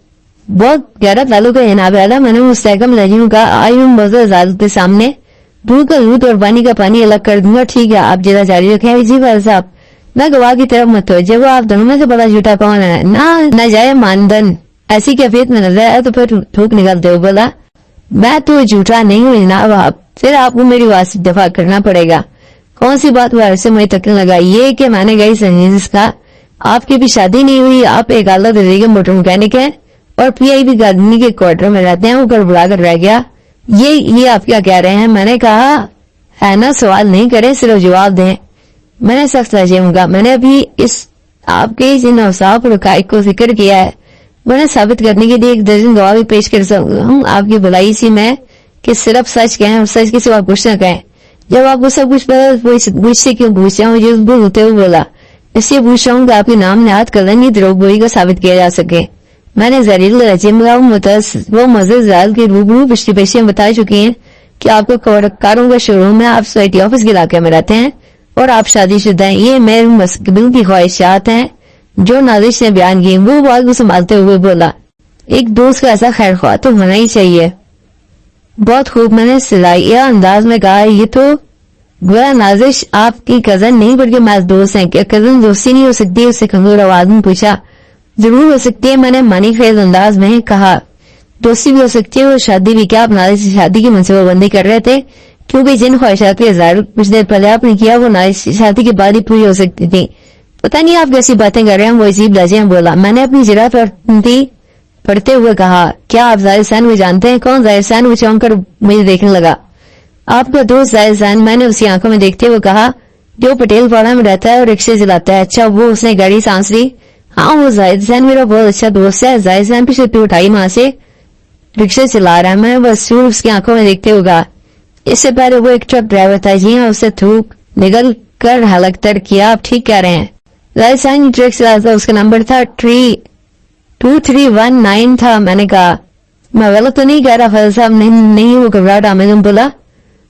बहुत गहरा ताल्लुक है जनाब आला। मैंने मुस्तहकम लहजे का आई हूँ अदालत के सामने। दूध का दूध और पानी का पानी अलग कर दूंगा। ठीक है, आप जरा जारी रखें। जी फादर साहब, मैं गवाह की तरफ मत हो। जब आप दोनों में से बड़ा झूठा कौन है? ना जाए मानदन ऐसी कैफियत में नजर आया तो फिर ठोक निकलते हो। बोला, मैं तो झूठा नहीं हूँ जनाब। आप फिर आपको मेरी बात दफा करना पड़ेगा। कौन सी बात? वो से मुझे तकने लगा। ये कि मैंने गई संजीज का आपकी भी शादी नहीं हुई। आप एक आला दर्जे के मोटर मैकेनिक हैं और पीआईबी गार्डनी के क्वार्टर में रहते हैं। वो गड़बड़ा कर रह गया। ये आप क्या कह रहे हैं? मैंने कहा है ना, सवाल नहीं करें, सिर्फ जवाब दें। मैंने सख्त लहजे में कहा, मैंने अभी इस आपके जिन अवसाफ और हकाइक को जिक्र किया है, मैंने साबित करने के लिए एक दर्जन गवाह भी पेश कर सकता हूँ आपकी भलाई सी में कि सिर्फ सच कहें और सच के सिवा कुछ न कहें। जब आपको सब कुछ पता मुझसे क्यों पूछ रहा हूँ? ये होते हुए बोला, इसलिए पूछ रहा हूँ कि आपके नाम निहात कलनी दरोगोई का साबित किया जा सके। मैंने जहरील लहजे में वो मज़ेदार के रूबरू पिछली पेशियां बता चुकी हैं कि आपको कारों का शोरूम है, आप सोसाइटी ऑफिस के इलाके में रहते हैं और आप शादीशुदा हैं। ये मेरे मुस्तकबिल की ख्वाहिशात हैं जो नाज़िर ने बयान की। वो बात को संभालते हुए बोला, एक दोस्त का ऐसा खैर ख्वाह तो होना ही चाहिए। बहुत खूब, मैंने सिलाइया अंदाज में कहा। ये तो गोया नाज़िर आपकी कजन नहीं बल्कि मैं दोस्त हैं। क्या कजन दोस्ती नहीं हो सकती? उससे कमजोर आवाज में पूछा। जरूर हो सकती है, मैंने मानी खेज अंदाज में कहा। दोस्ती भी हो सकती है और शादी भी। क्या आप नाज़िर से शादी की मनसूबाबंदी कर रहे थे? क्योंकि जिन ख्वाहिशात का इज़हार कुछ देर पहले आपने किया वो नाज़िर से शादी के बाद ही पूरी हो सकती थी। पता नहीं आप कैसी बातें कर रहे हैं, वो अजीब लहजे में बोला। मैंने अपनी जिरा पढ़ते हुए कहा, क्या आप जाहिर सैन को जानते हैं? कौन जाहिर सैन? वो चौंक कर मुझे देखने लगा। आपका दोस्त जाहिर सैन? मैंने उसकी आंखों में देखते हुए कहा, जो पटेल पाड़ा में रहता है और रिक्शे चलाता है। अच्छा, वो? उसने गाड़ी सांस ली। हाँ, वो जाहिर सैन मेरा बहुत अच्छा दोस्त है। जाहिर सैन पिछले 2-2.5 माह से रिक्शे चला रहा है। मैं बस उसकी आंखों में देखते हुए कहा, इससे पहले वो एक ट्रक ड्राइवर था। जी हाँ, उससे थूक निकल कर हलक तर किया। आप ठीक कह रहे हैं। जाहिर सैन ट्रक चलाता, उसका नंबर था 2319 था। मैंने कहा, मैं गलत तो नहीं कह रहा फैसल साहब? नहीं, वो घबराहट आमेदन बोला,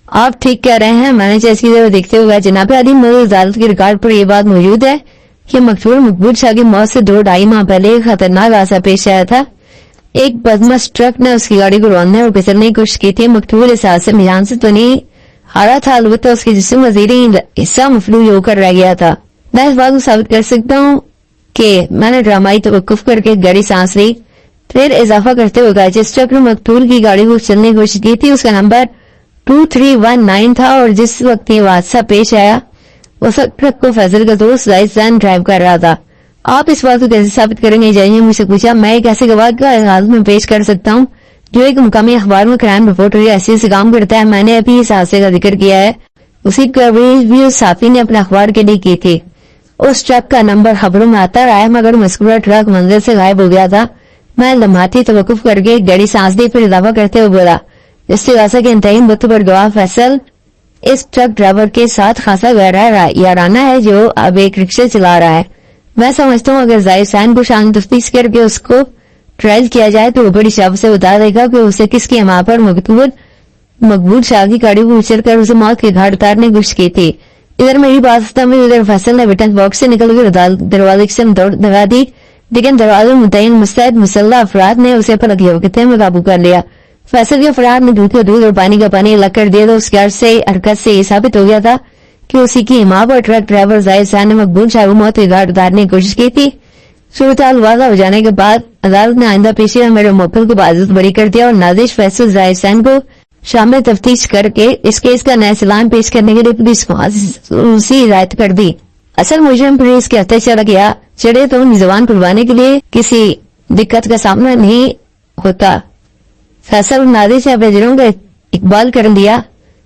आप ठीक कह रहे हैं। मैंने जैसी देर देखते हुए जनाब आदि मुझे अदालत के रिकॉर्ड पर यह बात मौजूद है कि मकबूल मकबूल शाह की मौत से 2-2.5 माह पहले एक खतरनाक हादसा पेश आया था। एक बदमश ट्रक ने उसकी गाड़ी को रोकने और फिसलने की कोशिश की थी। मकबूल इस हादसे में जान से तो नहीं हारा था, अलबत्ता उसके जिस्म वजीरी हिस्सा मफलूज होकर रह गया था। मैं इस बात को साबित कर सकता हूँ कि मैंने ड्रामाई तवक्कुफ करके गाड़ी सांस ली। फिर इजाफा करते हुए कहा, जिस ट्रक ने मकतूल की गाड़ी को चलने की कोशिश की थी उसका नंबर 2319 था और जिस वक्त ये हादसा पेश आया उस ट्रक को फैजल का दोस्त जाहिर सैन ड्राइव कर रहा था। आप इस बात को कैसे साबित करेंगे? जज ने मुझसे पूछा। मैं एक ऐसे गवाह का हालत में पेश कर सकता हूँ जो एक मुकामी अखबार में क्राइम रिपोर्टर या ऐसे से काम करता है। मैंने अभी इस हादसे का जिक्र किया है, उसी कवरेज भी उस साफी ने अपने अखबार के लिए की थी। उस ट्रक का नंबर खबरों में आता रहा है मगर मस्कुरा ट्रक मंजिल से गायब हो गया था। मैं लम्हाती तवक्कुफ करके गहरी सांस दी, फिर इजाफा करते हुए बोला, इस्तिगासा के इंतहाई मुतबर गवाह फैसल इस ट्रक ड्राइवर के साथ खासा गहरा याराना है जो अब एक रिक्शा चला रहा है। मैं समझता हूँ अगर जाहिर सैन को शान तफ्तीश करके उसको ट्रायल किया जाए तो वो बड़ी शाब से बता देगा कि उसे किसकी अमा पर मकबूल शाह की गाड़ी को उछल कर उसे मौत के घाट उतारने की कोशिश की थी। इधर मेरी बात में उधर फैसल ने विटनेस बॉक्स से निकलकर दरवाजे से दौड़ लगा दी, लेकिन दरवाजे मुतयन मुस्तैद मुसल्ला अफराद ने उसे पलक वक्ते में काबू कर लिया। फैसल के अफराद ने दूध का दूध और पानी का पानी अलग कर दिया तो उसकी हरकत से ये साबित हो गया था कि उसी की इमाम और ट्रक ड्राइवर जाहिर सैन ने मकबूल शाह को मौत के घाट उतारने की कोशिश की थी। सूरत-ए-हाल वाज़ा हो जाने के बाद अदालत ने आइंदा पेशी में मेरे मुवक्किल को बाइज्जत बरी कर दिया और नाजिश फैसल जाहिर सैन को शामिल तफ्तीश करके इस केस का नया सलाम पेश करने के लिए पुलिस को उसी हिदायत कर दी। असल मुजरिम पुलिस के हत्या चला गया चढ़े तो जबान खुलवाने के लिए किसी दिक्कत का सामना नहीं होता। फैसल नाजिश से बेजरों का इकबाल कर दिया।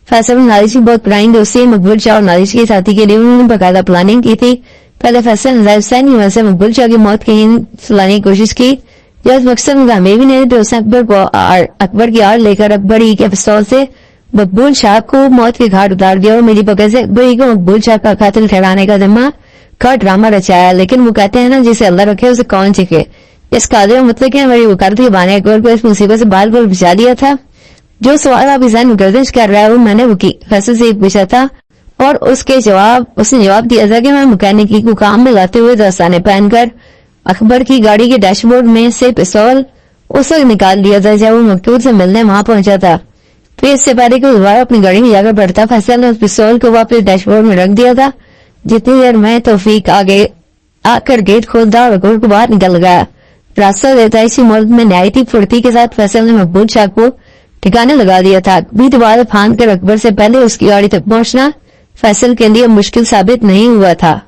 फैसल नाजिश की बहुत पुरानी दोस्ती मकबूल शाह और नाजिश के साथी के लिए उन्होंने बाकायदा प्लानिंग की थी। पहले फैसल जाहिर सैन की वजह से मकबूल शाह की मौत की सुलाने की कोशिश की। जब मकसद में कामयाबी नहीं तो उसने अकबर की आड़ लेकर अकबर ही के पिस्तौल से मकबूल शाह को मौत के घाट उतार दिया और मेरी पकड़ से अकबर ही को मकबूल शाह का कातिल ठहराने का जिम्मा का ड्रामा रचाया। लेकिन वो कहते हैं ना, जिसे अल्लाह रखे उसे कौन चिके। इस कादिर मतलब है मेरी वकालत के बाने अकबर को इस मुसीबत से बाल पर बचा दिया था। जो सवाल आप इस गर्दिश कर रहा है वो मैंने फैसल से पूछा था और उसने जवाब दिया था कि मैं मैकेनिकी को काम में लाते हुए दस्ताने पहनकर अकबर की गाड़ी के डैशबोर्ड में से पिस्तौल उस वक्त निकाल लिया था जब वो मकतूल से मिलने वहां पहुंचा था। फिर इससे पहले कि दोबारा अपनी गाड़ी में जाकर बैठता, फैसल ने उस पिस्तौल को वापस डैशबोर्ड में रख दिया था। जितनी देर में तौफीक आगे आकर गेट खोलता और अकबर को बाहर निकल गया। रास्ता देता इसी मुल्क में न्यायिक फुर्ती के साथ फैसल ने मकबूल शाह को ठिकाने लगा दिया था। भी दोबारा फांद कर अकबर से पहले उसकी गाड़ी तक पहुंचना फैसल के लिए मुश्किल साबित नहीं हुआ था।